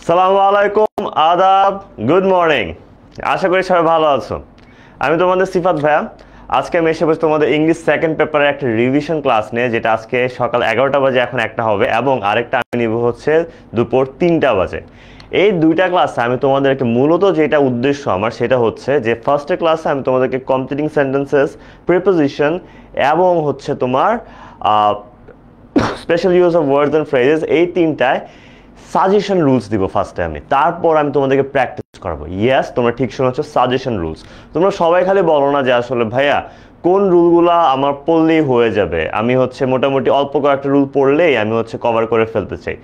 সালামু আলাইকুম, আদাব, গুড মর্নিং। আশা করি সবাই ভালো আছো। আমি তোমাদের সিফাত ভাইয়া। আজকে আমি এসে বসে তোমাদের ইংলিশ সেকেন্ড পেপারের একটা রিভিশন ক্লাস নিয়ে, যেটা আজকে সকাল 11টা বাজে এখন একটা হবে, এবং আরেকটা আমি নিব হচ্ছে দুপুর 3টা বাজে। এই দুইটা ক্লাসে আমি তোমাদেরকে মূলত যেটা উদ্দেশ্য আমার সেটা হচ্ছে যে ফার্স্টের ক্লাসে আমি তোমাদেরকে কমপ্লিটিং সেন্টেন্সেস, প্রিপোজিশন এবং হচ্ছে তোমার special use of words and phrases, এই তিনটায় সাজেশন রুলস দিব ফার্স্টে আমি, তারপর আমি তোমাদেরকে প্র্যাকটিস করাবো। ইয়েস, তোমরা ঠিক শুনেছো, সাজেশন রুলস। তোমরা সবাই খালি বলো না যে আসলে ভাইয়া কোন রুলগুলা আমার পড়লেই হয়ে যাবে, আমি হচ্ছে মোটামুটি অল্প কয়েকটা রুল পড়লেই আমি হচ্ছে কভার করে ফেলতে চাই।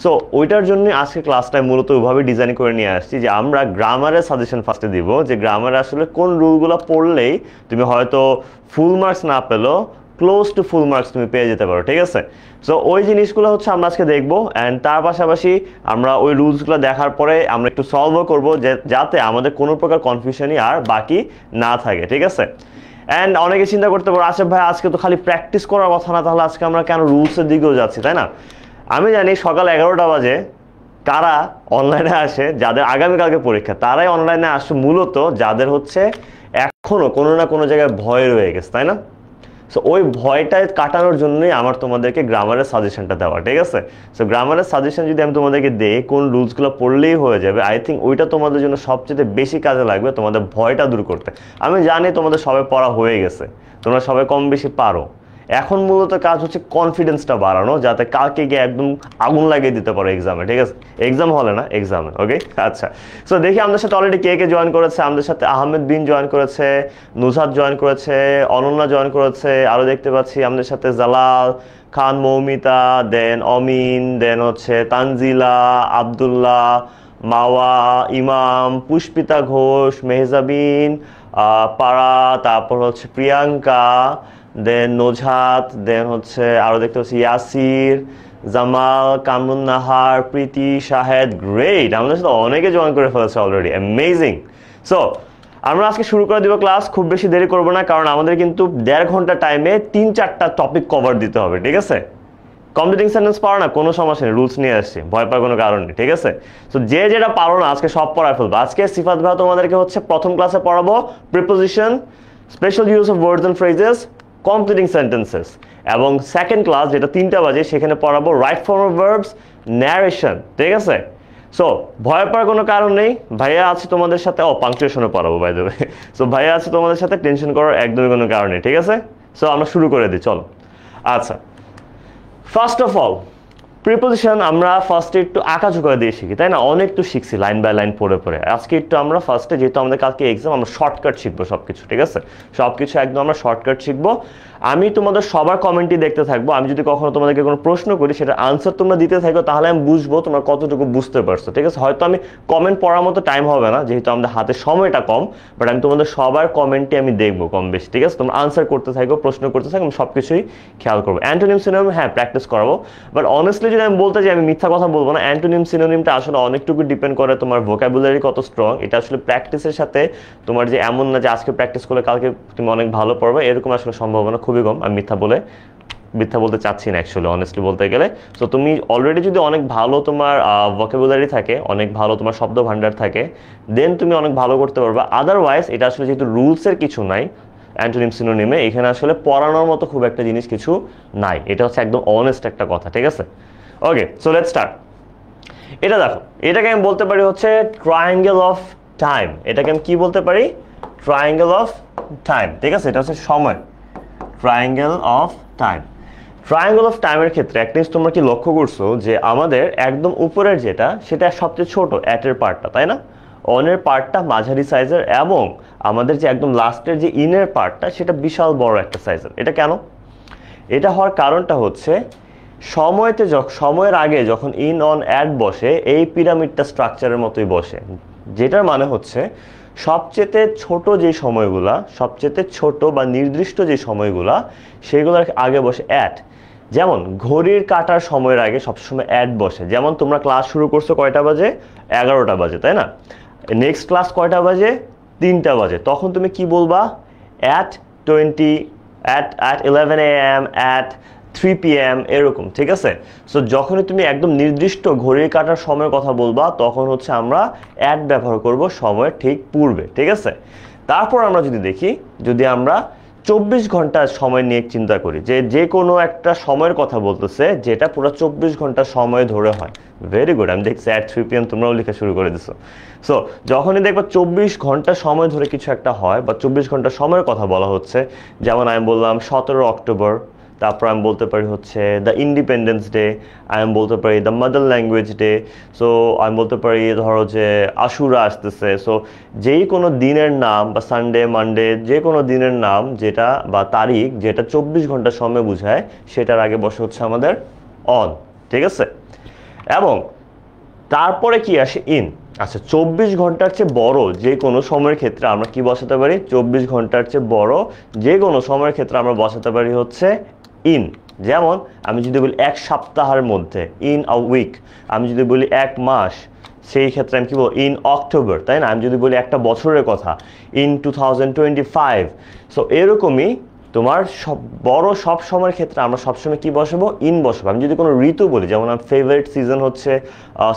সো ওইটার জন্য আজকে ক্লাসটায় মূলত ওইভাবে ডিজাইন করে নিয়ে আসছি যে আমরা গ্রামারের সাজেশন ফার্স্টে দিব, যে গ্রামারে আসলে কোন রুলগুলো পড়লেই তুমি হয়তো ফুল মার্কস না পেলেও ক্লোজ টু ফুল মার্কস তুমি পেয়ে যেতে পারো, ঠিক আছে? সো ওই জিনিসগুলো হচ্ছে আমরা আজকে দেখবো, অ্যান্ড তার পাশাপাশি আমরা ওই রুলসগুলো দেখার পরে আমরা একটু সলভও করবো, যাতে আমাদের কোনো প্রকার কনফিউশনই আর বাকি না থাকে, ঠিক আছে? অ্যান্ড অনেকে চিন্তা করতে পারো, আচ্ছা ভাই আজকে তো খালি প্র্যাকটিস করার কথা না, তাহলে আজকে আমরা কেন রুলসের দিকেও যাচ্ছি, তাই না? আমি জানি সকাল 11টা বাজে কারা অনলাইনে আসে, যাদের আগামীকালকে পরীক্ষা, তারাই অনলাইনে আসে মূলত যাদের হচ্ছে এখনও কোনো না কোনো জায়গায় ভয় রয়ে গেছে, তাই না? সো ওই ভয়টা কাটানোর জন্যই আমার তোমাদেরকে গ্রামারের সাজেশনটা দেওয়া, ঠিক আছে? সো গ্রামারের সাজেশন যদি আমি তোমাদেরকে দিই কোন রুলসগুলো পড়লেই হয়ে যাবে, আই থিঙ্ক ওইটা তোমাদের জন্য সবচেয়ে বেশি কাজে লাগবে তোমাদের ভয়টা দূর করতে। আমি জানি তোমাদের সবাই পড়া হয়ে গেছে, তোমরা সবাই কম বেশি পারো। এখন মূলত কাজ হচ্ছে কনফিডেন্সটা বাড়ানো, যাতে কালকে গিয়ে একদম আগুন লাগিয়ে দিতে পারো এক্সামে, ঠিক আছে? এক্সাম হলে না, এক্সামে। ওকে, আচ্ছা। সো দেখি আমাদের সাথে অলরেডি কে কে জয়েন করেছে। আমাদের সাথে আহমেদ বিন জয়েন করেছে, নুসাদ জয়েন করেছে, অনন্যা জয়েন করেছে, আরও দেখতে পাচ্ছি আমাদের সাথে জালাল খান, মৌমিতা, দেন অমিন, দেন হচ্ছে তানজিলা, আবদুল্লাহ, মাওয়া, ইমাম, পুষ্পিতা ঘোষ, মেহজাবিন, পারা, তারপর হচ্ছে প্রিয়াঙ্কা, দেন নোঝাত, দেন হচ্ছে আরও দেখতে পাচ্ছি ইয়াসির, জামাল, কামরুন নাহার, প্রীতি, শাহেদ। গ্রেট, আমাদের সাথে অনেকে জয়েন করে ফেলেছে অলরেডি, অ্যামেজিং। সো আমরা আজকে শুরু করে দিব ক্লাস, খুব বেশি দেরি করবো না, কারণ আমাদের কিন্তু 1.5 ঘন্টা টাইমে 3-4টা টপিক কভার দিতে হবে, ঠিক আছে? কমপ্লিটিং সেন্টেন্স পারো না, কোনো সমস্যা নেই, রুলস নিয়ে আসছি, ভয় পাওয়ার কোনো কারণ নেই, ঠিক আছে? সো যে যেটা পারো না আজকে সব পড়ায় ফেলবো। আজকে সিফাত ভাই তোমাদেরকে হচ্ছে প্রথম ক্লাসে পড়াবো preposition, special use of words and phrases, completing sentences, এবং সেকেন্ড ক্লাস যেটা 3টা বাজে সেখানে পড়াবো right form of verbs, narration, ঠিক আছে? সো ভয় পাওয়ার কোনো কারণ নেই, ভাইয়া আছে তোমাদের সাথে। পাংচুয়েশনও পড়াবো বাই দ্য ওয়ে। সো ভাইয়া আছে তোমাদের সাথে, টেনশন করার একদমই কোনো কারণ নেই, ঠিক আছে? সো আমরা শুরু করে দিই, চলো। আচ্ছা, ফার্স্ট অফ অল প্রিপোজিশন আমরা ফার্স্টে একটু আঁকাঝোঁকা দিয়ে শিখি, তাই না? অনেক তো শিখছি লাইন বাই লাইন পড়ে পড়ে। আজকে একটু আমরা ফার্স্টে, যেহেতু আমাদের কালকে এক্সাম, আমরা শর্টকাট শিখবো সব কিছু, ঠিক আছে? সব কিছু একদম আমরা শর্টকাট শিখবো। আমি তোমাদের সবার কমেন্টই দেখতে থাকবো। আমি যদি কখনো তোমাদেরকে কোনো প্রশ্ন করি, সেটা আনসার তোমরা দিতে থাকো, তাহলে আমি বুঝবো তোমরা কতটুকু বুঝতে পারছো, ঠিক আছে? হয়তো আমি কমেন্ট পড়ার মতো টাইম হবে না, যেহেতু আমাদের হাতে সময়টা কম, বাট আমি তোমাদের সবার কমেন্টই আমি দেখবো কম বেশি, ঠিক আছে? তোমরা আনসার করতে থাকো, প্রশ্ন করতে থাকো, আমি সব কিছুই খেয়াল করবো। অ্যান্টোনিম সিনোনিম হ্যাঁ প্র্যাকটিস করাবো, বাট অনেস্টলি যদি আমি বলতে চাই, আমি মিথ্যা কথা বলবো না। অ্যান্টোনিম সিনোনিমটা আসলে অনেকটুকু ডিপেন্ড করে তোমার ভোকাবুলারি কত স্ট্রং। এটা আসলে প্র্যাকটিসের সাথে তোমার, যে এমন না যে আজকে প্র্যাকটিস করলে কালকে তুমি অনেক ভালো পড়বে, এরকম আসলে সম্ভাবনা খুবই কম। আমি মিথ্যা বলতে চাচ্ছি না অ্যাকচুয়ালি, অনেস্টলি বলতে গেলে। সো তুমি অলরেডি যদি অনেক ভালো তোমার ভোকাবুলারি থাকে, অনেক ভালো তোমার শব্দ ভান্ডার থাকে, দেন তুমি অনেক ভালো করতে পারবে। আদারওয়াইজ এটা আসলে যেহেতু রুলসের কিছু নাই অ্যান্টোনিম সিনোনিমে, এখানে আসলে পড়ানোর মতো খুব একটা জিনিস কিছু নাই। এটা হচ্ছে একদম অনেস্ট একটা কথা, ঠিক আছে? ওকে, সো লেটস স্টার্ট। এটা দেখো, এটাকে আমি বলতে পারি হচ্ছে ট্রায়াঙ্গেল অফ টাইম। এটাকে আমি কি বলতে পারি? ট্রায়াঙ্গেল অফ টাইম, ঠিক আছে? এটা হচ্ছে সময়, triangle of time. Triangle of টাইমের ক্ষেত্রে একটা জিনিস তোমরা কি লক্ষ্য করছো, যে আমাদের একদম উপরের যেটা, সেটা সবচেয়ে ছোট, অ্যাটের পার্টটা, তাই না? অনের পার্টটা মাঝারি সাইজের, এবং আমাদের যে একদম লাস্টের যে ইনের পার্টটা, সেটা বিশাল বড় একটা সাইজের। এটা কেন? এটা হওয়ার কারণটা হচ্ছে সময়ের আগে যখন ইন অন অ্যাট বসে, এই পিরামিডটা স্ট্রাকচারের মতোই বসে, যেটার মানে হচ্ছে সবচেয়ে ছোট যে সময়গুলা, সবচেয়ে ছোট বা নির্দিষ্ট যে সময়গুলা, সেগুলোর আগে বসে অ্যাট। যেমন ঘড়ির কাটার সময়ের আগে সবসময় অ্যাট বসে। যেমন তোমরা ক্লাস শুরু করছো কয়টা বাজে? 11টা বাজে, তাই না? নেক্সট ক্লাস কয়টা বাজে? 3টা বাজে। তখন তুমি কি বলবা? at 11 AM, at 3 PM এরকম, ঠিক আছে? সো যখনই তুমি একদম নির্দিষ্ট ঘড়ির কাঁটার সময়ের কথা বলবা তখন হচ্ছে আমরা অ্যাট ব্যবহার করব সময়ের ঠিক পূর্বে, ঠিক আছে? তারপর আমরা যদি দেখি, যদি আমরা 24 ঘন্টা সময় নিয়ে চিন্তা করি, যে কোনো একটা সময়ের কথা বলতেছে যেটা পুরো 24 ঘন্টা সময় ধরে হয়। ভেরি গুড, আমি দেখছি অ্যাট 3 PM তোমরাও লেখা শুরু করে দিছো। সো যখনই দেখবা 24 ঘন্টা সময় ধরে কিছু একটা হয় বা 24 ঘন্টা সময়ের কথা বলা হচ্ছে, যেমন আমি বললাম 17 অক্টোবর, তারপর আমি বলতে পারি হচ্ছে দ্য ইন্ডিপেন্ডেন্স ডে, আমি বলতে পারি the mother language day, so আমি বলতে পারি ধরো যে আশুরা আসতেছে। সো যেই কোনো দিনের নাম বা সানডে মানডে যে কোনো দিনের নাম যেটা বা তারিখ যেটা 24 ঘন্টা সময় বোঝায় সেটার আগে বসে হচ্ছে আমাদের অন, ঠিক আছে? এবং তারপরে কি আসে ইন। আচ্ছা, 24 ঘন্টার চেয়ে বড় যে কোনো সময়ের ক্ষেত্রে আমরা কি বসাতে পারি? 24 ঘন্টার চেয়ে বড় যে কোনো সময়ের ক্ষেত্রে আমরা বসাতে পারি হচ্ছে ইন। যেমন আমি যদি বলি এক সপ্তাহের মধ্যে, ইন আ উইক। আমি যদি বলি এক মাস, সেই ক্ষেত্রে আমি কি বলবো? ইন অক্টোবর, তাই না? আমি যদি বলি একটা বছরের কথা, ইন 2025। সো এরকমই তোমার বড় সব সময়ের ক্ষেত্রে আমরা সবসময় কি বসাবো? ইন বসাবো। আমি যদি কোনো ঋতু বলি, যেমন আমার ফেভারিট সিজন হচ্ছে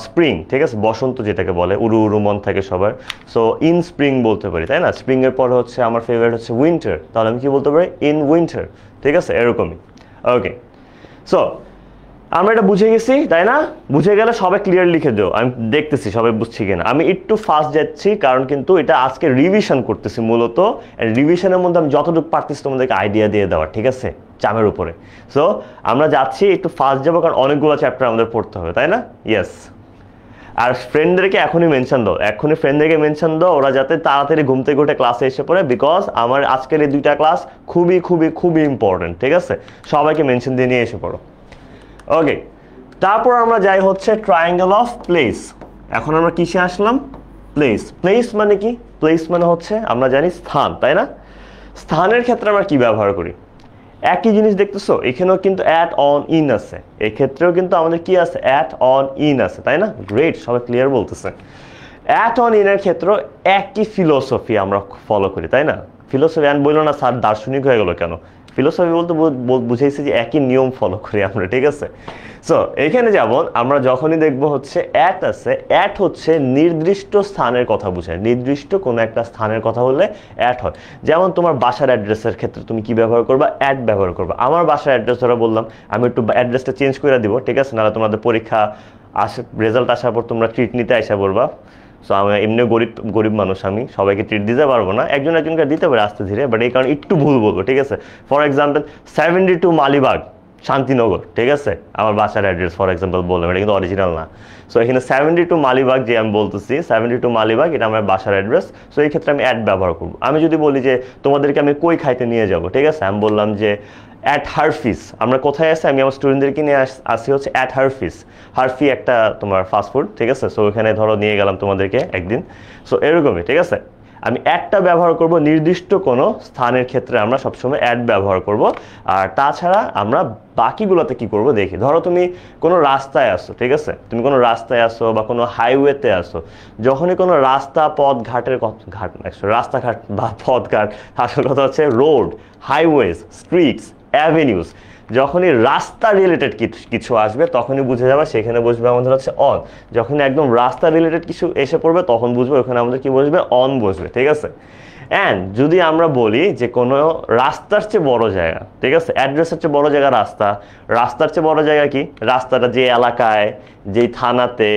স্প্রিং, ঠিক আছে? বসন্ত যেটাকে বলে, উড়ু উড়ু মন থাকে সবার। সো ইন স্প্রিং বলতে পারি, তাই না? স্প্রিংয়ের পরে হচ্ছে আমার ফেভারিট হচ্ছে উইন্টার, তাহলে আমি কি বলতে পারি? ইন উইন্টার, ঠিক আছে? এরকমই। ওকে, সো আমরা এটা বুঝে গেছি, তাই না? বুঝে গেলে সবাই ক্লিয়ার লিখে দিও, আমি দেখতেছি সবাই বুঝছি কিনা। আমি একটু ফাস্ট যাচ্ছি কারণ কিন্তু এটা আজকে রিভিশন করতেছি মূলত। রিভিশনের মধ্যে আমি যতটুকু পারতেছি তোমাদেরকে আইডিয়া দিয়ে দেওয়ার, ঠিক আছে? চামের উপরে। সো আমরা যাচ্ছি একটু ফাস্ট যাবো কারণ অনেকগুলো চ্যাপ্টার আমাদের পড়তে হবে, তাই না? ইয়েস। আর ফ্রেন্ডদেরকে এখনই মেনশন দাও, এখনই ফ্রেন্ডদেরকে মেনশন দাও, ওরা যাতে তাড়াতাড়ি ঘুম থেকে উঠে ক্লাসে এসে পড়ে, বিকজ আমার আজকের এই দুইটা ক্লাস খুবই খুবই খুবই ইম্পর্টেন্ট, ঠিক আছে? সবাইকে মেনশন দিয়ে নিয়ে এসে পড়ো। ওকে, তারপর আমরা যাই হচ্ছে ট্রায়াঙ্গেল অফ প্লেস। এখন আমরা কিসে আসলাম? প্লেস। প্লেস মানে কি? প্লেস মানে হচ্ছে আমরা জানি স্থান, তাই না? স্থানের ক্ষেত্রে আমরা কি ব্যবহার করি? একই জিনিস দেখতেছো, এখানেও কিন্তু অ্যাট অন ইন আছে, এই ক্ষেত্রেও কিন্তু আমাদের কি আছে? অ্যাট অন ইন আছে, তাই না? গ্রেট, সবাই ক্লিয়ার বলতেছে। অ্যাট অন ইনের ক্ষেত্রে একই ফিলোসফি আমরা ফলো করি, তাই না? ফিলোসফি আমি বললো না স্যার দার্শনিক হয়ে গেল কেন? ফিলোসফি বলতে বুঝাইছে যে একই নিয়ম ফলো করি আমরা, ঠিক আছে? সো এখানে যেমন আমরা যখনই দেখবো হচ্ছে অ্যাট আছে, অ্যাট হচ্ছে নির্দিষ্ট স্থানের কথা বোঝায়, নির্দিষ্ট কোনো একটা স্থানের কথা বললে অ্যাট হয়। যেমন তোমার বাসার অ্যাড্রেসের ক্ষেত্রে তুমি কি ব্যবহার করবা? অ্যাট ব্যবহার করবা। আমার বাসার অ্যাড্রেস ধরা বললাম, আমি একটু অ্যাড্রেসটা চেঞ্জ করে দিব, ঠিক আছে? নাহলে তোমাদের পরীক্ষা রেজাল্ট আসার পর তোমরা ট্রিট নিতে আসা পড়বা। সো আমি এমনি গরিব মানুষ, আমি সবাইকে ট্রিট দিতে পারবো না, একজন একজনকে দিতে পারে আস্তে ধীরে, বাট এই কারণে একটু ভুল বলবো, ঠিক আছে? ফর এক্সাম্পল 72 মালিবাগ শান্তিনগর, ঠিক আছে? আমার বাসার অ্যাড্রেস ফর এক্সাম্পল বললাম, এটা কিন্তু অরিজিনাল না। সো এখানে 72 মালিবাগ যে আমি বলতেছি, 72 মালিবাগ এটা আমার বাসার অ্যাড্রেস। সো এই ক্ষেত্রে আমি অ্যাট ব্যবহার করবো। আমি যদি বলি যে তোমাদেরকে আমি কই খাইতে নিয়ে যাব, ঠিক আছে? আমি বললাম যে অ্যাট হারফিস। আমরা কোথায় আসি? আমি আমার স্টুডেন্টদেরকে নিয়ে আসি হচ্ছে অ্যাট হারফিস। হারফি একটা তোমার ফাস্টফুড, ঠিক আছে? সো ওখানে ধরো নিয়ে গেলাম তোমাদেরকে একদিন। সো এরকমই, ঠিক আছে? আমি অ্যাটটা ব্যবহার করব নির্দিষ্ট কোনো স্থানের ক্ষেত্রে, আমরা সবসময় অ্যাট ব্যবহার করব। আর তাছাড়া আমরা বাকিগুলোতে কি করব দেখি। ধরো তুমি কোনো রাস্তায় আসো, ঠিক আছে? তুমি কোনো রাস্তায় আসো বা কোনো হাইওয়েতে আসো, যখনই কোনো রাস্তা পথ ঘাটের রাস্তাঘাট বা পথঘাট, আসল কথা হচ্ছে রোড, হাইওয়েজ, স্ট্রিটস, অ্যাভিনিউজ, যখনই রাস্তা রিলেটেড কিছু আসবে তখনই বুঝে যাবে সেখানে বসবে আমাদের হচ্ছে অন। যখন একদম রাস্তা রিলেটেড কিছু এসে পড়বে তখন বুঝবে ওখানে আমাদের কি বসবে? অন বসবে, ঠিক আছে? অ্যান্ড যদি আমরা বলি যে কোনো রাস্তার চেয়ে বড় জায়গা, ঠিক আছে? অ্যাড্রেসের চেয়ে বড় জায়গা রাস্তা, রাস্তার চেয়ে বড় জায়গা কি? রাস্তাটা যে এলাকায়, যেই থানাতে,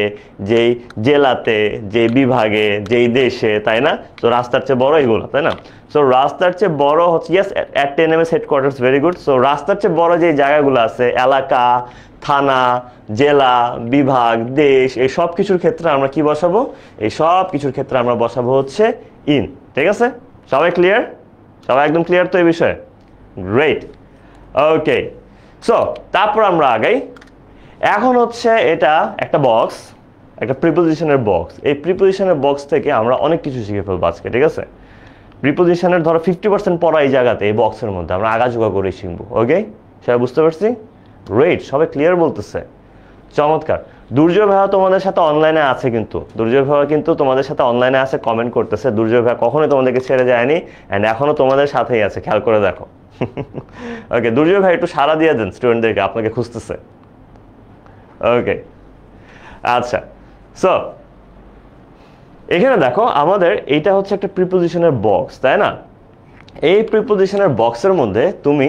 যেই জেলাতে, যেই বিভাগে, যেই দেশে, তাই না? তো রাস্তার চেয়ে বড় এগুলো, তাই না? সো রাস্তার চেয়ে বড় হচ্ছে yes at 10 MS headquarters, very good. So রাস্তার চেয়ে বড় যে জায়গাগুলো আছে, এলাকা, থানা, জেলা, বিভাগ, দেশ, এই সব কিছুর ক্ষেত্রে আমরা কি বসাবো? এই সব কিছুর ক্ষেত্রে আমরা বসাবো হচ্ছে ইন, ঠিক আছে? সবাই ক্লিয়ার? সবাই একদম ক্লিয়ার তো এই বিষয়ে? গ্রেট। ওকে, সো তারপর আমরা আগাই। এখন হচ্ছে এটা একটা বক্স, একটা প্রিপোজিশনের বক্স। এই প্রিপোজিশনের বক্স থেকে আমরা অনেক কিছু শিখে ফেলবো আজকে, ঠিক আছে? প্রিপোজিশনের ধরো 50% পড়া এই জায়গাতে, এই বক্সের মধ্যে আমরা আগাজোগা করে শিখবো। ওকে, সবাই বুঝতে পারছি? গ্রেট, সবাই ক্লিয়ার বলতেছে, চমৎকার। দুর্জয় ভাইয়া তোমাদের সাথে অনলাইনে আছে, কিন্তু দুর্জয় ভাইয়া কিন্তু তোমাদের সাথে অনলাইনে আছে, কমেন্ট করতেছে। দুর্জয় ভাইয়া কখনোই তোমাদেরকে ছেড়ে যায়নি, অ্যান্ড এখনো তোমাদের সাথেই আছে, খেয়াল করে দেখো। ওকে, দুর্জয় ভাই একটু সাড়া দিয়ে দেন স্টুডেন্টদেরকে, আপনাকে খুঁজতেছে। ওকে, আচ্ছা, সো এখানে দেখো আমাদের এইটা হচ্ছে একটা প্রিপোজিশনের বক্স, তাই না? এই প্রিপোজিশনের বক্সের মধ্যে তুমি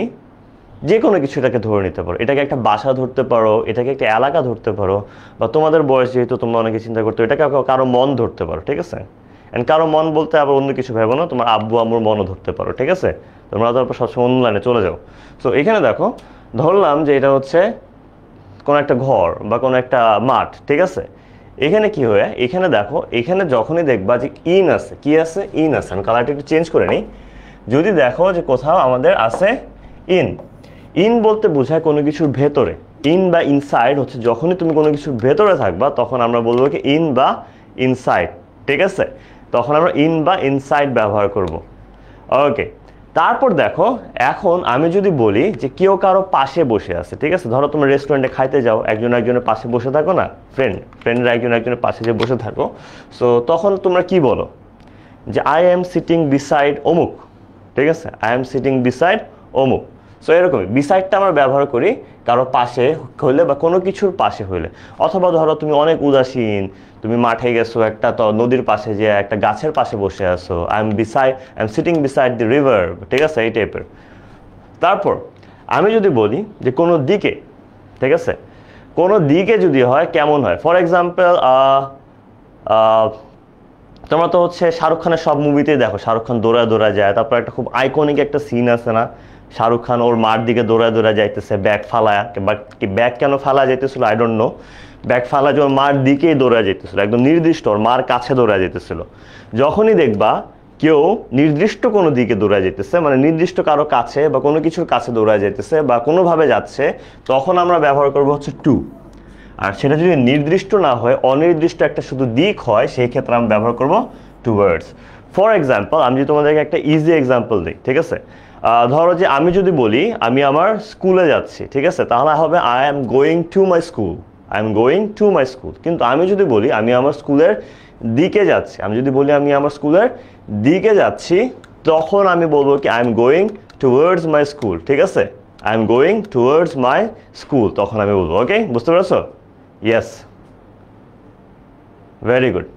যে কোনো কিছু এটাকে ধরে নিতে পারো। এটাকে একটা বাসা ধরতে পারো, এটাকে একটা এলাকা ধরতে পারো, বা তোমাদের বয়স যেহেতু তোমরা অনেকে চিন্তা করতে, এটাকে কারো মন ধরতে পারো, ঠিক আছে? এন্ড কারো মন বলতে আবার অন্য কিছু ভেবো না, তোমার আব্বু আম্মুর মনও ধরতে পারো, ঠিক আছে? তোমরা তারপর সবসময় অন্য লাইনে চলে যাও। সো এখানে দেখো, ধরলাম যে এটা হচ্ছে কোনো একটা ঘর বা কোনো একটা মাঠ, ঠিক আছে? এখানে কি হয়, এখানে দেখো, এখানে যখনই দেখবা যে ইন আছে, কি আছে? ইন আছে। আমি কালারটা একটু চেঞ্জ করে নিই। যদি দেখো যে কোথাও আমাদের আছে ইন, ইন বলতে বোঝায় কোনো কিছুর ভেতরে। ইন বা ইনসাইড হচ্ছে যখনই তুমি কোনো কিছুর ভেতরে থাকবা তখন আমরা বলবো কি ইন বা ইনসাইড, ঠিক আছে? তখন আমরা ইন বা ইনসাইড ব্যবহার করব। ওকে, তারপর দেখো, এখন আমি যদি বলি যে কেউ কারো পাশে বসে আছে, ঠিক আছে? ধরো তোমরা রেস্টুরেন্টে খাইতে যাও, একজন একজনের পাশে বসে থাকো না, ফ্রেন্ডরা একজন একজনের পাশে যে বসে থাকো। সো তখন তোমরা কি বলো? যে আই এম সিটিং বিসাইড অমুক, ঠিক আছে? আই এম সিটিং বিসাইড অমুক। সো এরকমই বিসাইডটা আমরা ব্যবহার করি কারো পাশে হইলে বা কোনো কিছুর পাশে হইলে। অথবা ধরো তুমি অনেক উদাসীন, তুমি মাঠে গেছো, একটা তো নদীর পাশে যে একটা গাছের পাশে বসে আছো, I am sitting beside the river, ঠিক আছে? এই টাইপের। তারপর আমি যদি বলি যে কোনো দিকে, ঠিক আছে? কোনো দিকে যদি হয় কেমন হয়? ফর এক্সাম্পল, তোমরা তো হচ্ছে শাহরুখ খানের সব মুভিতেই দেখো শাহরুখ খান দৌড়ায় দৌড়ায় যায়, তারপর একটা খুব আইকনিক একটা সিন আছে না, শাহরুখ খান ওর মার দিকে দৌড়ায় দৌড়ায় যাইতেছে ব্যাগ ফালায়, বাট ব্যাগ কেন ফালা যাইতেছিল আই ডোন্ট নো, ব্যাগ ফালা যে ওর মার দিকেই দৌড়ায় যেতেছিল, একদম নির্দিষ্ট ওর মার কাছে দৌড়ায় যেতেছিল। যখনই দেখবা কেউ নির্দিষ্ট কোনো দিকে দৌড়ায় যেতেছে, মানে নির্দিষ্ট কারো কাছে বা কোনো কিছুর কাছে দৌড়ায় যেতেছে বা কোনোভাবে যাচ্ছে, তখন আমরা ব্যবহার করবো হচ্ছে টু। আর সেটা যদি নির্দিষ্ট না হয়, অনির্দিষ্ট একটা শুধু দিক হয়, সেই ক্ষেত্রে আমরা ব্যবহার করব টুয়ার্ডস। ফর এক্সাম্পল, আমি যদি তোমাদেরকে একটা ইজি এক্সাম্পল দিই, ঠিক আছে? ধরো যে আমি যদি বলি আমি আমার স্কুলে যাচ্ছি, ঠিক আছে? তাহলে হবে I am going to my school, I am going to my school. কিন্তু আমি যদি বলি আমি আমার স্কুলের দিকে যাচ্ছি, আমি যদি বলি আমি আমার স্কুলের দিকে যাচ্ছি, তখন আমি বলবো কি I am going towards my school, ঠিক আছে? I am going towards my school, তখন আমি বলবো। ওকে, বুঝতে পারছো? Yes, very good.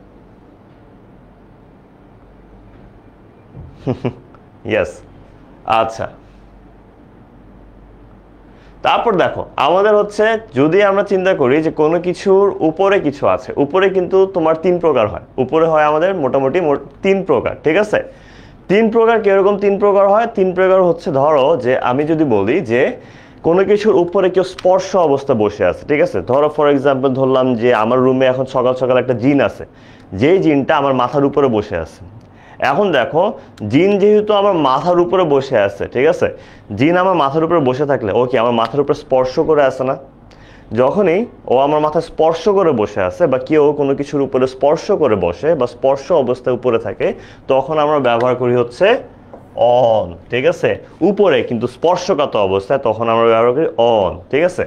Yes, আচ্ছা। তারপর দেখো আমাদের হচ্ছে যদি আমরা চিন্তা করি যে কোনো কিছুর উপরে কিছু আছে, উপরে কিন্তু তোমার তিন প্রকার হয়, উপরে হয় আমাদের মোটামুটি তিন প্রকার, ঠিক আছে? তিন প্রকার কিরকম তিন প্রকার হয়? তিন প্রকার হচ্ছে, ধরো যে আমি যদি বলি যে কোনো কিছুর উপরে কেউ স্পর্শ অবস্থা বসে আছে, ঠিক আছে? ধরো ফর এক্সাম্পল ধরলাম যে আমার রুমে এখন সকাল সকাল একটা জিন আছে, যেই জিনটা আমার মাথার উপরে বসে আছে। এখন দেখো, জিন যেহেতু আমার মাথার উপরে বসে আছে, ঠিক আছে? জিন আমার মাথার উপরে বসে থাকলে ও কি আমার মাথার উপরে স্পর্শ করে আছে না? যখনই ও আমার মাথায় স্পর্শ করে বসে আছে বা কেউ কোনো কিছুর উপরে স্পর্শ করে বসে বা স্পর্শ অবস্থায় উপরে থাকে, তখন আমরা ব্যবহার করি হচ্ছে অন, ঠিক আছে? উপরে কিন্তু স্পর্শকাত অবস্থায় তখন আমরা ব্যবহার করি অন, ঠিক আছে?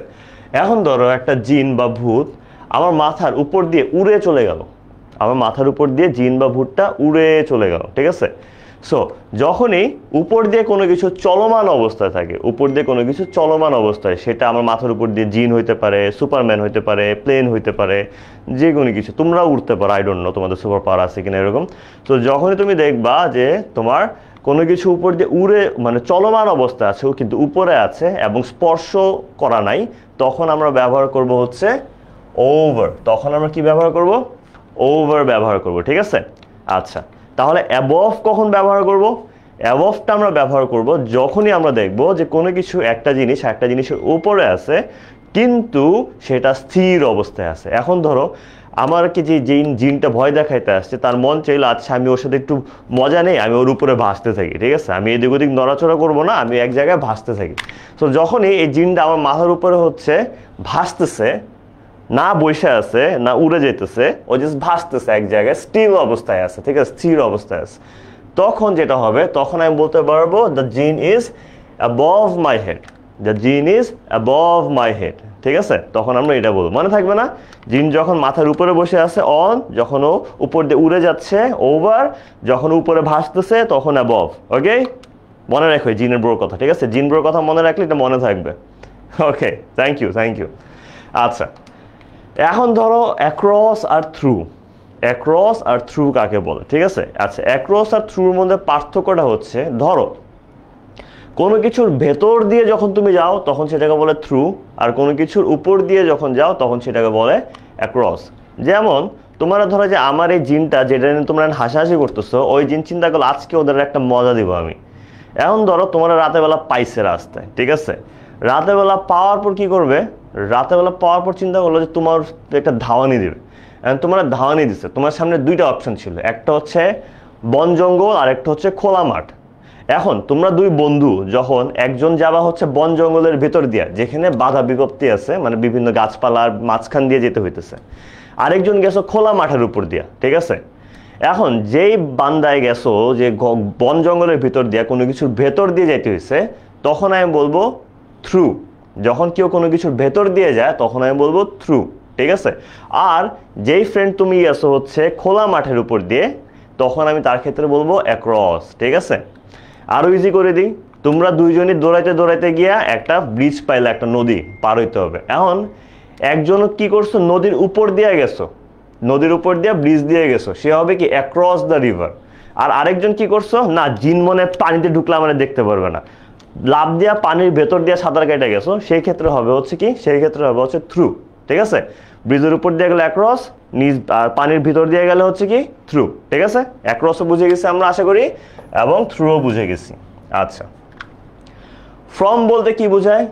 এখন ধরো একটা জিন বা ভূত আমার মাথার উপর দিয়ে উড়ে চলে গেল, আমার মাথার উপর দিয়ে জিন বা ভূতটা উড়ে চলে গেল, ঠিক আছে? সো যখনই উপর দিয়ে কোনো কিছু চলমান অবস্থায় থাকে, উপর দিয়ে কোনো কিছু চলমান অবস্থায়, সেটা আমার মাথার উপর দিয়ে জিন হইতে পারে, সুপারম্যান হইতে পারে, প্লেন হইতে পারে, যে কোনো কিছু, তোমরা উঠতে পারো, আই ডোন্ট নো তোমাদের সুপার পাওয়ার আছে কিনা এরকম। তো যখনই তুমি দেখবা যে তোমার কোনো কিছু উপর দিয়ে উড়ে মানে চলমান অবস্থায় আছে, কিন্তু উপরে আছে এবং স্পর্শ করা নাই, তখন আমরা ব্যবহার করব হচ্ছে ওভার। তখন আমরা কি ব্যবহার করব? ওভার ব্যবহার করব, ঠিক আছে? আচ্ছা, তাহলে অ্যাবভ কখন ব্যবহার করব? অ্যাবভটা আমরা ব্যবহার করব যখনই আমরা দেখব যে কোনো কিছু একটা জিনিস একটা জিনিসের উপরে আছে কিন্তু সেটা স্থির অবস্থায় আছে। এখন ধরো আমাকে যে জিনটা ভয় দেখাইতে আসছে, তার মন চাইলো আচ্ছা আমি ওর সাথে একটু মজা নেই, আমি ওর উপরে ভাসতে থাকি, ঠিক আছে? আমি এদিক ওদিক নড়াচড়া করবো না, আমি এক জায়গায় ভাসতে থাকি। তো যখনই এই জিনটা আমার মাথার উপরে হচ্ছে ভাসতেছে, না বসে আছে না উড়ে যেতেছে, ও জাস্ট ভাসতেছে এক জায়গায়, স্টিল অবস্থায় আছে, ঠিক আছে? স্থির অবস্থায় আছে, তখন যেটা হবে, তখন আমি বলতে পারবো দ্য জিন is above my head, the জিন ইজ অ্যাবভ মাই হেড, ঠিক আছে? তখন আমরা এটা বলবো, মনে থাকবে না? জিন যখন মাথার উপরে বসে আছে অন, যখন ও উপর দিয়ে উড়ে যাচ্ছে ওভার, যখন উপরে ভাসতেছে তখন অ্যাবভ। ওকে, মনে রাখো জিনের ব্রোর কথা, ঠিক আছে? জিন ব্রোর কথা মনে রাখলে এটা মনে থাকবে। ওকে, থ্যাংক ইউ। আচ্ছা, এখন ধরো অ্যাক্রস আর থ্রু। অ্যাক্রস আর থ্রু কাকে বলে, ঠিক আছে? আচ্ছা, অ্যাক্রস আর থ্রুর মধ্যে পার্থক্যটা হচ্ছে, ধরো কোনো কিছুর ভেতর দিয়ে যখন তুমি যাও তখন সেটাকে বলে থ্রু, আর কোনো কিছুর উপর দিয়ে যখন যাও তখন সেটাকে বলে অ্যাক্রস। যেমন তোমরা ধরো যে আমার এই জিনটা যেটা নিয়ে তোমরা হাসাহাসি করতেছো, ওই জিন চিন্তা করলো আজকে ওদের একটা মজা দিব আমি। এখন ধরো তোমরা রাতের বেলা পাইছে রাস্তায়, ঠিক আছে? রাতের বেলা পাওয়ার পর কি করবে? রাতের বেলা পাওয়ার পর চিন্তা করলো যে তোমার একটা ধাওয়ানি দিবে। এখন তোমরা ধাওয়ানি দিচ্ছে, তোমার সামনে দুইটা অপশন ছিল, একটা হচ্ছে বন জঙ্গল আর একটা হচ্ছে খোলা মাঠ। এখন তোমরা দুই বন্ধু যখন একজন যাবা হচ্ছে বন জঙ্গলের ভেতর দিয়া, যেখানে বাধা বিপত্তি আছে, মানে বিভিন্ন গাছপালার মাঝখান দিয়ে যেতে হইতেছে, আরেকজন গেছো খোলা মাঠের উপর দিয়া, ঠিক আছে? এখন যেই বান্দায় গেছো যে বন জঙ্গলের ভিতর দিয়ে কোনো কিছুর ভেতর দিয়ে যেতে হয়েছে, তখন আমি বলবো থ্রু। যখন কেউ কোনো কিছুর ভেতর দিয়ে যায় তখন আমি বলবো থ্রু, ঠিক আছে? আর যেই ফ্রেন্ড তুমি গেছো হচ্ছে খোলা মাঠের উপর দিয়ে, তখন আমি তার ক্ষেত্রে বলবো অ্যাক্রস, ঠিক আছে? আরো ইজি করে দিই, তোমরা দুইজনই দৌড়াইতে গিয়া একটা ব্রিজ পাইলে, একটা নদী পার হইতে হবে। এখন একজন কি করছো, নদীর উপর দিয়ে গেছো, নদীর উপর দিয়ে ব্রিজ দিয়ে গেছো, সে হবে কি অ্যাক্রস দ্য রিভার। আর আরেকজন কি করছো, না জিন মনে পানিতে ঢুকলে মানে দেখতে পারবে না, লাভ দিয়া পানির ভেতর দিয়ে সাঁতার কেটে গেছো, সেই ক্ষেত্রে হবে হচ্ছে কি, সেই ক্ষেত্রে হবে হচ্ছে থ্রু, ঠিক আছে? ব্রিজের উপর দিয়ে গেলে অ্যাক্রস, নিজ আর পানির ভিতর দিয়ে গেলে হচ্ছে কি থ্রু, ঠিক আছে? অ্যাক্রসও বুঝে গেছি আমরা আশা করি, এবং থ্রুও বুঝে গেছি। আচ্ছা, ফ্রম বলতে কি বোঝায়?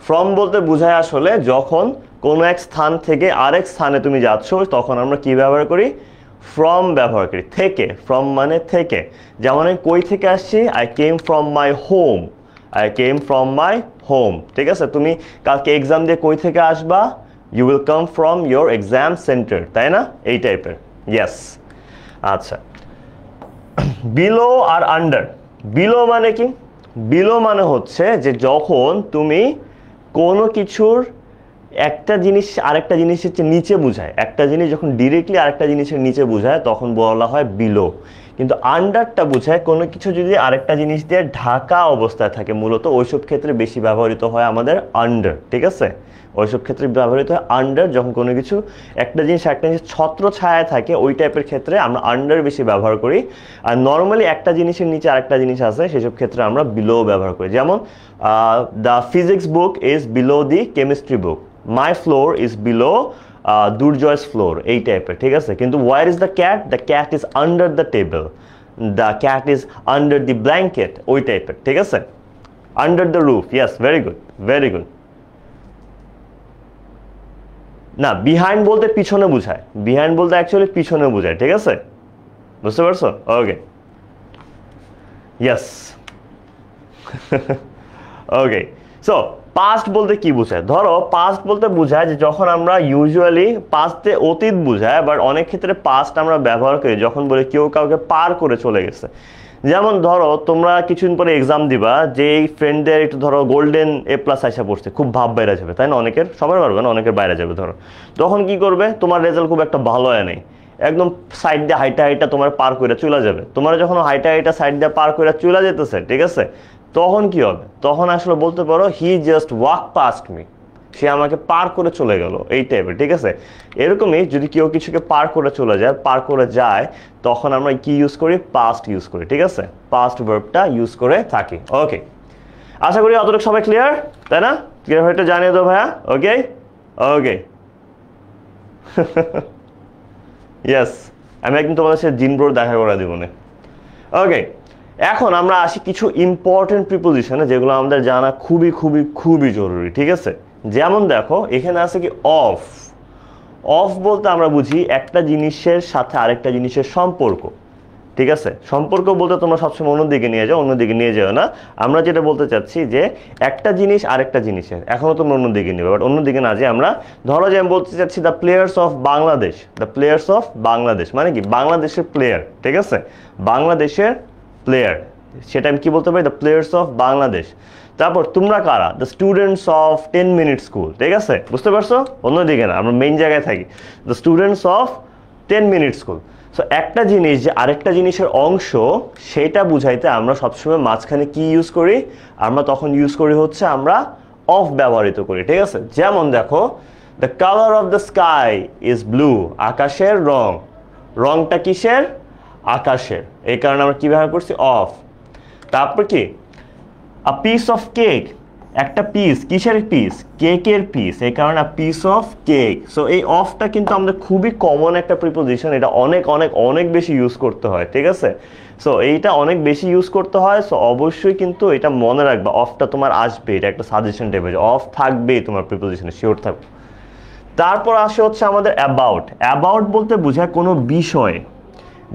ফ্রম বলতে বোঝায় আসলে যখন কোনো এক স্থান থেকে আরেক স্থানে তুমি যাচ্ছ, তখন আমরা কি ব্যবহার করি? ফ্রম ব্যবহার করি। থেকে, ফ্রম মানে থেকে। যেমন আমি কই থেকে আসছি, I came from my home, I came from my home, ঠিক আছে? তুমি কালকে এক্সাম দিয়ে কই থেকে আসবা? You will come from your exam centre, তাই না? এই টাইপের, ইয়েস। আচ্ছা, বিলো আর আন্ডার। বিলো মানে কি? বিলো মানে হচ্ছে যে যখন তুমি কোনো কিছুর একটা জিনিস আরেকটা জিনিসের নিচে বোঝায়, একটা জিনিস যখন ডিরেক্টলি আরেকটা জিনিসের নিচে বোঝায় তখন বলা হয় বিলো। কিন্তু আন্ডারটা বোঝায় কোনো কিছু যদি আরেকটা জিনিস দিয়ে ঢাকা অবস্থায় থাকে, মূলত ওইসব ক্ষেত্রে বেশি ব্যবহৃত হয় আমাদের আন্ডার, ঠিক আছে? ওইসব ক্ষেত্রে ব্যবহৃত হয় আন্ডার, যখন কোনো কিছু একটা জিনিস ছত্র ছায়ায় থাকে, ওই টাইপের ক্ষেত্রে আমরা আন্ডার বেশি ব্যবহার করি। আর নর্মালি একটা জিনিসের নিচে আরেকটা জিনিস আছে, সেসব ক্ষেত্রে আমরা বিলো ব্যবহার করি। যেমন the physics book is below the chemistry book, my floor is below Durjoy's floor, এই টাইপের, ঠিক আছে? কিন্তু where is the cat? The cat is under the table, the cat is under the blanket, ওই টাইপের, ঠিক আছে? Under the roof, yes, very good, very good. না, বিহাইন্ড বলতে পিছনে বোঝায়, বিহাইন্ড বলতে অ্যাকচুয়ালি পিছনে বোঝায়, ঠিক আছে? বুঝতে পারছো? ওকে, ইয়েস। ওকে, সো পাস্ট বলতে কি বোঝায়? ধরো পাস্ট বলতে বোঝায় যে যখন আমরা ইউজুয়ালি পাস্টে অতীত বোঝায়, বাট অনেক ক্ষেত্রে পাস্ট আমরা ব্যবহার করি যখন বলি কেউ কাউকে পার করে চলে গেছে। যেমন ধরো তোমরা কিছুদিন পরে এক্সাম দিবা, যে এই ফ্রেন্ডদের একটু ধরো গোল্ডেন A+ আইসা পড়ছে, খুব ভাব বাইরে যাবে, তাই না? অনেকের, সবার পারবে না, অনেকের বাইরে যাবে ধরো, তখন কি করবে? তোমার রেজাল্ট খুব একটা ভালো হয় নাই, একদম সাইড দিয়ে হাইটা তোমার পার করে চলে যাবে। তোমার যখন হাইটা সাইড দিয়ে পার করে চলে যেতেছে, ঠিক আছে, তখন কি হবে? তখন আসলে বলতে পারো he just walk past me, সে আমাকে পার করে চলে গেল, এই টাইপের, ঠিক আছে? এরকমই যদি কেউ কিছুকে পার করে চলে যায়, পার করে যায়, তখন আমরা কি ইউজ করি? পাস্ট ইউজ করি, ঠিক আছে? পাস্ট ভার্বটা ইউজ করে থাকি। ওকে, আশা করি অতটুকু সবাই ক্লিয়ার, তাই না? ক্লিয়ার হয়তো জানিয়ে দাও ভাইয়া। ওকে, ওকে, ইয়েস, আমি একদিন তোমাদের সাথে জিন ব্রোর দেখা করে দিব না। ওকে, এখন আমরা আসি কিছু ইম্পর্টেন্ট প্রিপোজিশনে, যেগুলো আমাদের জানা খুবই খুবই খুবই জরুরি, ঠিক আছে? যেমন দেখো এখানে আছে কি অফ। অফ বলতে আমরা বুঝি একটা জিনিসের সাথে আরেকটা জিনিসের সম্পর্ক, ঠিক আছে? সম্পর্ক বলতে তোমরা সবসময় অন্যদিকে নিয়ে যাও, অন্যদিকে নিয়ে যাও না। আমরা যেটা বলতে চাচ্ছি যে একটা জিনিস আরেকটা জিনিসের, এখনো তোমরা অন্যদিকে নিবে, বাট অন্যদিকে না যে আমরা ধরো যে আমি বলতে চাচ্ছি the players of Bangladesh, the players of Bangladesh মানে কি? বাংলাদেশের প্লেয়ার, ঠিক আছে? বাংলাদেশের প্লেয়ার, সেটা আমি কি বলতে পারি? The players of Bangladesh. তারপর তোমরা কারা? The students of 10 minute school, ঠিক আছে? বুঝতে পারছো? অন্যদিকে না, আমরা মেইন জায়গায় থাকি, the students of 10 minute school. So একটা জিনিস যে আরেকটা জিনিসের অংশ সেটা বুঝাইতে আমরা সবসময় মাঝখানে কি ইউজ করি, আমরা তখন ইউজ করি হচ্ছে আমরা অফ ব্যবহৃত করি, ঠিক আছে। যেমন দেখো, the colour of the sky is blue, আকাশের রং, রংটা কিসের, আকাশের, এই কারণে আমরা কি ব্যবহার করছি, অফ। তারপর কি, আ পিস অফ কেক, একটা পিস, কিসের পিস, কেকের পিস, এই কারণে a piece of cake. So এই অফটা কিন্তু আমাদের খুবই কমন একটা প্রিপোজিশন, এটা অনেক অনেক অনেক বেশি ইউজ করতে হয়, ঠিক আছে। সো এইটা অনেক বেশি ইউজ করতে হয়, সো অবশ্যই কিন্তু এটা মনে রাখবা, অফটা তোমার আসবে, এটা একটা সাজেশন টাইপের, অফ থাকবেই তোমার প্রিপোজিশনে, শিওর থাকবে। তারপর আসে হচ্ছে আমাদের অ্যাবাউট। অ্যাবাউট বলতে বোঝায় কোনো বিষয়,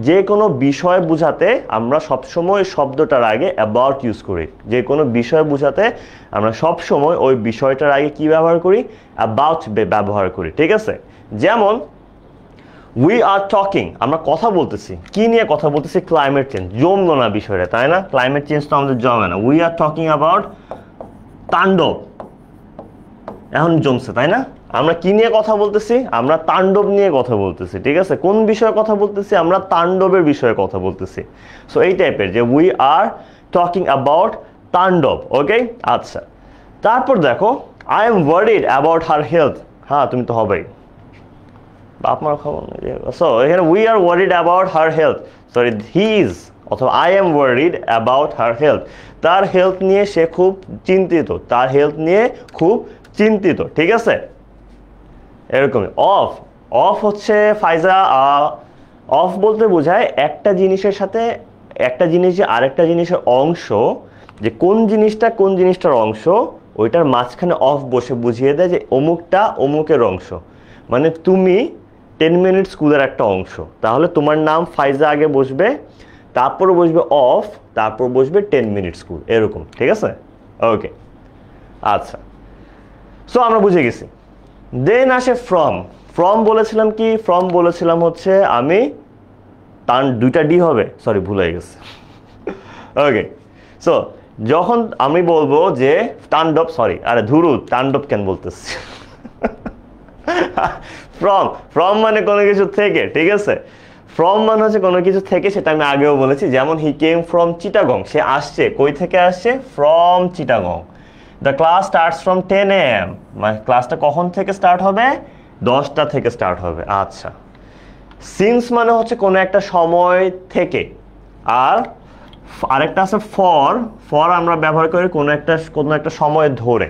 যে কোনো বিষয় বোঝাতে আমরা সবসময় শব্দটার আগে অ্যাবাউট ইউজ করি। যে কোনো বিষয় বোঝাতে আমরা সবসময় ওই বিষয়টার আগে কি ব্যবহার করি, অ্যাবাউট ব্যবহার করি, ঠিক আছে। যেমন উই আর টকিং, আমরা কথা বলতেছি, কি নিয়ে কথা বলতেছি, ক্লাইমেট চেঞ্জ, জমলো না বিষয়টা, তাই না, ক্লাইমেট চেঞ্জ তো আমাদের জমে না। উই আর টকিং অ্যাবাউট তাণ্ডব, এখন জমছে, তাই না। আমরা কি নিয়ে কথা বলতেছি, আমরা তাণ্ডব নিয়ে কথা বলতেছি, ঠিক আছে। কোন বিষয়ে কথা বলতেছি, আমরা তাণ্ডবের বিষয়ে কথা বলতেছি। সো এই টাইপের যে উই আর টকিং অ্যাবাউট তাণ্ডব, ওকে। আচ্ছা, তারপর দেখো, I am worried about her health, হ্যাঁ তুমি তো হবেই, বাপ মার খবর। সো এখানে we are worried about her health, sorry he is, অথবা I am worried about her health, তার হেলথ নিয়ে সে খুব চিন্তিত, তার হেলথ নিয়ে খুব চিন্তিত, ঠিক আছে। এরকমই অফ, অফ হচ্ছে ফাইজা, অফ বলতে বোঝায় একটা জিনিসের সাথে, একটা জিনিস যে আরেকটা জিনিসের অংশ, যে কোন জিনিসটা কোন জিনিসটার অংশ, ওইটার মাঝখানে অফ বসে বুঝিয়ে দেয় যে অমুকটা অমুকের অংশ। মানে তুমি 10 মিনিট স্কুলের একটা অংশ, তাহলে তোমার নাম ফাইজা আগে বসবে, তারপর বসবে অফ, তারপর বসবে 10 মিনিট স্কুল, এরকম, ঠিক আছে, ওকে। আচ্ছা, সো আমরা বুঝে গেছি। দেন আসে ফ্রম। ফ্রম বলেছিলাম কি, ফ্রম বলেছিলাম হচ্ছে আমি, তার দুইটা ডি হবে, সরি ভুল হয়ে গেছে, ওকে। সো যখন আমি বলবো যে তাণ্ডব, সরি আরে ধুরু, তাণ্ডব কেন বলতেছি, ফ্রম, ফ্রম মানে কোনো কিছু থেকে, ঠিক আছে। ফ্রম মানে হচ্ছে কোনো কিছু থেকে, সেটা আমি আগেও বলেছি। যেমন হি কেম ফ্রম চিটাগং, সে আসছে, কই থেকে আসছে, from Chittagong. The class starts from 10 AM, মানে ক্লাসটা কখন থেকে স্টার্ট হবে, 10টা থেকে স্টার্ট হবে। আচ্ছা, সিন্স মানে হচ্ছে কোনো একটা সময় থেকে, আর আরেকটা আছে ফর, ফর আমরা ব্যবহার করি কোনো একটা সময় ধরে।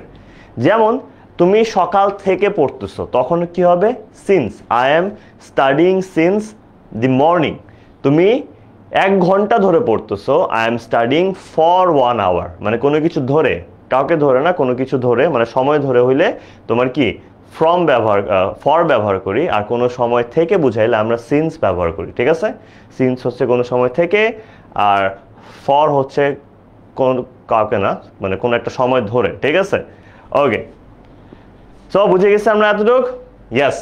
যেমন তুমি সকাল থেকে পড়তেছো, তখন কি হবে, since, I am studying since the morning. তুমি 1 ঘন্টা ধরে পড়তেছো, I am studying for 1 hour, মানে কোনো কিছু ধরে, কাউকে ধরে না, কোনো কিছু ধরে, মানে সময় ধরে হইলে তোমার কি ফ্রম ব্যবহার, ফর ব্যবহার করি। আর কোনো সময় থেকে বুঝাইলে আমরা সিন্স ব্যবহার করি, ঠিক আছে। সিন্স হচ্ছে কোনো সময় থেকে, আর ফর হচ্ছে কোন কাউকে না, মানে কোনো একটা সময় ধরে, ঠিক আছে, ওকে। সো বুঝে গেছি আমরা এতটুক, ইয়েস।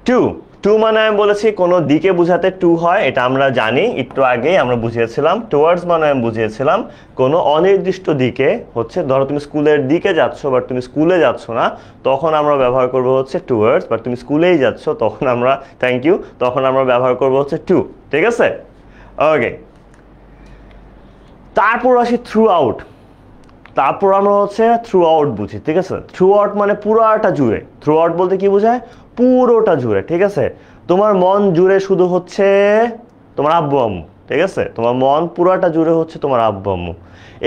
টু, টু মানে আমি বলেছি কোনো দিকে বুঝাতে টু হয়, এটা আমরা জানি, একটু আগেই আমরা বুঝিয়েছিলাম। টুয়ার্ডস মানে আমি বুঝিয়েছিলাম কোনো অনির্দিষ্ট দিকে, হচ্ছে ধরো তুমি স্কুলের দিকে যাচ্ছ, বাট তুমি স্কুলে যাচ্ছ না, তখন আমরা ব্যবহার করবো হচ্ছে টুয়ার্ডস। বাট তুমি স্কুলেই যাচ্ছ, তখন আমরা, থ্যাংক ইউ, তখন আমরা ব্যবহার করবো হচ্ছে টু, ঠিক আছে, ওকে। তারপর আসি থ্রু আউট। তারপর আমরা হচ্ছে থ্রু আউট বুঝি, ঠিক আছে। থ্রু আউট মানে পুরোটা জুড়ে, থ্রু আউট বলতে কি বোঝায়, পুরোটা জুড়ে, ঠিক আছে। তোমার মন জুড়ে শুধু হচ্ছে তোমার আব্বু আম্মু, ঠিক আছে, তোমার মন পুরাটা জুড়ে হচ্ছে তোমার আব্বু আম্মু,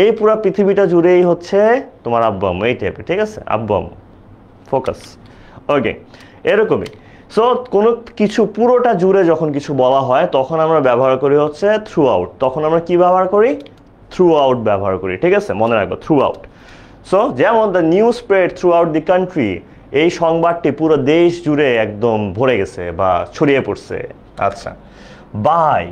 এই পুরো পৃথিবীটা জুড়েই হচ্ছে তোমার আব্বু আম্মু, এই টাইপের, ঠিক আছে, আব্বু আম্মু, ফোকাস, ওকে, এরকমই। সো কোনো কিছু পুরোটা জুড়ে যখন কিছু বলা হয়, তখন আমরা ব্যবহার করি হচ্ছে থ্রু আউট। তখন আমরা কি ব্যবহার করি, থ্রু আউট ব্যবহার করি, ঠিক আছে, মনে রাখবো থ্রু আউট। সো যেমন the news spread through out the country, এই সংবাদটি পুরো দেশ জুড়ে একদম ভরে গেছে বা ছড়িয়ে পড়ছে। আচ্ছা, বাই,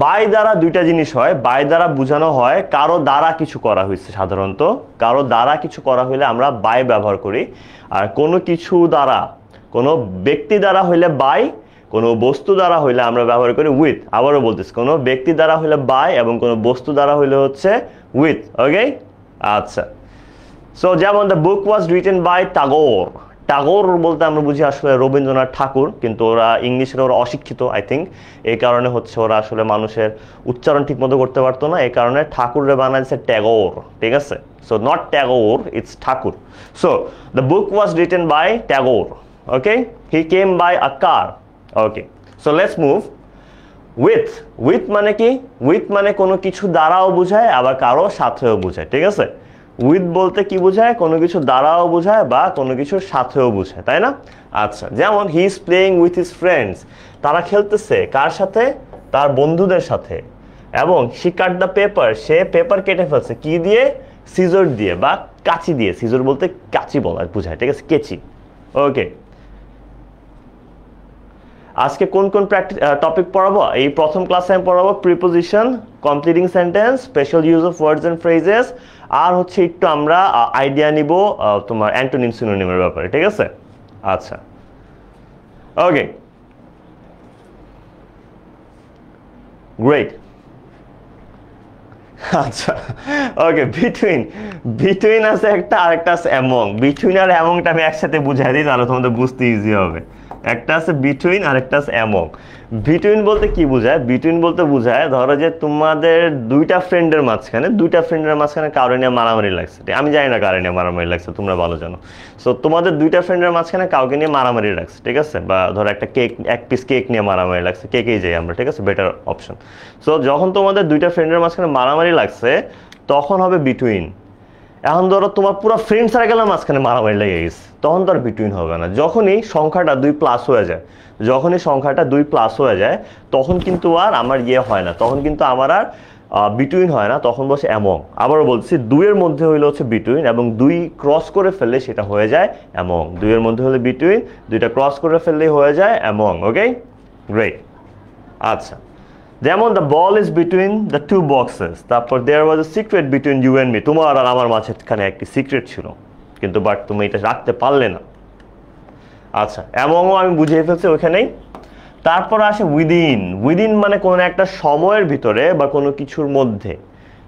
বাই দ্বারা দুইটা জিনিস হয়। বাই দ্বারা বোঝানো হয় কারো দ্বারা কিছু করা হয়েছে, সাধারণত কারো দ্বারা কিছু করা হইলে আমরা বাই ব্যবহার করি। আর কোনো কিছু দ্বারা, কোনো ব্যক্তি দ্বারা হইলে বাই, কোনো বস্তু দ্বারা হইলে আমরা ব্যবহার করি উইথ। আবারও বলতেছি, কোনো ব্যক্তি দ্বারা হইলে বাই এবং কোনো বস্তু দ্বারা হইলে হচ্ছে উইথ, ওকে। আচ্ছা, সো যেমন the book was written by Tagore, Tagore বলতে আমরা বুঝি আসলে রবীন্দ্রনাথ ঠাকুর, কিন্তু ওরা ইংলিশের ওরা অশিক্ষিত আই থিঙ্ক, এই কারণে হচ্ছে ওরা আসলে মানুষের উচ্চারণ ঠিক মতো করতে পারতো না, এই কারণে ঠাকুরে বানাইছে ট্যাগোর, ঠিক আছে? So not Tagore, it's Thakur. So the book was written by Tagore, okay, he came by a car, okay. So let's move. With মানে কি? উইথ মানে কোনো কিছু দ্বারাও বোঝায় আবার কারো সাথেও বোঝায়, ঠিক আছে? উইথ বলতে কি বোঝায়? কোনো কিছু দ্বারাও বোঝায় বা কোনো কিছুর সাথেও বোঝায়, তাই না? আচ্ছা, যেমন he is playing with his friends, তারা খেলতেছে কার সাথে? তার বন্ধুদের সাথে। এবং she cut the paper, say paper কেটে ফেলছে কি দিয়ে? সিজর দিয়ে বা কাঁচি দিয়ে। সিজর বলতে কাঁচি বলা বোঝায়, ঠিক আছে? কেচি, ওকে। আজকে কোন কোন টপিক পড়াবো? এই প্রথম ক্লাসে আমি পড়াবো preposition, completing sentence, special use of words and phrases, আর হচ্ছে একটু আমরা আইডিয়া নিব তোমার অ্যান্টোনিম সিনোনিমের ব্যাপারে, ঠিক আছে? আচ্ছা, ওকে, গ্রেট। আচ্ছা, ওকে, বিটুইন আছে একটা, আরেকটা আছে অ্যামং। বিটুইন আর অ্যামংটা আমি একসাথে বুঝাই দিই, তাহলে তোমাদের বুঝতে ইজি হবে। একটা আছে বিটুইন আর একটা আছে অ্যামং। বিটুইন বলতে কি বোঝায়? বিটুইন বলতে বোঝায় ধরো যে তোমাদের দুইটা ফ্রেন্ডের মাঝখানে কারো নিয়ে মারামারি লাগছে। আমি জানি না কারো নিয়ে মারামারি লাগছে, তোমরা ভালো জানো। সো তোমাদের দুইটা ফ্রেন্ডের মাঝখানে কাউকে নিয়ে মারামারি লাগছে, ঠিক আছে? বা ধরো একটা কেক, এক পিস কেক নিয়ে মারামারি লাগছে, কেকেই যাই আমরা, ঠিক আছে? Better option. সো যখন তোমাদের দুইটা ফ্রেন্ডের মাঝখানে মারামারি লাগছে তখন হবে বিটুইন। এখন ধরো তোমার পুরো ফ্রেন্ড সার্কেলের মাঝখানে মারামারি লেগে গেছে, তখন তো আর বিটুইন হবে না। যখনই সংখ্যাটা 2 প্লাস হয়ে যায়, তখন কিন্তু আর আমার ইয়ে হয় না, তখন কিন্তু আমার আর বিটুইন হয় না, তখন বসে অ্যামং। আবারও বলছি, 2 এর মধ্যে হইলে হচ্ছে বিটুইন, এবং 2 ক্রস করে ফেললে সেটা হয়ে যায় অ্যামং। 2 এর মধ্যে হলে বিটুইন, 2টা ক্রস করে ফেললেই হয়ে যায় অ্যামং, ওকে, গ্রেট। আচ্ছা, যেমন the ball is between the 2 boxes, তারপর there was a secret between you and me, তোমার আর আমার মাঝখানে একটি সিক্রেট ছিল, কিন্তু বাট তুমি এটা রাখতে পারলে না। আচ্ছা, এমনও আমি বুঝিয়ে ফেলছি ওইখানেই। তারপর আসে উইদিন মানে কোনো একটা সময়ের ভিতরে বা কোনো কিছুর মধ্যে,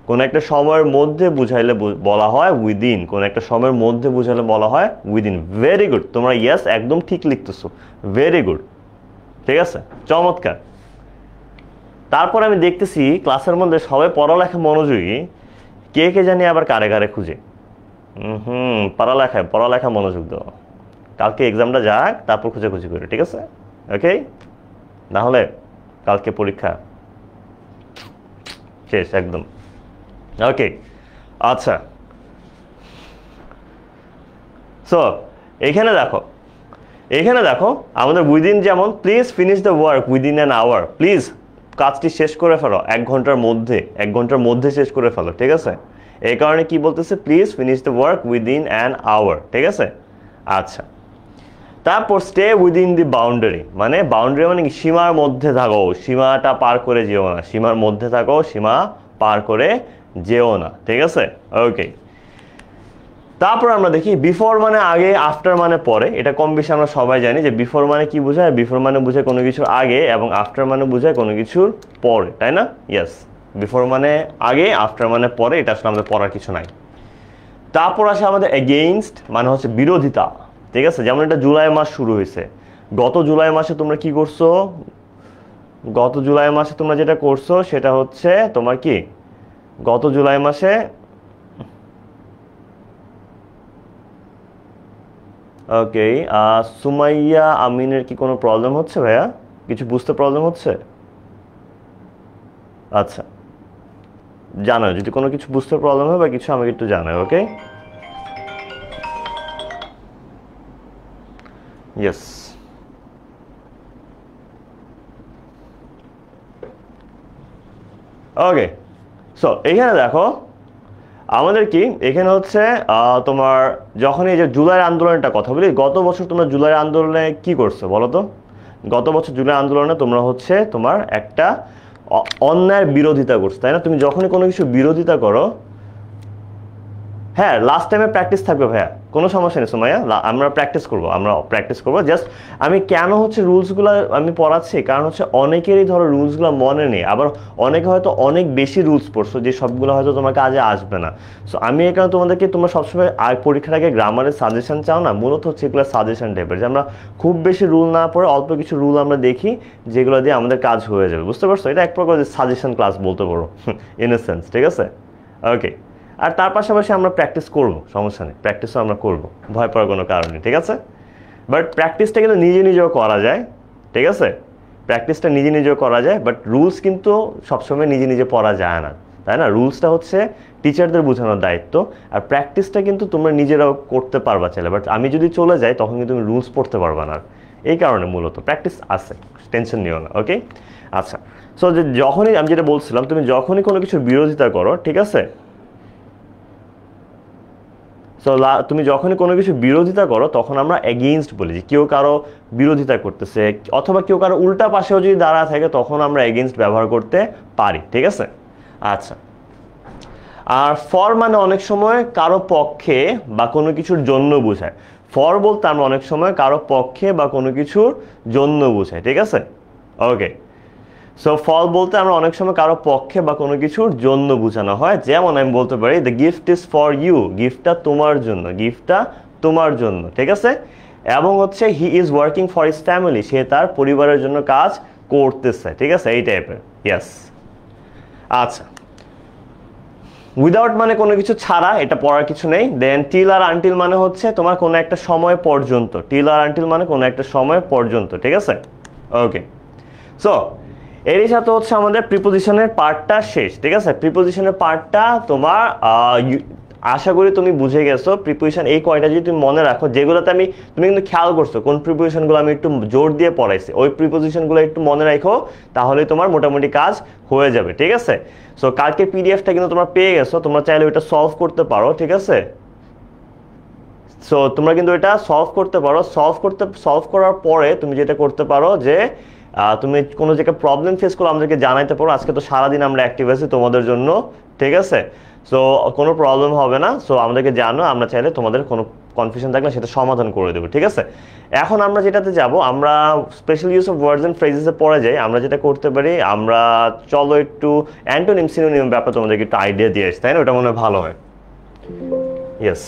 কোনো একটা সময়ের মধ্যে বুঝাইলে বলা হয় উইদিন, কোনো একটা সময়ের মধ্যে বুঝাইলে বলা হয় উইদিন। ভেরি গুড, তোমরা ইয়েস একদম ঠিক লিখতেছো, ভেরি গুড, ঠিক আছে, চমৎকার। তারপর আমি দেখতেছি ক্লাসের মধ্যে সবাই পড়ালেখা মনোযোগী, কে কে জানি আবার কারে কারে খুঁজে। পড়ালেখা মনোযোগ দাও, কালকে এক্সামটা যাক, তারপর খুঁজে করে, ঠিক আছে? ওকে, নাহলে কালকে পরীক্ষা শেষ একদম। ওকে, আচ্ছা, সো এখানে দেখো আমাদের উইদিন, যেমন please finish the work within an hour, please কাজটি শেষ করে ফেলো 1 ঘন্টার মধ্যে শেষ করে ফেলো, ঠিক আছে? এই কারণে কি বলতেছে? Please finish the work within an hour, ঠিক আছে? আচ্ছা, তারপর স্টে উইদিন দি বাউন্ডারি, মানে বাউন্ডারি মানে কি? সীমার মধ্যে থাকো, সীমাটা পার করে যেও না, সীমার মধ্যে থাকো, সীমা পার করে যেও না, ঠিক আছে? ওকে, তারপর আমরা দেখি বিফোর মানে আগে, আফটার মানে পরে। এটা কম বেশি আমরা সবাই জানি যে বিফোর মানে কি বোঝায়? বিফোর মানে বোঝায় কোনো কিছুর আগে, এবং আফটার মানে বোঝায় কোনো কিছুর পরে, তাই না? ইয়েস, বিফোর মানে আগে, আফটার মানে পরে, এটা আসলে আমাদের পড়ার কিছু নাই। তারপর আসে আমাদের এগেইনস্ট, মানে হচ্ছে বিরোধিতা, ঠিক আছে? যেমন এটা জুলাই মাস শুরু হয়েছে, গত জুলাই মাসে তোমরা কি করছো? গত জুলাই মাসে তোমরা যেটা করছো সেটা হচ্ছে তোমার কি? গত জুলাই মাসে, ওকে, সুমাইয়া আমিনের কি কোনো প্রবলেম হচ্ছে ভাইয়া? কিছু বুঝতে প্রবলেম হচ্ছে? আচ্ছা, জানাও যদি কোনো কিছু বুঝতে প্রবলেম হয় বা কিছু, আমাকে একটু জানাও, ওকে? ইয়েস, ওকে। সো এখানে দেখো আমাদের কি, এখানে হচ্ছে তোমার যখন এই যে জুলাই আন্দোলনটা কথা বলি, গত বছর তোমরা জুলাই আন্দোলনে কি করছো বলো তো? গত বছর জুলাই আন্দোলনে তোমরা হচ্ছে তোমার একটা অন্যায়ের বিরোধিতা করছো, তাই না? তুমি যখনই কোনো কিছু বিরোধিতা করো, হ্যাঁ লাস্ট টাইমে প্র্যাকটিস থাকবে ভাইয়া, কোনো সমস্যা নেই সুমাইয়া, আমরা প্র্যাকটিস করবো। জাস্ট আমি কেন হচ্ছে রুলসগুলো আমি পড়াচ্ছি, কারণ হচ্ছে অনেকেরই ধরো রুলসগুলো মনে নেই, আবার অনেকে হয়তো অনেক বেশি রুলস পড়ছো যে সবগুলো হয়তো তোমার কাজে আসবে না। সো আমি এই কারণে তোমাদেরকে, তোমরা সবসময় পরীক্ষার আগে গ্রামারের সাজেশন চাও না, মূলত হচ্ছে এগুলো সাজেশন টাইপের, যে আমরা খুব বেশি রুল না পড়ে অল্প কিছু রুল আমরা দেখি যেগুলো দিয়ে আমাদের কাজ হয়ে যাবে, বুঝতে পারছো? এটা এক প্রকার সাজেশন ক্লাস বলতে পারো ইন এ সেন্স, ঠিক আছে? ওকে, আর তার পাশাপাশি আমরা প্র্যাকটিস করবো, সমস্যা নেই, প্র্যাকটিসও আমরা করবো, ভয় পাওয়ার কোনো কারণ নেই, ঠিক আছে? বাট প্র্যাকটিসটা কিন্তু নিজে নিজেও করা যায়, ঠিক আছে? প্র্যাকটিসটা নিজে নিজেও করা যায়, বাট রুলস কিন্তু সবসময় নিজে নিজে পড়া যায় না, তাই না? রুলসটা হচ্ছে টিচারদের বোঝানোর দায়িত্ব, আর প্র্যাকটিসটা কিন্তু তোমরা নিজেরাও করতে পারবা চাইলে, বাট আমি যদি চলে যাই তখন কিন্তু তুমি রুলস পড়তে পারবা না। এই কারণে মূলত প্র্যাকটিস আছে, টেনশন নিও না, ওকে? আচ্ছা, সো যে যখনই আমি যেটা বলছিলাম, তুমি যখনই কোনো কিছুর বিরোধিতা করো, ঠিক আছে? সো তুমি যখনই কোনো কিছু বিরোধিতা করো তখন আমরা এগেইনস্ট বলি, যে কেউ কারো বিরোধিতা করতেছে, অথবা কেউ কারো উল্টা পাশেও যদি দাঁড়া থাকে তখন আমরা এগেইনস্ট ব্যবহার করতে পারি, ঠিক আছে? আচ্ছা, আর ফর মানে অনেক সময় কারো পক্ষে বা কোনো কিছুর জন্য বোঝায়। ফর বলতে আমরা অনেক সময় কারো পক্ষে বা কোনো কিছুর জন্য বোঝাই, ঠিক আছে? ওকে, সো ফল বলতে আমরা অনেক সময় কারো পক্ষে বা কোনো কিছুর জন্য বোঝানো হয়, যেমন আমি বলতে পারি the gift is for you, গিফটটা তোমার জন্য, গিফটটা তোমার জন্য, ঠিক আছে? এবং হচ্ছে he is working for his family, সে তার পরিবারের জন্য কাজ করতেছে, ঠিক আছে? এই টাইপের, ইয়েস। আচ্ছা, উইদাউট মানে কোনো কিছু ছাড়া, এটা পড়ার কিছু নেই। দেন টিল আর আনটিল মানে হচ্ছে তোমার কোনো একটা সময় পর্যন্ত, টিল আর আনটিল মানে কোনো একটা সময় পর্যন্ত, ঠিক আছে? ওকে, সো এরই সাথে হচ্ছে আমাদের প্রিপোজিশনের পার্টটা শেষ, ঠিক আছে? প্রিপোজিশনের পার্টটা তোমার আশা করি তুমি বুঝে গেছো। প্রিপোজিশন এই কয়টা যদি তুমি মনে রাখো, যেগুলোতে তুমি কিন্তু খেয়াল করছো কোন প্রিপোজিশনগুলো আমি একটু জোর দিয়ে পড়াইছি, ওই প্রিপোজিশনগুলো একটু মনে রাখো, তাহলে তোমার মোটামুটি কাজ হয়ে যাবে, ঠিক আছে? সো কালকে পিডিএফটা কিন্তু তোমরা পেয়ে গেছো, তোমরা চাইলে ওইটা সলভ করতে পারো, ঠিক আছে? সো তোমরা কিন্তু এটা সলভ করতে পারো। সলভ করার পরে তুমি যেটা করতে পারো যে তুমি কোনো জায়গায় প্রবলেম ফেস করলে আমাদেরকে জানাইতে পারো। আজকে তো সারাদিন আমরা অ্যাক্টিভ আছি তোমাদের জন্য, ঠিক আছে? সো কোনো প্রবলেম হবে না। সো আমাদেরকে জানো, আমরা চাইলে তোমাদের কোনো কনফিউশন থাকলে সেটা সমাধান করে দেবো, ঠিক আছে? এখন আমরা যেটাতে যাব, আমরা special use of words and ফ্রেজেসে পড়ে যাই। আমরা যেটা করতে পারি, আমরা চলো একটু অ্যান্টোনিম সিনোনিম ব্যাপারে তোমাদেরকে একটু আইডিয়া দিয়ে আসি, তাই না? ওটা মনে হয় ভালো হয়। ইয়েস,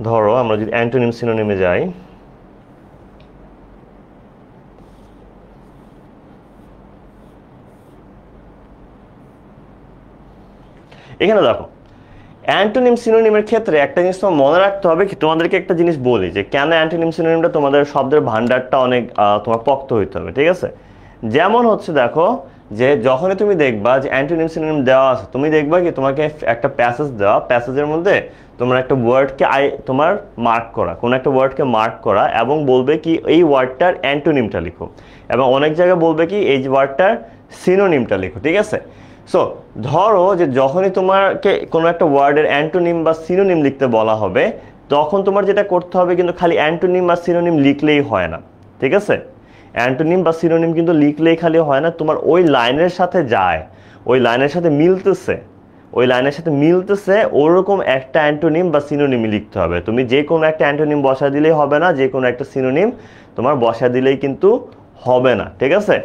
ধরো আমরা যদি অ্যান্টোনিম সিনোনিমে যাই, এখানে দেখো অ্যান্টোনিম সিনোনিমের ক্ষেত্রে একটা জিনিস তোমার মনে রাখতে হবে, কি তোমাদেরকে একটা জিনিস বলি যে কেন অ্যান্টোনিম সিনোনিমটা তোমাদের শব্দের ভান্ডারটা অনেক তোমার পক্ত হইতে হবে, ঠিক আছে? যেমন হচ্ছে দেখো, যে যখনই তুমি দেখবা যে অ্যান্টোনিম সিনোনিম দেওয়া আছে, তুমি দেখবা কি তোমাকে একটা প্যাসেজ দেওয়া, প্যাসেজের মধ্যে তোমার একটা ওয়ার্ডকে তোমার মার্ক করা, কোনো একটা ওয়ার্ডকে মার্ক করা, এবং বলবে কি এই ওয়ার্ডটার অ্যান্টোনিমটা লিখো, এবং অনেক জায়গায় বলবে কি এই ওয়ার্ডটার সিনোনিমটা লিখো, ঠিক আছে? সো ধরো যে যখনই তোমাকে কোনো একটা ওয়ার্ডের অ্যান্টোনিম বা সিনোনিম লিখতে বলা হবে, তখন তোমার যেটা করতে হবে, কিন্তু খালি অ্যান্টোনিম বা সিনোনিম লিখলেই হয় না, ঠিক আছে? অ্যান্টোনিম বা সিনোনিম কিন্তু লিখলেই খালি হয় না, তোমার ওই লাইনের সাথে যায়, ওই লাইনের সাথে মিলতেছে, ওই লাইনের সাথে মিলতেছে ওরকম একটা অ্যান্টোনিম বা সিনোনিম লিখতে হবে। তুমি যে কোনো একটা অ্যান্টোনিম বসা দিলেই হবে না, যে কোনো একটা সিনোনিম তোমার বসা দিলেই কিন্তু হবে না, ঠিক আছে?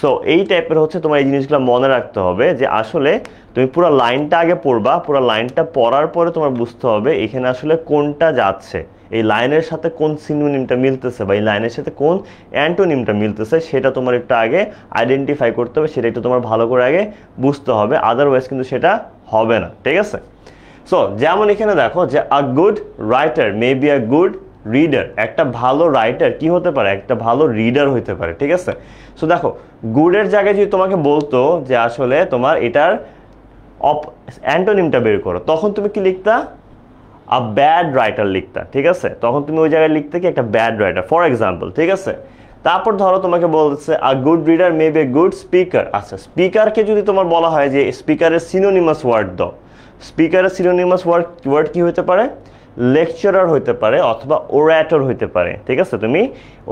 সো এই টাইপের হচ্ছে তোমার এই জিনিসগুলো মনে রাখতে হবে, যে আসলে তুমি পুরো লাইনটা আগে পড়বা, পুরো লাইনটা পড়ার পরে তোমার বুঝতে হবে এখানে আসলে কোনটা যাচ্ছে, এই লাইনের সাথে কোন সিনোনিমটা মিলতেছে বা এই লাইনের সাথে কোন অ্যান্টোনিমটা মিলতেছে, সেটা তোমার একটু আগে আইডেন্টিফাই করতে হবে, সেটা একটু তোমার ভালো করে আগে বুঝতে হবে, আদারওয়াইজ কিন্তু সেটা হবে না, ঠিক আছে? সো যেমন এখানে দেখো যে a good writer may be a good reader, একটা ভালো রাইটার কি হতে পারে, একটা ভালো রিডার হতে পারে, ঠিক আছে? সো দেখো গুডের জায়গায় যদি তোমাকে বলতো যে আসলে তোমার এটার অ্যান্টোনিমটা বের করো, তখন তুমি কি লিখতা? আ ব্যাড রাইটার লিখতা, ঠিক আছে? তখন তুমি ওই জায়গায় লিখতে কি একটা ব্যাড রাইটার, ফর এক্সাম্পল, ঠিক আছে? তারপর ধরো তোমাকে বলছে a good reader may B a good speaker. আচ্ছা, স্পিকারকে যদি তোমার বলা হয় যে স্পিকারের সিনোনিমাস ওয়ার্ড দাও, স্পিকারের সিনোনিমাস ওয়ার্ড কি হতে পারে? লেকচারার হইতে পারে অথবা ওরেটর হইতে পারে, ঠিক আছে? তুমি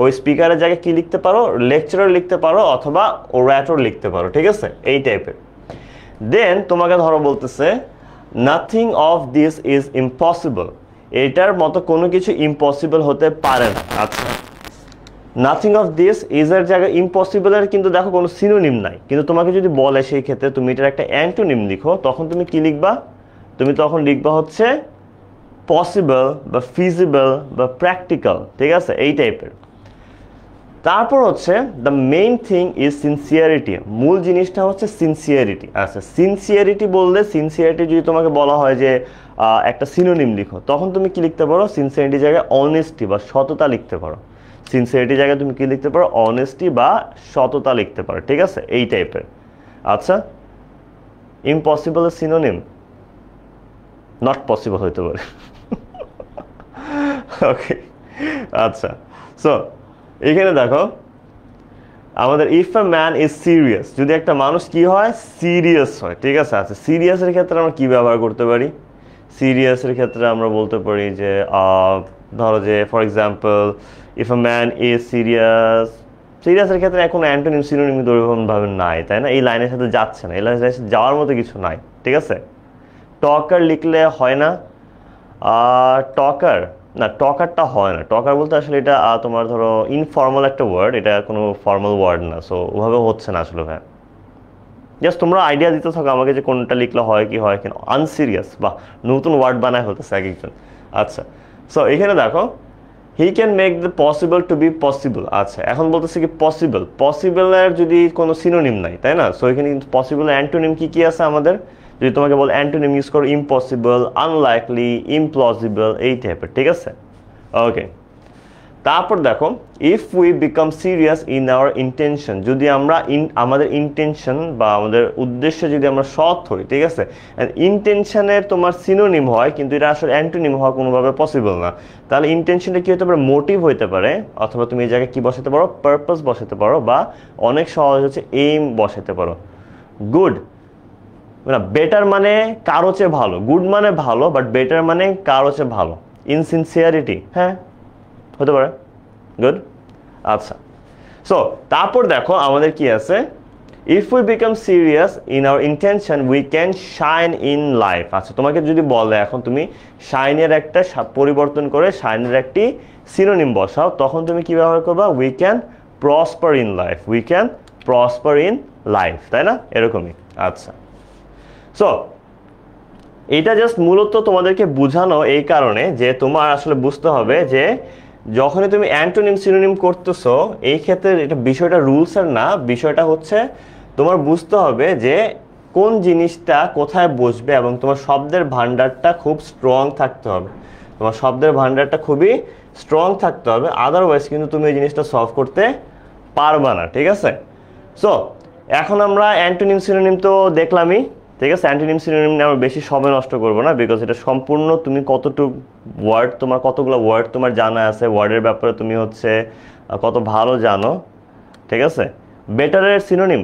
ওই স্পিকারের জায়গায় কি লিখতে পারো? লেকচারার লিখতে পারো অথবা ওরেটর লিখতে পারো, ঠিক আছে? এই টাইপের। দেন তোমাকে ধরো বলতেছে nothing of this is impossible, এটার মতো কোনো কিছু ইম্পসিবল হতে পারে না। আচ্ছা, নাথিং অফ দিস ইজ এর জায়গায় ইম্পসিবলের কিন্তু দেখো কোনো সিনোনিম নাই, কিন্তু তোমাকে যদি বলে সেই ক্ষেত্রে তুমি এটার একটা অ্যান্টোনিম লিখো, তখন তুমি কি লিখবা? তুমি তখন লিখবা হচ্ছে পসিবল বা ফিজিবল বা প্র্যাকটিক্যাল, ঠিক আছে, এই টাইপের। তারপর হচ্ছে the main thing is sincerity, মূল জিনিসটা হচ্ছে সিনসিয়ারিটি। আচ্ছা, সিনসিয়ারিটি বললে, সিনসিয়ারিটি যদি তোমাকে বলা হয় যে একটা সিনোনিম লিখো, তখন তুমি কি লিখতে পারো? সিনসিয়ারিটির জায়গায় অনেস্টি বা সততা লিখতে পারো। সিনসিয়ারিটির জায়গায় তুমি কি লিখতে পারো? অনেস্টি বা সততা লিখতে পারো, ঠিক আছে, এই টাইপের। আচ্ছা, ইম্পসিবল সিনোনিম নট পসিবল হইতে পারে। ওকে, আচ্ছা, সো এখানে দেখো আমাদের if a man is serious, যদি একটা মানুষ কি হয়? সিরিয়াস হয়, ঠিক আছে। আচ্ছা, সিরিয়াসের ক্ষেত্রে আমরা কি ব্যবহার করতে পারি? সিরিয়াসের ক্ষেত্রে আমরা বলতে পারি যে ধরো যে for example if a man is serious, সিরিয়াসের ক্ষেত্রে এখন অ্যান্টোনিম সিনোনিম ভাবে নাই, তাই না? এই লাইনের সাথে যাচ্ছে না, এই লাইনের সাথে যাওয়ার মতো কিছু নাই, ঠিক আছে। টকার লিখলে হয় না, টকার না, টকারটা হয় না। টকার বলতে আসলে এটা তোমার ধরো ইনফর্মাল একটা ওয়ার্ড, এটা কোনো ফর্মাল ওয়ার্ড না, সো ওভাবে হচ্ছে না আসলে ভাই। জাস্ট তোমরা আইডিয়া দিতে থাকো আমাকে যে কোনটা লিখলে হয় কি হয় কিনা। আনসিরিয়াস, বা নতুন ওয়ার্ড বানায় হতেছে এক একজন। আচ্ছা, সো এখানে দেখো he can make the possible to be possible. আচ্ছা, এখন বলতেছে কি পসিবল, পসিবলের যদি কোনো সিনোনিম নাই, তাই না? সো এখানে কিন্তু পসিবলের অ্যান্টোনিম কি কি আছে আমাদের? যদি তোমাকে বল অ্যান্টোনিম ইউজ করো, ইম্পসিবল, আনলাইকলি, ইমপ্লজিবল, এই টাইপের, ঠিক আছে। ওকে, তারপর দেখো if we become serious in our intention, যদি আমরা আমাদের ইন্টেনশন বা আমাদের উদ্দেশ্যে যদি আমরা সৎ হই, ঠিক আছে। ইন্টেনশনের তোমার সিনোনিম হয়, কিন্তু এটা আসলে অ্যান্টোনিম হওয়া কোনোভাবে পসিবল না। তাহলে ইন্টেনশনটা কি হতে পারে? মোটিভ হইতে পারে, অথবা তুমি এই জায়গায় কি বসাতে পারো? পারপাস বসাতে পারো, বা অনেক সহজ হচ্ছে এইম বসাতে পারো। গুড না, বেটার মানে কারো চেয়ে ভালো, গুড মানে ভালো, বাট বেটার মানে কারো চেয়ে ভালো। ইনসিনসিয়ারিটি, হ্যাঁ হতে পারে, গুড। আচ্ছা, সো তারপর দেখো আমাদের কি আছে? If we become serious in our intention we can shine in life. আচ্ছা, তোমাকে যদি বলে এখন তুমি শাইনের একটা পরিবর্তন করে শাইনের একটি সিনোনিম বসাও, তখন তুমি কি ব্যবহার করবা? We can prosper in life, we can prosper in life, তাই না? এরকমই। আচ্ছা, সো এটা জাস্ট মূলত তোমাদেরকে বোঝানো এই কারণে যে তোমার আসলে বুঝতে হবে যে যখনই তুমি অ্যান্টোনিম সিনোনিম করতেছো, এই ক্ষেত্রে এটা বিষয়টা রুলসের না, বিষয়টা হচ্ছে তোমার বুঝতে হবে যে কোন জিনিসটা কোথায় বসবে, এবং তোমার শব্দের ভান্ডারটা খুব স্ট্রং থাকতে হবে। তোমার শব্দের ভান্ডারটা খুবই স্ট্রং থাকতে হবে, আদারওয়াইজ কিন্তু তুমি এই জিনিসটা সলভ করতে পারবা না, ঠিক আছে। সো এখন আমরা অ্যান্টোনিম সিনোনিম তো দেখলামই, ঠিক আছে। অ্যান্টোনিম সিনোনিম নিয়ে আমরা বেশি সময় নষ্ট করবো না, বিকজ এটা সম্পূর্ণ তুমি কতটুকু ওয়ার্ড, তোমার কতগুলো ওয়ার্ড তোমার জানা আছে, ওয়ার্ডের ব্যাপারে তুমি হচ্ছে কত ভালো জানো, ঠিক আছে। বেটারের সিনোনিম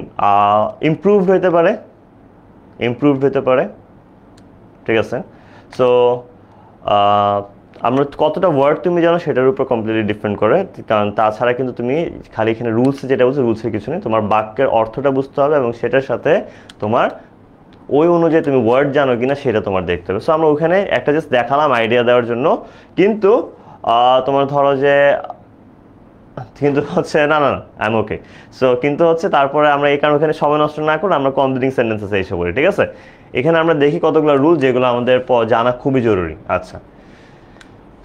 ইমপ্রুভড হতে পারে, ইমপ্রুভড হতে পারে, ঠিক আছে। সো আমরা কতটা ওয়ার্ড তুমি জানো সেটার উপর কমপ্লিটলি ডিপেন্ড করে, কারণ তাছাড়া কিন্তু তুমি খালি এখানে রুলস যেটা বলছো, রুলসের কিছু নেই। তোমার বাক্যের অর্থটা বুঝতে হবে, এবং সেটার সাথে তোমার ওই অনুযায়ী তুমি ওয়ার্ড জানো কিনা সেটা তোমার দেখতে হবে। সো আমরা ওখানে একটা জাস্ট দেখালাম আইডিয়া দেওয়ার জন্য, কিন্তু তোমার ধরো যে কিন্তু হচ্ছে না না আই এম ওকে। সো কিন্তু হচ্ছে তারপরে আমরা এই কারণে ওখানে সময় নষ্ট না করে আমরা কমপ্লিটিং সেন্টেন্সেস এইসব করি, ঠিক আছে। এখানে আমরা দেখি কতগুলো রুল যেগুলো আমাদের জানা খুবই জরুরি। আচ্ছা,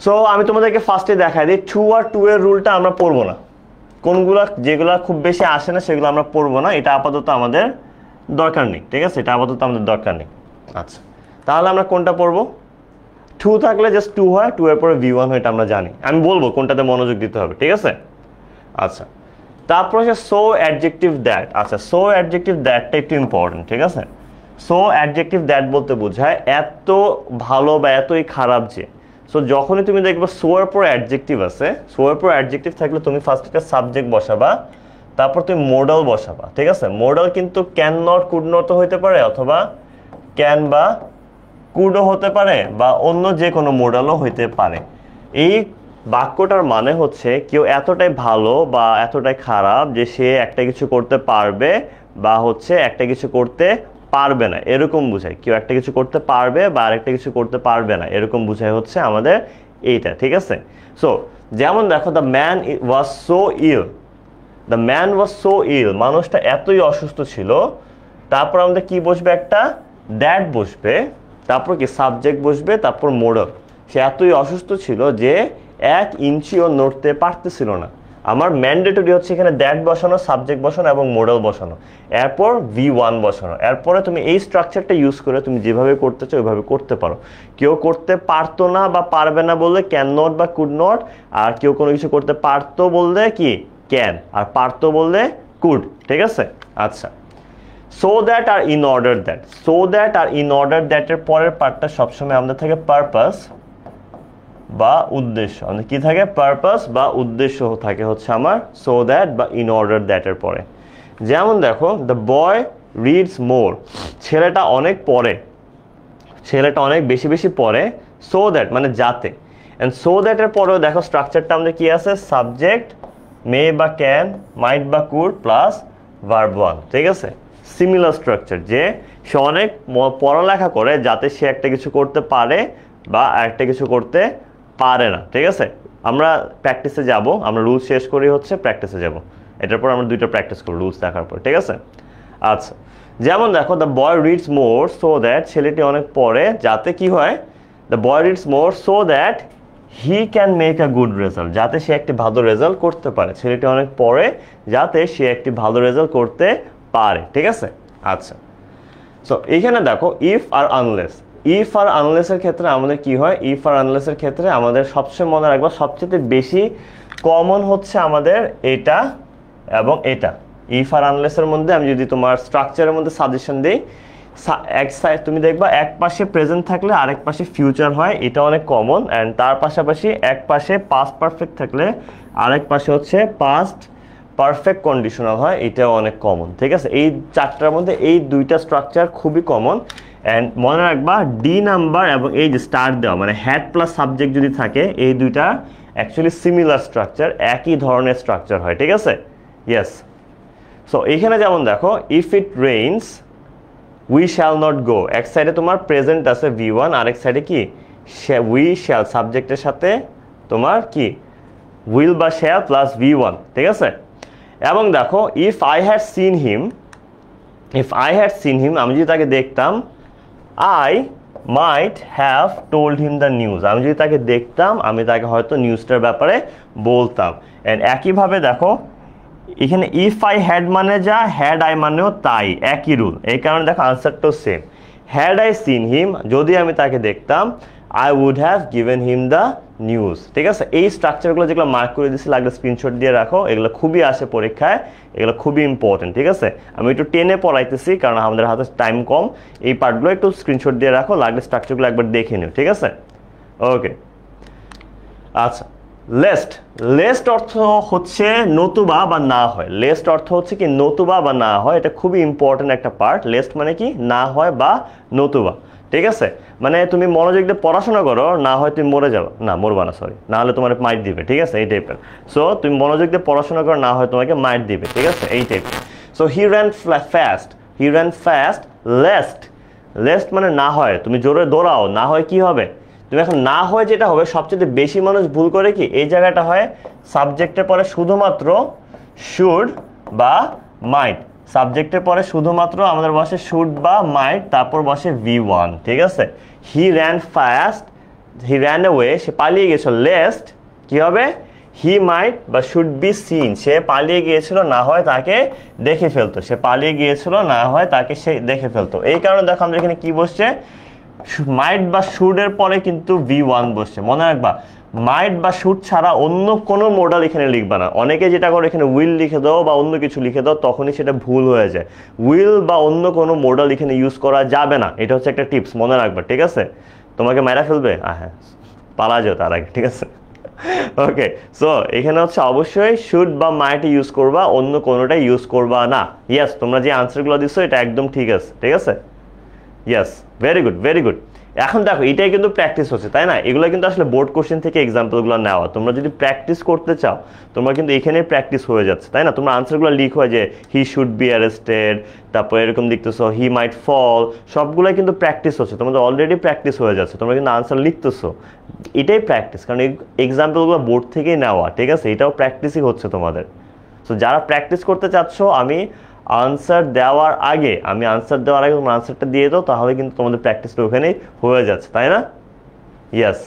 সো আমি তোমাদেরকে ফার্স্টে দেখাই দিই, টু আর টু এর রুলটা আমরা পড়বো না, কোনগুলো যেগুলো খুব বেশি আসে না সেগুলো আমরা পড়বো না, এটা আপাতত আমাদের দরকার নেই, ঠিক আছে, এটা আপাতত আমাদের দরকার নেই। আচ্ছা, তাহলে আমরা কোনটা পড়বো? টু থাকলে জাস্ট টু হয়, টু এর পরে V1 হয়, এটা আমরা জানি। আমি বলবো কোনটাতে মনোযোগ দিতে হবে, ঠিক আছে। আচ্ছা, তারপর হচ্ছে সো অ্যাডজেক্টিভ দ্যাট। আচ্ছা, সো অ্যাডজেক্টিভ দ্যাটটা একটু ইম্পর্টেন্ট, ঠিক আছে। সো অ্যাডজেক্টিভ দ্যাট বলতে বোঝায় এত ভালো বা এতই খারাপ যে। সো যখনই তুমি দেখবে সো এর পর অ্যাডজেক্টিভ আছে, সো এর পর অ্যাডজেক্টিভ থাকলে তুমি ফার্স্ট একটা সাবজেক্ট বসাবা, তারপর তুমি মোডাল বসাবা, ঠিক আছে। মোডাল কিন্তু ক্যান নট, কুড নট হতে পারে, অথবা ক্যান বা কুডও হতে পারে, বা অন্য যে কোনো মোডালও হইতে পারে। এই বাক্যটার মানে হচ্ছে কেউ এতটাই ভালো বা এতটাই খারাপ যে সে একটা কিছু করতে পারবে বা হচ্ছে একটা কিছু করতে পারবে না এরকম বোঝায়, কেউ একটা কিছু করতে পারবে বা আরেকটা কিছু করতে পারবে না এরকম বোঝায় হচ্ছে আমাদের এইটা, ঠিক আছে। সো যেমন দেখো the man was so ill, the man was so ill, মানুষটা এতই অসুস্থ ছিল, তারপর আমাদের কি বসবে, একটা দ্যাট বসবে, তারপর কি সাবজেক্ট বসবে, তারপর মোডাল। সে এতই অসুস্থ ছিল যে 1 ইঞ্চিও নড়তে পারতেছিল না। আমার ম্যান্ডেটরি হচ্ছে এখানে দ্যাট বসানো, সাবজেক্ট বসানো এবং মোডাল বসানো, এরপর V1 বসানো। এরপরে তুমি এই স্ট্রাকচারটা ইউজ করে তুমি যেভাবে করতে চাও ওইভাবে করতে পারো। কেউ করতে পারতো না বা পারবে না বললে ক্যান নট বা কুড নট, আর কেউ কোনো কিছু করতে পারতো বললে কি ক্যান, আর পারতো বললে কুড, ঠিক আছে। আচ্ছা, so that R in order that, so that R in order দ্যাটের পরের পার্টটা সবসময় আমাদের থাকে পারপাস বা উদ্দেশ্য। আমাদের কি থাকে, পারপাস বা উদ্দেশ্য থাকে হচ্ছে আমার সো দ্যাট বা ইন অর্ডার দ্যাটের পরে। যেমন দেখো দ্য বয় রিডস মোর, ছেলেটা অনেক পড়ে, ছেলেটা অনেক বেশি বেশি পড়ে, সো দ্যাট মানে যাতে, অ্যান্ড সো দ্যাটের পরেও দেখো স্ট্রাকচারটা আমাদের কি আছে, সাবজেক্ট মে বা ক্যান, মাইট বা কুড প্লাস ভার্ব 1, ঠিক আছে। সিমিলার স্ট্রাকচার, যে সে অনেক পড়ালেখা করে যাতে সে একটা কিছু করতে পারে বা একটা কিছু করতে পারে না, ঠিক আছে। আমরা প্র্যাকটিসে যাব, আমরা রুলস শেষ করি হচ্ছে প্র্যাকটিসে যাব, এটার পর আমরা দুইটা প্র্যাকটিস করব রুলস দেখার পর, ঠিক আছে। আচ্ছা, যেমন দেখো the boy reads more so that, ছেলেটি অনেক পড়ে যাতে কি হয়, the boy reads more so that he can make a good result, যাতে সে একটি ভালো রেজাল্ট করতে পারে। ছেলেটি অনেক পড়ে যাতে সে একটি ভালো রেজাল্ট করতে পারে, ঠিক আছে। আচ্ছা, সো এইখানে দেখো ইফ আর আনলেস, ইফ আর আনলেসের ক্ষেত্রে আমাদের কি হয়, ইফ আর আনলেসের ক্ষেত্রে আমাদের সবচেয়ে মনে রাখবো সবচেয়ে বেশি কমন হচ্ছে আমাদের এটা এবং এটা। ইফ আর আনলেসের মধ্যে আমি যদি তোমার স্ট্রাকচারের মধ্যে সাজেশন দিই, এক সাইড তুমি দেখবা এক পাশে প্রেজেন্ট থাকলে আরেক পাশে ফিউচার হয়, এটা অনেক কমন। অ্যান্ড তার পাশাপাশি এক পাশে পাস্ট পারফেক্ট থাকলে আরেক পাশে হচ্ছে পাস্ট পারফেক্ট কন্ডিশনাল হয়, এটাও অনেক কমন, ঠিক আছে। এই চারটার মধ্যে এই দুইটা স্ট্রাকচার খুবই কমন। অ্যান্ড মনে রাখবা ডি নাম্বার এবং এই যে স্টার দেওয়া মানে হ্যাড প্লাস সাবজেক্ট যদি থাকে, এই দুইটা অ্যাকচুয়ালি সিমিলার স্ট্রাকচার, একই ধরনের স্ট্রাকচার হয়, ঠিক আছে। ইয়েস, সো এইখানে যেমন দেখো if it rains we shall not go, এক সাইডে তোমার প্রেজেন্ট আছে V1, আরেক সাইডে কি উই শ্যাল সাবজেক্টের সাথে তোমার কি উইল বা শ্যাল প্লাস V1, ঠিক আছে। এবং দেখো if I had seen him, if I had seen him, আমি যদি তাকে দেখতাম, I might have told him the news, আমি যদি তাকে দেখতাম আমি তাকে হয়তো নিউজটার ব্যাপারে বলতাম। অ্যান্ড একইভাবে দেখো এখানে ইফ আই হ্যাড মানে যা, হ্যাড আই মানেও তাই, একই রুল, এই কারণে দেখো আনসারটাও same. Had I seen him, যদি আমি তাকে দেখতাম, I would have given him the news, ঠিক আছে। এই স্ট্রাকচারগুলো যেগুলো মার্ক করে দিচ্ছি লাগলে স্ক্রিনশট দিয়ে রাখো, এগুলো খুবই আসে পরীক্ষায়, এগুলো খুবই ইম্পর্টেন্ট, ঠিক আছে। আমি একটু টেনে পড়াইতেছি কারণ আমাদের হাতে টাইম কম, এই পার্টগুলো একটু স্ক্রিনশট দিয়ে রাখো, লাগলে স্ট্রাকচারগুলো একবার দেখে নিও, ঠিক আছে। ওকে, আচ্ছা, লেস্ট, লেস্ট অর্থ হচ্ছে নতুবা বা না হয়, লেস্ট অর্থ হচ্ছে কি নতুবা বা না হয়, এটা খুবই ইম্পর্টেন্ট একটা পার্ট। লেস্ট মানে কি না হয় বা নতুবা, ঠিক আছে। মানে তুমি মনোযোগ দিয়ে পড়াশোনা করো, না হয় তুমি মরে যাবে, না মরবা না, সরি, না হলে তোমার মাইট দিবে, ঠিক আছে, এই টাইপের। সো তুমি মনোযোগ দিয়ে পড়াশোনা করো, না হয় তোমাকে মাইট দিবে, ঠিক আছে, এই টাইপের। So he ran fast, he ran fast, lest, lest মানে না হয়, তুমি জোরে দৌড়াও, না হয় কি হবে, তুমি এখন না হয় যেটা হবে, সবচেয়ে বেশি মানুষ ভুল করে কি এই জায়গাটা হয় সাবজেক্টের পরে শুধুমাত্র শুড বা মাইট, সাবজেক্টের পরে শুধুমাত্র আমাদের বসে শুড বা মাইট, তারপর বসে V1, ঠিক আছে। He ran fast, he ran away, সে পালিয়ে গেছিল, লেস্ট কি হবে, হি মাইট বা শুড বি সিন, সে পালিয়ে গিয়েছিল না হয় তাকে দেখে ফেলতো, সে পালিয়ে গিয়েছিল না হয় তাকে সে দেখে ফেলতো। এই কারণে দেখো আমাদের এখানে কি বসছে, মাইট বা শুডের পরে কিন্তু V1 বসছে। মনে রাখবা মাইট বা শুড ছাড়া অন্য কোনো মডেল এখানে লিখবা না। অনেকে যেটা করে এখানে উইল লিখে দাও বা অন্য কিছু লিখে দাও, তখনই সেটা ভুল হয়ে যায়। উইল বা অন্য কোনো মডেল এখানে ইউজ করা যাবে না, এটা হচ্ছে একটা টিপস, মনে রাখবা, ঠিক আছে। তোমাকে মারা ফেলবে, হ্যাঁ পালা যাও তার আগে, ঠিক আছে। ওকে, সো এখানে হচ্ছে অবশ্যই শুড বা মাইট ইউজ করবা, অন্য কোনোটা ইউজ করবা না। ইয়েস, তোমরা যে আনসারগুলো দিচ্ছ এটা একদম ঠিক আছে, ঠিক আছে। Yes, very good, very good. এখন দেখো এটাই কিন্তু প্র্যাকটিস হচ্ছে, তাই না? এগুলো কিন্তু আসলে বোর্ড কোশ্চেন থেকে এক্সাম্পলগুলো নেওয়া। তোমরা যদি প্র্যাকটিস করতে চাও তোমরা কিন্তু এখানেই প্র্যাকটিস হয়ে যাচ্ছে, তাই না? তোমরা আনসারগুলো লিখো যে হি শুড বি অ্যারেস্টেড, তারপর এরকম লিখতেছো হি মাইট ফল, সবগুলোই কিন্তু প্র্যাকটিস হচ্ছে, তোমাদের অলরেডি প্র্যাকটিস হয়ে যাচ্ছে, তোমরা কিন্তু আনসার লিখতেছো। এটাই প্র্যাকটিস, কারণ এই এক্সাম্পলগুলো বোর্ড থেকেই নেওয়া, ঠিক আছে? এটাও প্র্যাকটিসই হচ্ছে তোমাদের। সো যারা প্র্যাকটিস করতে চাচ্ছ, আমি আনসার দেওয়ার আগে তোমরা আনসারটা দিয়ে দাও, তাহলে কিন্তু তোমাদের প্র্যাকটিসটা ওখানেই হয়ে যাচ্ছে, তাই না? ইয়েস,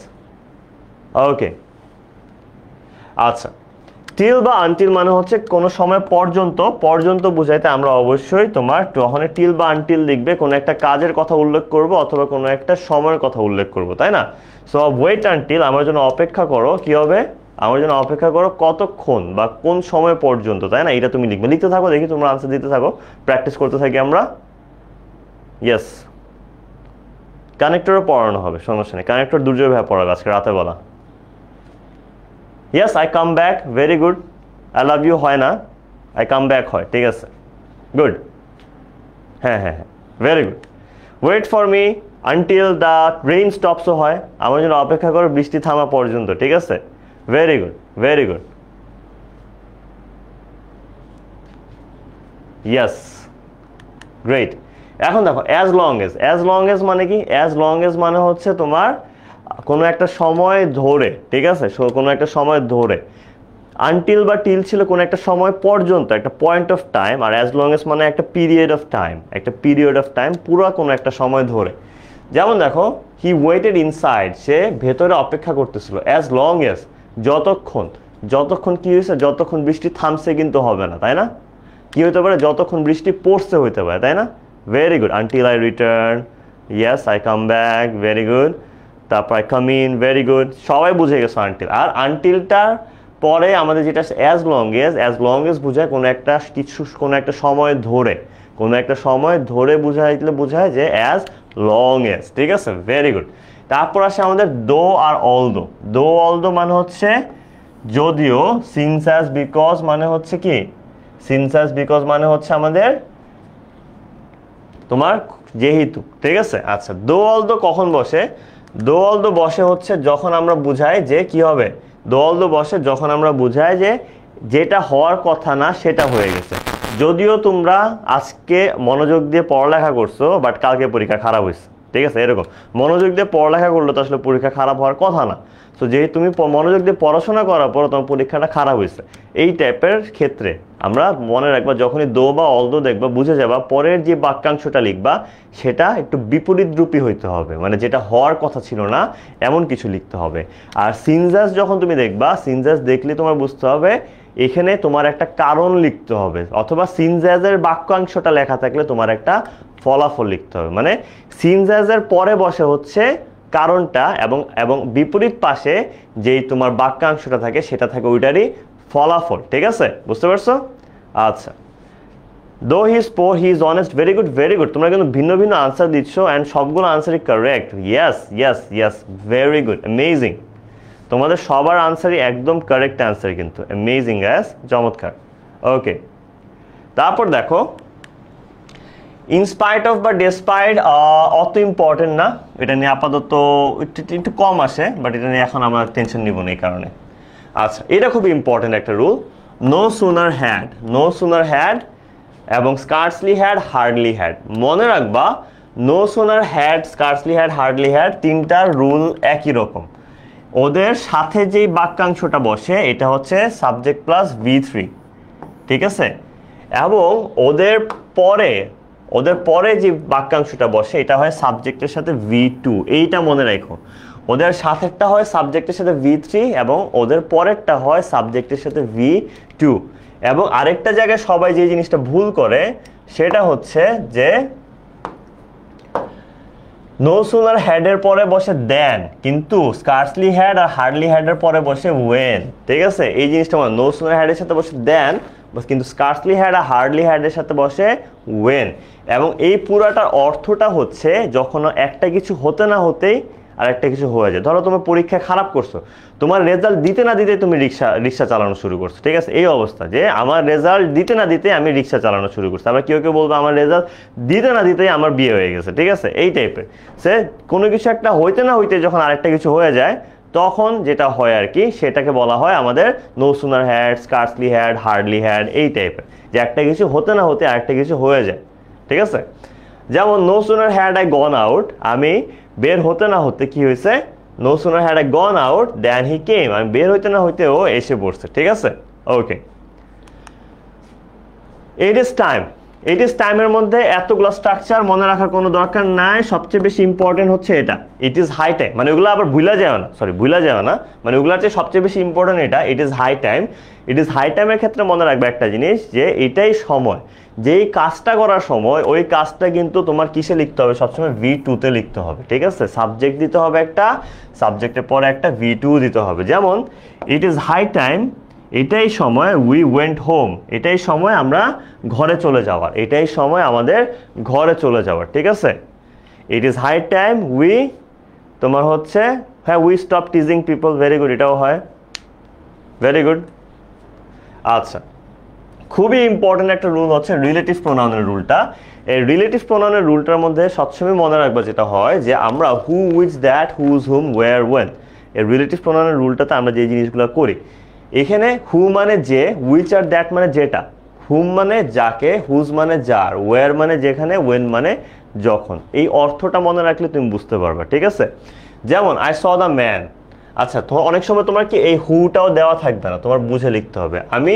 ওকে। আচ্ছা, টিল বা আনটিল মানে হচ্ছে কোনো সময় পর্যন্ত বুঝাইতে আমরা অবশ্যই তোমার যখন টিল বা আনটিল লিখবে কোনো একটা কাজের কথা উল্লেখ করব অথবা কোনো একটা সময়ের কথা উল্লেখ করব, তাই না? সো ওয়েট আনটিল, আমার জন্য অপেক্ষা করো, কি হবে? আমার জন্য অপেক্ষা করো কতক্ষণ বা কোন সময় পর্যন্ত, তাই না? এটা তুমি লিখবে, লিখতে থাকো, দেখি তোমরা আনসার দিতে থাকো, প্র্যাকটিস করতে থাকি আমরা। ইয়েস, কানেক্টরও পড়ানো হবে, সমস্যা নেই, কানেক্টর দুর্জয় ভাই পড়াবে আজকে রাতে বেলা। Yes, I come back, very good. I love you হয় না, আই কাম ব্যাক হয়, ঠিক আছে, গুড। হ্যাঁ, very good. Wait for me until the rain স্টপসও হয়, আমার জন্য অপেক্ষা করো বৃষ্টি থামা পর্যন্ত, ঠিক আছে, very good, very good. Yes, great. এখন দেখো অ্যাজ লং এজ মানে কি? অ্যাজ লং এজ মানে হচ্ছে তোমার কোনো একটা সময় ধরে, ঠিক আছে, কোনো একটা সময় ধরে। আনটিল বা টিল ছিল কোনো একটা সময় পর্যন্ত, একটা পয়েন্ট অফ টাইম, আর অ্যাজ লং এজ মানে একটা পিরিয়ড অফ টাইম, পুরো কোনো একটা সময় ধরে। যেমন দেখো, হি ওয়েটেড ইনসাইড, সে ভেতরে অপেক্ষা করতেছিল, অ্যাজ লং এজ, যতক্ষণ কি হয়েছে, যতক্ষণ বৃষ্টি থামছে কিন্তু হবে না, তাই না? কি হতে পারে? যতক্ষণ বৃষ্টি পড়ছে হইতে পারে, তাই না? Very good. Until I return, yes, I come back, very good. তারপর I come in, very good. সবাই বুঝে গেছো আনটিল। আর আনটিলটার পরে আমাদের যেটা অ্যাজ লং এজ বোঝায় কোনো একটা কিছু, কোনো একটা সময় ধরে বোঝায় যে অ্যাজ লং এজ, ঠিক আছে, ভেরি গুড। তারপর আসে আমাদের দো আর অলদো মানে হচ্ছে যদিও, সিন্স অ্যাজ বিকজ মানে হচ্ছে কি? মানে হচ্ছে আমাদের তোমার যেহেতু, ঠিক আছে। আচ্ছা, দো অলদো কখন বসে? দো অলদো বসে হচ্ছে যখন আমরা বুঝাই যে কি হবে, যখন আমরা বুঝাই যে যেটা হওয়ার কথা না সেটা হয়ে গেছে। যদিও তোমরা আজকে মনোযোগ দিয়ে পড়ালেখা করছো, বাট কালকে পরীক্ষা খারাপ হয়েছে, ঠিক আছে, এরকম। মনোযোগ দিয়ে পড়ালেখা করলে তো আসলে পরীক্ষা খারাপ হওয়ার কথা না। সো যেহেতু তুমি মনোযোগ দিয়ে পড়াশোনা করার পর তোমার পরীক্ষাটা খারাপ হয়েছে, এই টাইপের ক্ষেত্রে আমরা মনে রাখবা, যখনই দো বা অলদো দেখবা বুঝে যাবা পরের যে বাক্যাংশটা লিখবা সেটা একটু বিপরীতরূপী হইতে হবে, মানে যেটা হওয়ার কথা ছিল না এমন কিছু লিখতে হবে। আর সিনজাস যখন তুমি দেখবা, সিনজাস দেখলে তোমার বুঝতে হবে এখানে তোমার একটা কারণ লিখতে হবে, অথবা সিনজাসের বাক্যাংশটা লেখা থাকলে তোমার একটা ফলাফল লিখতে হবে। মানে সিনজাসের পরে বসে হচ্ছে কারণটা, এবং বিপরীত পাশে যেই তোমার বাক্যাংশটা থাকে সেটা থাকে ওইটারই ফলাফল, ঠিক আছে, বুঝতে পারছো? আচ্ছা, though he is poor he is honest, very good. তোমরা কিন্তু ভিন্ন ভিন্ন আনসার দিচ্ছ অ্যান্ড সবগুলো আনসারই correct. Yes, very good, amazing. তোমাদের সবার আনসারই একদম কারেক্ট আনসার, কিন্তু অ্যামেজিং গাইস, চমৎকার। ওকে, তারপর দেখো ইনস্পাইট অফ বা ডেসপাইট অত ইম্পর্টেন্ট না, এটা নিয়ে আপাতত একটু কম আসে, বাট এটা নিয়ে এখন আমরা টেনশন নিব না এই কারণে। আচ্ছা, এটা খুব ইম্পর্টেন্ট একটা রুল, নো সুনার হ্যাড এবং স্কার্সলি হ্যাড, হার্ডলি হ্যাড। মনে রাখবা, no sooner had, scarcely had, hardly had, তিনটার রুল একই রকম। ওদের সাথে যেই বাক্যাংশটা বসে এটা হচ্ছে সাবজেক্ট প্লাস V3, ঠিক আছে, এবং ওদের পরে যে বাক্যাংশটা বসে এটা হয় সাবজেক্টের সাথে V2, এইটা মনে রাখো। ওদের সাথেরটা হয় সাবজেক্টের সাথে V3 এবং ওদের পরেরটা হয় সাবজেক্টের সাথে V2। এবং আরেকটা জায়গায় সবাই যে জিনিসটা ভুল করে সেটা হচ্ছে যে নো সুনার হ্যাডের পরে বসে দেন, কিন্তু স্কার্সলি হ্যাড আর হার্ডলি হ্যাডের পরে বসে ওয়েন, ঠিক আছে। এই জিনিসটা নো সুনার হ্যাডের সাথে বসে দেন, কিন্তু স্কার্সলি হ্যাড আর হার্ডলি হ্যাডের সাথে বসে ওয়েন। এবং এই পুরাটার অর্থটা হচ্ছে যখন একটা কিছু হতে না হতেই আর একটা কিছু হয়ে যায়। ধরো তোমার পরীক্ষা খারাপ করছো, তোমার রেজাল্ট দিতে না দিতে তুমি রিক্সা চালানো শুরু করছো, ঠিক আছে? এই অবস্থা যে আমার রেজাল্ট দিতে না দিতে আমি রিক্সা চালানো শুরু করছি। আবার কেউ কেউ বলবো আমার রেজাল্ট দিতে না দিতেই আমার বিয়ে হয়ে গেছে, ঠিক আছে? এই টাইপের সে কোনো কিছু একটা হইতে না হইতে যখন আরেকটা কিছু হয়ে যায় তখন যেটা হয় আর কি, সেটাকে বলা হয় আমাদের no sooner had, scarcely had, hardly had, এই টাইপের, যে একটা কিছু হতে না হতে আরেকটা কিছু হয়ে যায়, ঠিক আছে? যেমন no sooner had I gone out, আমি বের হতে না হতে কি হয়েছে, no sooner had I gone out then he came, আমি বের হইতে না হইতে ও এসে পড়ছে, ঠিক আছে? Okay, it is time. It is টাইমের মধ্যে এতগুলো স্ট্রাকচার মনে রাখার কোনো দরকার নাই, সবচেয়ে বেশি ইম্পর্টেন্ট হচ্ছে এটা, ইট ইজ হাই টাইম। মানে ওগুলো আবার ভুলা যায় না, ভুলা যায় না, মানে ওগুলোর চেয়ে সবচেয়ে বেশি ইম্পর্টেন্ট এটা, it is high time. It is high টাইমের ক্ষেত্রে মনে রাখবে একটা জিনিস, যে এটাই সময়, যেই কাজটা করার সময় ওই কাজটা কিন্তু তোমার কিসে লিখতে হবে, সবসময় V2-তে লিখতে হবে, ঠিক আছে? সাবজেক্ট দিতে হবে একটা, সাবজেক্টের পরে একটা V2 দিতে হবে। যেমন ইট ইজ হাই টাইম, এটাই সময় উই ওয়েন্ট হোম, এটাই সময় আমরা ঘরে চলে যাওয়ার, এটাই সময় আমাদের ঘরে চলে যাওয়ার, ঠিক আছে? It is high time we, তোমার হচ্ছে হ্যাঁ we stop teasing people, very good, এটাও হয়, ভেরি গুড। আচ্ছা, খুবই ইম্পর্টেন্ট একটা রুল হচ্ছে রিলেটিভ প্রোনাউনের রুলটা। এই রিলেটিভ প্রোনাউনের রুলটার মধ্যে সবসময় মনে রাখবা যেটা হয়, যে আমরা who, which, that, whose, whom, where, when, এই রিলেটিভ প্রোনাউনের রুলটাতে আমরা যে জিনিসগুলো করি, এখানে হু মানে যে, উইচ আর দ্যাট মানে যেটা, হুম মানে যাকে, হুজ মানে যার, ওয়্যার মানে যেখানে, ওয়েন মানে যখন। এই অর্থটা মনে রাখলে তুমি বুঝতে পারবে, ঠিক আছে? যেমন আই স দ্য ম্যান, আচ্ছা তো অনেক সময় তোমার কি এই হুটাও দেওয়া থাকবে না, তোমার বুঝে লিখতে হবে। আমি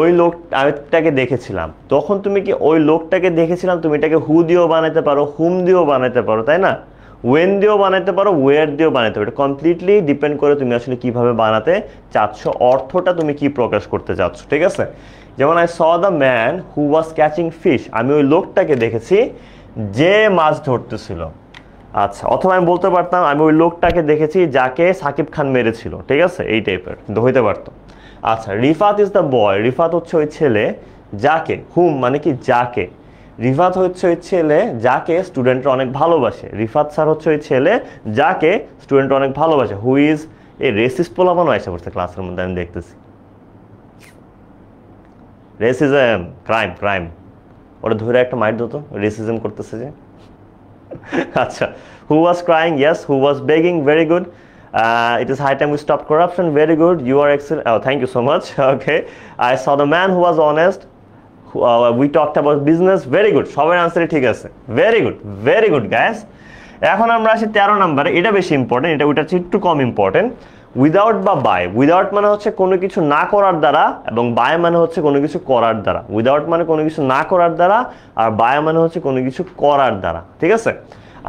ওই লোকটাকে দেখেছিলাম, তখন তুমি কি ওই লোকটাকে দেখেছিলাম, তুমি এটাকে হু দিয়েও বানাতে পারো, হুম দিয়েও বানাতে পারো, তাই না? ওয়েন দিয়েও বানাতে পারো, ওয়ার দিয়েও বানাতে পারো, এটা কমপ্লিটলি ডিপেন্ড করে তুমি আসলে কিভাবে বানাতে চাচ্ছ, অর্থটা তুমি কি প্রকাশ করতে চাচ্ছ, ঠিক আছে? যেমন I saw the man who was catching fish, আমি ওই লোকটাকে দেখেছি যে মাছ ধরতেছিল। আচ্ছা, অথবা আমি বলতে পারতাম আমি ওই লোকটাকে দেখেছি যাকে সাকিব খান মেরেছিল, ঠিক আছে? এই টাইপের হইতে পারতো। আচ্ছা, Rifat is the boy, Rifat হচ্ছে ওই ছেলে যাকে, হুম মানে কি যাকে, রিফাত হচ্ছে ওই ছেলে যাকে স্টুডেন্টরা অনেক ভালোবাসে, রিফাত স্যার হচ্ছে ওই ছেলে যাকে স্টুডেন্টরা অনেক ভালোবাসে। হু ইজ, এই রেসিস্ট পোলাপানও এসে পড়ছে ক্লাসের মধ্যে, আমি দেখতেছি। রেসিজম, ক্রাইম, ক্রাইম, ওটা ধরে একটা মাইট দিত, রেসিজম করতেছে যে। আচ্ছা, who was crying, yes, who was begging, very good. It is high time we stop corruption, very good, you are excellent, oh thank you so much. Okay, I saw the man who was honest, we talked about business, very good, সবার আনসারই ঠিক আছে, very good guys. এখন আমরা আসি 13 নম্বরে, এটা বেশি important, এটা ওইটা একটু কম ইম্পর্টেন্ট। উইদাউট বা বাই, উইদাউট মানে হচ্ছে কোনো কিছু না করার দ্বারা, এবং বাই মানে হচ্ছে কোনো কিছু করার দ্বারা। উইদাউট মানে কোনো কিছু না করার দ্বারা, আর বাই মানে হচ্ছে কোনো কিছু করার দ্বারা, ঠিক আছে?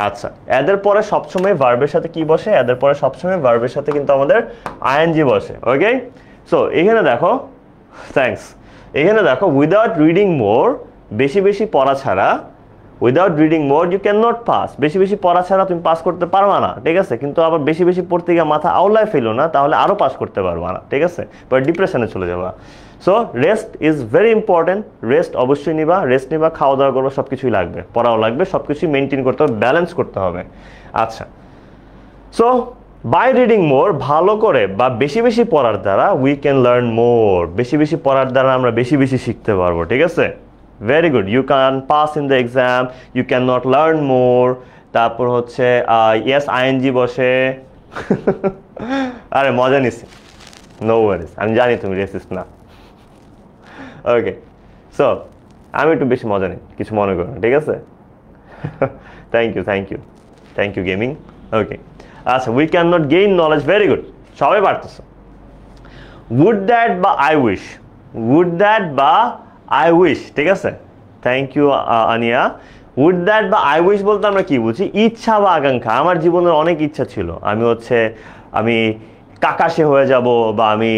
আচ্ছা, এদের পরে সবসময় ভার্বের সাথে কি বসে, এদের পরে সবসময় ভার্বের সাথে কিন্তু আমাদের আইএনজি বসে। ওকে, সো এখানে দেখো, থ্যাঙ্কস, এখানে দেখো উইদাউট রিডিং মোর, বেশি বেশি পড়া ছাড়া, without reading more you can not pass, বেশি বেশি পড়া ছাড়া তুমি পাস করতে পারবা না, ঠিক আছে? কিন্তু আবার বেশি বেশি পড়তে গিয়ে মাথা আওলায় ফেলো না, তাহলে আরো পাস করতে পারবা না, ঠিক আছে? বাট ডিপ্রেশনে চলে যাবা। So rest is very important, rest অবশ্যই নিবা, রেস্ট নিবা, খাওয়া দাওয়া করবা, সব কিছুই লাগবে, পড়াও লাগবে, সব কিছুই মেনটেন করতে হবে, ব্যালেন্স করতে হবে। আচ্ছা, সো বাই রিডিং মোর, ভালো করে বা বেশি বেশি পড়ার দ্বারা, উই ক্যান লার্ন মোর, বেশি বেশি পড়ার দ্বারা আমরা বেশি বেশি শিখতে পারবো, ঠিক আছে? Very good, you can pass in the exam, you can not learn more. তারপর হচ্ছে ইয়েস আইএনজি বসে। আরে মজা নিছি, নো ওয়ারিস, আমি জানি তুমি রেসিস্ট না। ওকে, সো আমি একটু বেশি মজা নিই, কিছু মনে করো না, ঠিক আছে? Thank you gaming. ওকে, আচ্ছা, we can not gain knowledge, very good, সবাই পারতেছো। উড দ্যাট বা আই উইশ, উড দ্যাট বা আই উইশ, ঠিক আছে? Thank you Ania. Would that বা আই উইশ বলতে আমরা কি বুঝি? ইচ্ছা বা আকাঙ্ক্ষা। আমার জীবনের অনেক ইচ্ছা ছিল আমি কাকাশে হয়ে যাব, বা আমি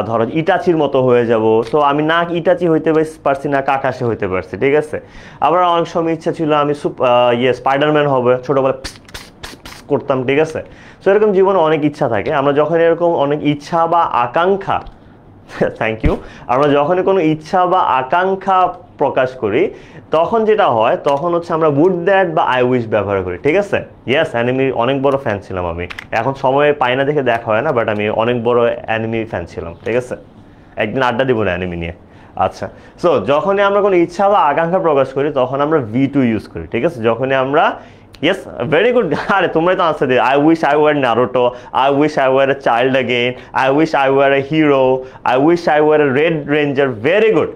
ধরো ইটাচির মতো হয়ে যাব, তো আমি না ইটাচি হইতে পারছি না কাকাশে হইতে পারছি, ঠিক আছে? আবার অনেক সময় ইচ্ছা ছিল আমি স্পাইডারম্যান হবে, ছোটবেলায় করতাম, ঠিক আছে? সো এরকম জীবনে অনেক ইচ্ছা থাকে। আমরা যখন এরকম অনেক ইচ্ছা বা আকাঙ্ক্ষা, থ্যাংক ইউ, আমরা যখনই কোনো ইচ্ছা বা আকাঙ্ক্ষা প্রকাশ করি তখন যেটা হয় তখন হচ্ছে আমরা উড দ্যাট বা আই উইশ ব্যবহার করি, ঠিক আছে? ইয়েস, অ্যানিমির অনেক বড় ফ্যান ছিলাম আমি, এখন সময় পাই না দেখে দেখা হয় না, বাট আমি অনেক বড় অ্যানিমি ফ্যান ছিলাম, ঠিক আছে? একদিন আড্ডা দিব না অ্যানিমি নিয়ে। আচ্ছা, সো যখনই আমরা কোনো ইচ্ছা বা আকাঙ্ক্ষা প্রকাশ করি তখন আমরা V2 ইউজ করি, ঠিক আছে? যখনই আমরা ইয়েস, ভেরি গুড, আরে তোমরাই তো আনসার দিই। I wish I war Naruto, I wish I war a child again, I wish I war A hero, I wish I war a red ranger, very good.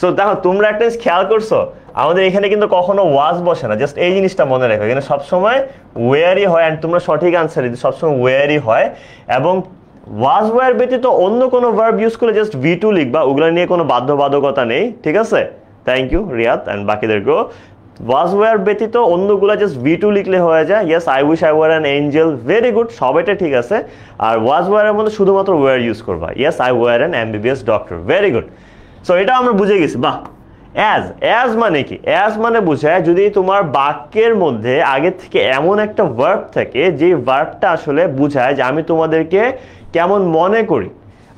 So দেখো তোমরা একটা জিনিস খেয়াল করছো, আমাদের এখানে কিন্তু কখনো ওয়াজ বসে না, জাস্ট এই জিনিসটা মনে রাখো, এখানে সবসময় ওয়ারই হয়, অ্যান্ড তোমরা সঠিক আনসার দিতে সবসময় ওয়ারই হয়। এবং ওয়াজ ওয়ার ব্যতীত অন্য কোনো ভার্ব ইউজ করলে জাস্ট V2 লিখবা, ওগুলো নিয়ে কোনো বাধ্যবাধকতা নেই, ঠিক আছে? থ্যাংক ইউ রিয়াদ অ্যান্ড বাকিদেরকেও। ওয়াজ ওয়ার ব্যতীত অন্যগুলো জাস্ট V2 লিখলে হয়ে যায়। Yes, I wish I were an angel, very good, সবাইটা ঠিক আছে। আর ওয়াজ ওয়ারের মধ্যে শুধুমাত্র ওয়ার ইউজ করবা। Yes, I were an MBBS doctor, very good. So এটা আমরা বুঝে গেছি, বাহ। অ্যাজ মানে কি? অ্যাজ মানে বোঝায় যদি তোমার বাক্যের মধ্যে আগে থেকে এমন একটা ভার্ব থাকে যে ভার্বটা আসলে বোঝায় যে আমি তোমাদেরকে কেমন মনে করি,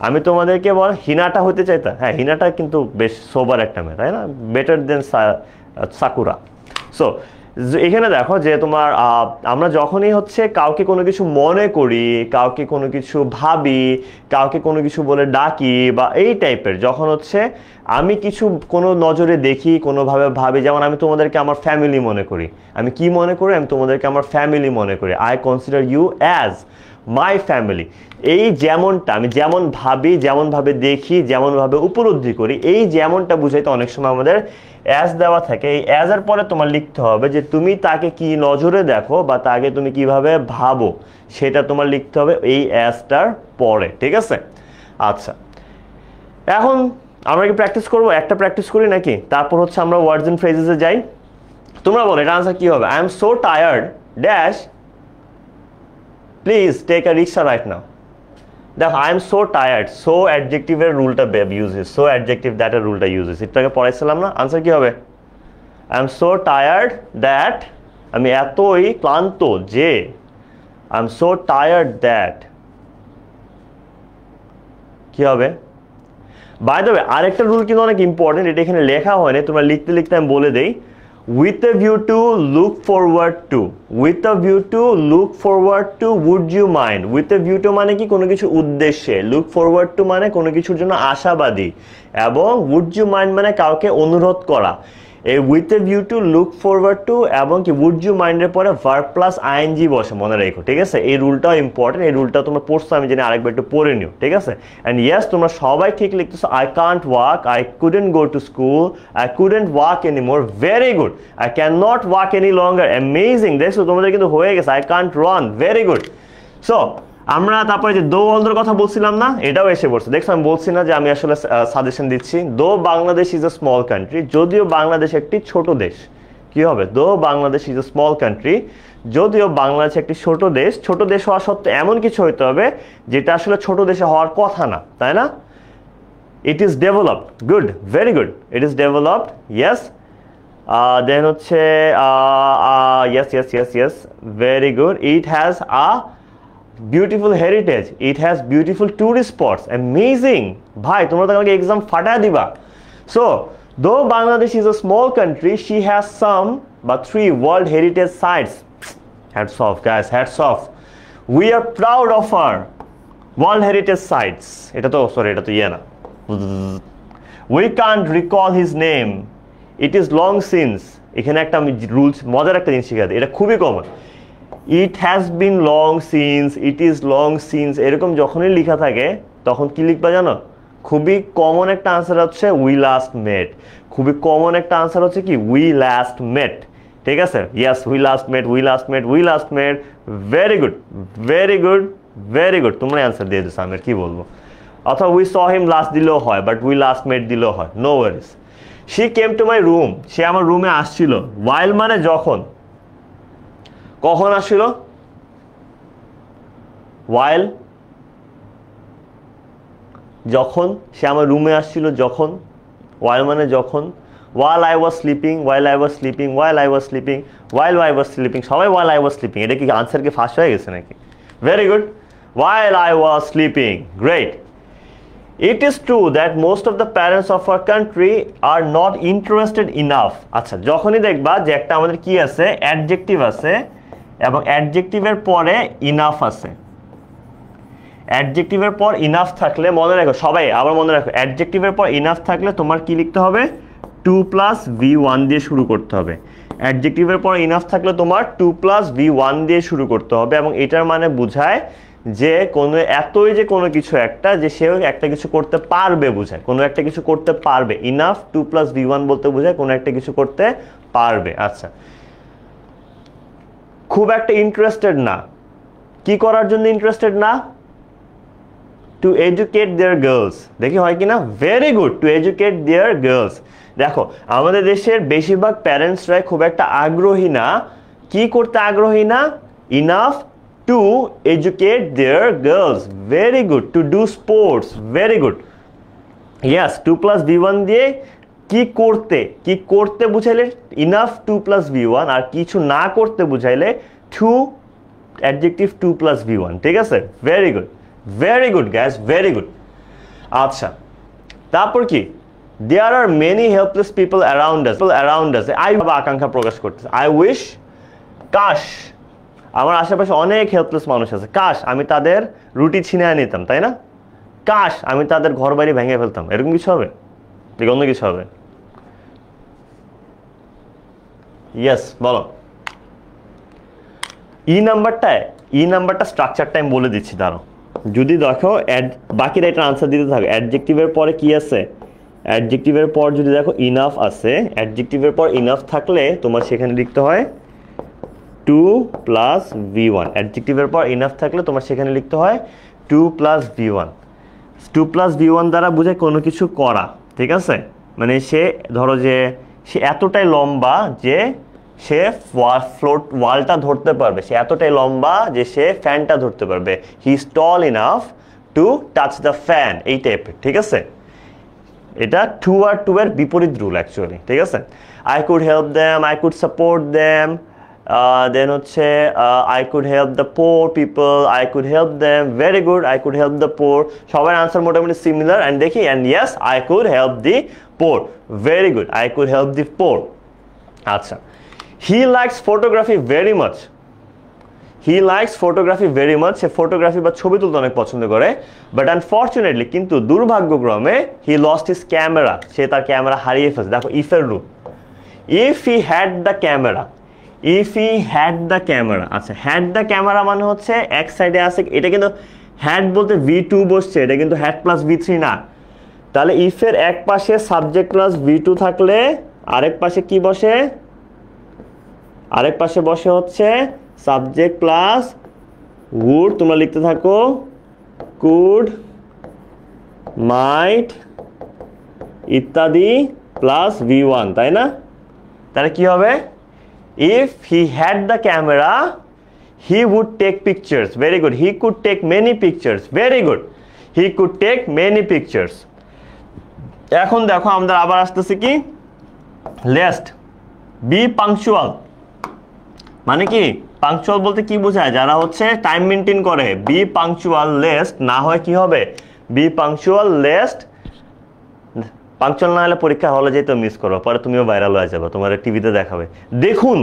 আমি তোমাদেরকে হিনাটা হতে চাইতাম। হ্যাঁ, হিনাটা কিন্তু বেশ সোবার একটা মেয়ে, তাই না? বেটার দেন সাকুরা। সো এখানে দেখো যে তোমার আমরা যখনই হচ্ছে কাউকে কোনো কিছু মনে করি, কাউকে কোনো কিছু ভাবি, কাউকে কোনো কিছু বলে ডাকি বা এই টাইপের, যখন হচ্ছে আমি কিছু কোনো নজরে দেখি, কোনোভাবে ভাবি, যেমন আমি তোমাদেরকে আমার ফ্যামিলি মনে করি। আমি কি মনে করি? আমি তোমাদেরকে আমার ফ্যামিলি মনে করি। I consider you as my family. এই যেমনটা আমি যেমন ভাবি, যেমনভাবে দেখি, যেমনভাবে উপলব্ধি করি, এই যেমনটা বুঝাইতে অনেক সময় আমাদের অ্যাজ দেওয়া থাকে। এই অ্যাজের পরে তোমার লিখতে হবে যে তুমি তাকে কি নজরে দেখো বা তাকে তুমি কিভাবে ভাবো, সেটা তোমার লিখতে হবে এই অ্যাজটার পরে, ঠিক আছে? আচ্ছা, এখন আমরা কি প্র্যাকটিস করবো? একটা প্র্যাকটিস করি নাকি, তারপর হচ্ছে আমরা ওয়ার্ডস এন্ড ফ্রেজেসে যাই। তোমরা বলো এটা আনসার কি হবে? I am so tired dash, please take a rickshaw right now. দেখো, I am so tired, so অ্যাডজেক্টিভের রুলটা ইউজেস, সো অ্যাডজেক্টিভ দ্যাটের রুলটা ইউজেস, এটাকে পড়াইছিলাম না? আনসার কি হবে? I am so tired that, আমি এতই ক্লান্ত যে, I am so tired that, কি হবে? বাই দ্য ওয়ে, আরেকটা রুল কিন্তু অনেক ইম্পর্টেন্ট, এটা এখানে লেখা হয়নি, তোমরা লিখতে লিখতে আমি বলে দেই। With a view to, look forward to, with a view to, look forward to, would you mind? With a view to মানে কি? কোনো কিছু উদ্দেশ্যে। look forward to মানে কোনো কিছুর জন্য আশাবাদী, এবং would you mind মানে কাউকে অনুরোধ করা। এই with a view to, look forward to এবং কি would you mind এর পরে verb plus ing বসে, মনে রেখো, ঠিক আছে? এই রুলটাও ইম্পর্টেন্ট, এই রুলটা তোমরা পড়ছো, আমি জানি, আরেকবার একটু পড়ে নিও, ঠিক আছে? অ্যান্ড ইয়েস, তোমরা সবাই ঠিক লিখতেছো। I can't walk, I couldn't go to school, I couldn't walk anymore, very good. I can not walk any longer, amazing, দেখছো তোমাদের কিন্তু হয়ে গেছে। I can't run, very good. So আমরা তারপরে যে দো অলদের কথা বলছিলাম না, এটাও এসে পড়ছে, দেখছো? আমি বলছি না যে আমি আসলে সাজেশন দিচ্ছি। দো Bangladesh is a small country, যদিও বাংলাদেশ একটি ছোট দেশ, কি হবে? দো Bangladesh is a small country, যদিও বাংলাদেশ একটি ছোট দেশ। ছোট দেশ হওয়া সত্ত্বেও এমন কিছু হইতে হবে যেটা আসলে ছোট দেশে হওয়ার কথা না, তাই না? It is developed, good, very good, it is developed, yes. Then হচ্ছে yes yes yes yes, very good. It has a beautiful heritage, it has beautiful tourist spots, amazing bhai, তোমরা তো আমাকে এক্সাম ফাটা দিবা। So though Bangladesh is a small country, she has some but 3 world heritage sites. Hats off guys, hats off, we are proud of our world heritage sites. এটা তো sorry, এটা তো ইয়ে না, we can't recall his name, it is long since। এখানে একটা আমি rules, মজার একটা জিনিস শিখা দিই, এটা খুবই common. It has been long since, it is long since, এরকম যখনই লেখা থাকে তখন কি লিখবা জানো? খুবই কমন একটা আনসার হচ্ছে উই লাস্ট মেট। খুবই কমন একটা আনসার হচ্ছে কি? উই লাস্ট মেট, ঠিক আছে? Yes, we last met, we last met, we last met, very good, very good, very good. তোমরা অ্যান্সার দিয়ে দিচ্ছ, আমি কি বলবো? অথবা উই স হিম লাস্ট দিলেও হয়, বাট উই লাস্ট মেট দিলেও হয়, no worries. She came to my room, সে আমার রুমে আসছিল। ওয়াইল মানে যখন, কখন আসছিল? ওয়াইল, যখন সে আমার রুমে আসছিল, যখন। ওয়াইল মানে যখন। while I was sleeping, while I was sleeping, while I was sleeping, while I was sleeping, সবাই while I was sleeping, এটা কি আনসার কি ফাঁস হয়ে গেছে নাকি? Very good, while I was sleeping, great. It is true that most of the parents of our country are not interested enough. আচ্ছা, যখনই দেখবা যে একটা আমাদের কি আছে, অ্যাডজেক্টিভ আছে এবং অ্যাডজেক্টিভের পরে ইনাফ আছে। অ্যাডজেক্টিভের পর ইনাফ থাকলে মনে রাখো, সবাই আবার মনে রাখো, অ্যাডজেক্টিভের পর ইনাফ থাকলে তোমার কি লিখতে হবে, 2 + V1 দিয়ে শুরু করতে হবে। অ্যাডজেক্টিভের পর ইনাফ থাকলে তোমার 2 + V1 দিয়ে শুরু করতে হবে, এবং এটার মানে বোঝায় যে কোনো এতই যে কোনো কিছু একটা, যে সেও একটা কিছু করতে পারবে বোঝায়, কোনো একটা কিছু করতে পারবে। ইনাফ 2 + V1 বলতে বোঝায় কোনো একটা কিছু করতে পারবে। আচ্ছা, খুব একটা ইন্টারেস্টেড না, কি করার জন্য ইন্টারেস্টেড না? To educate their girls. দেখি হয় কিনা, very good, to educate their girls. দেখো আমাদের দেশের বেশিরভাগ প্যারেন্টসরাই খুব একটা আগ্রহী না, কি করতে আগ্রহী না? Enough to educate their girls. Very good. To do sports, very good. Yes, 2 + V1 দিয়ে কি করতে বুঝাইলে ইনাফ 2 + V1, আর কিছু না করতে বুঝাইলে 2 অ্যাডজেক্টিভ 2 + V1। ঠিক আছে, very good, very good guess, very good. আচ্ছা, তারপর কি, there are many helpless people around us. আকাঙ্ক্ষা প্রকাশ করতেছে, আই উইশ, কাশ আমার আশেপাশে অনেক হেল্পলেস মানুষ আছে, কাশ আমি তাদের রুটি ছিনিয়ে নিতাম, তাই না? কাশ আমি তাদের ঘর বাড়ি ভেঙে ফেলতাম। এরকম কিছু হবে, অন্য কিছু হবে? ইয়েস, বলো। ই নাম্বারটা স্ট্রাকচারটা আমি বলে দিচ্ছি, দাঁড়াও। যদি দেখো বাকিরা এটা আনসার দিতে থাকো। অ্যাডজেক্টিভের পরে কি আছে? অ্যাডজেক্টিভের পর যদি দেখো ইনাফ আছে, অ্যাডজেক্টিভের পর ইনাফ থাকলে তোমার সেখানে লিখতে হয় 2 + V1। অ্যাডজেক্টিভের পর ইনাফ থাকলে তোমার সেখানে লিখতে হয় 2 + V1। 2 + V1 দ্বারা বোঝায় কোনো কিছু করা, ঠিক আছে? মানে সে ধরো যে সে এতটাই লম্বা যে সে ওয়ালটা ধরতে পারবে, সে এতটাই লম্বা যে সে ফ্যানটা ধরতে পারবে। He is tall enough to touch the fan, এই টাইপের, ঠিক আছে? এটা 2 আর 2 এর বিপরীত রুল অ্যাকচুয়ালি, ঠিক আছে? I could help them, I could support them, then হচ্ছে I could help the poor people, I could help them, very good, I could help the poor. সবার আনসার মোটামুটি সিমিলার, অ্যান্ড দেখি, and yes, I could help the poor, very good, I could help the poor. আচ্ছা, he likes photography very much. He likes photography very much, সে photography বা ছবি তুলতে অনেক পছন্দ করে। বাট আনফর্চুনেটলি, কিন্তু দুর্ভাগ্যক্রমে, হি লস্ট হিজ ক্যামেরা, সে তার ক্যামেরা হারিয়ে ফেলছে। দেখো ইফের rule, if he had the camera, if he had the camera. আচ্ছা, হ্যাড দ্য ক্যামেরা মানে হচ্ছে এক সাইডে আছে, এটা কিন্তু হ্যাড বলতে V2 বসছে, এটা কিন্তু হ্যাড + V3 না। তাহলে ইফের এক পাশে সাবজেক্ট + V2 থাকলে আরেক পাশে কি বসে? আরেক পাশে বসে হচ্ছে সাবজেক্ট প্লাস would, তোমরা লিখতে থাকো could, might ইত্যাদি প্লাস V1, তাই না? তাহলে কি হবে? if he had the camera he would take pictures. Very good, he could take many pictures. Very good, he could take many pictures. এখন দেখো আমরা আবার আসতেছি কি, লেস্ট, বি পাংচুয়াল। মানে কি পাংচুয়াল বলতে কি বোঝায়? যারা হচ্ছে টাইম মেনটেন করে। বি পাংচুয়াল লেস্ট না হয় কি হবে? Be punctual least. পাংচুয়াল না হলে পরীক্ষা হলে যেতে মিস করো, পরে তুমিও ভাইরাল হয়ে যাবে, তোমার টিভিতে দেখাবে, দেখুন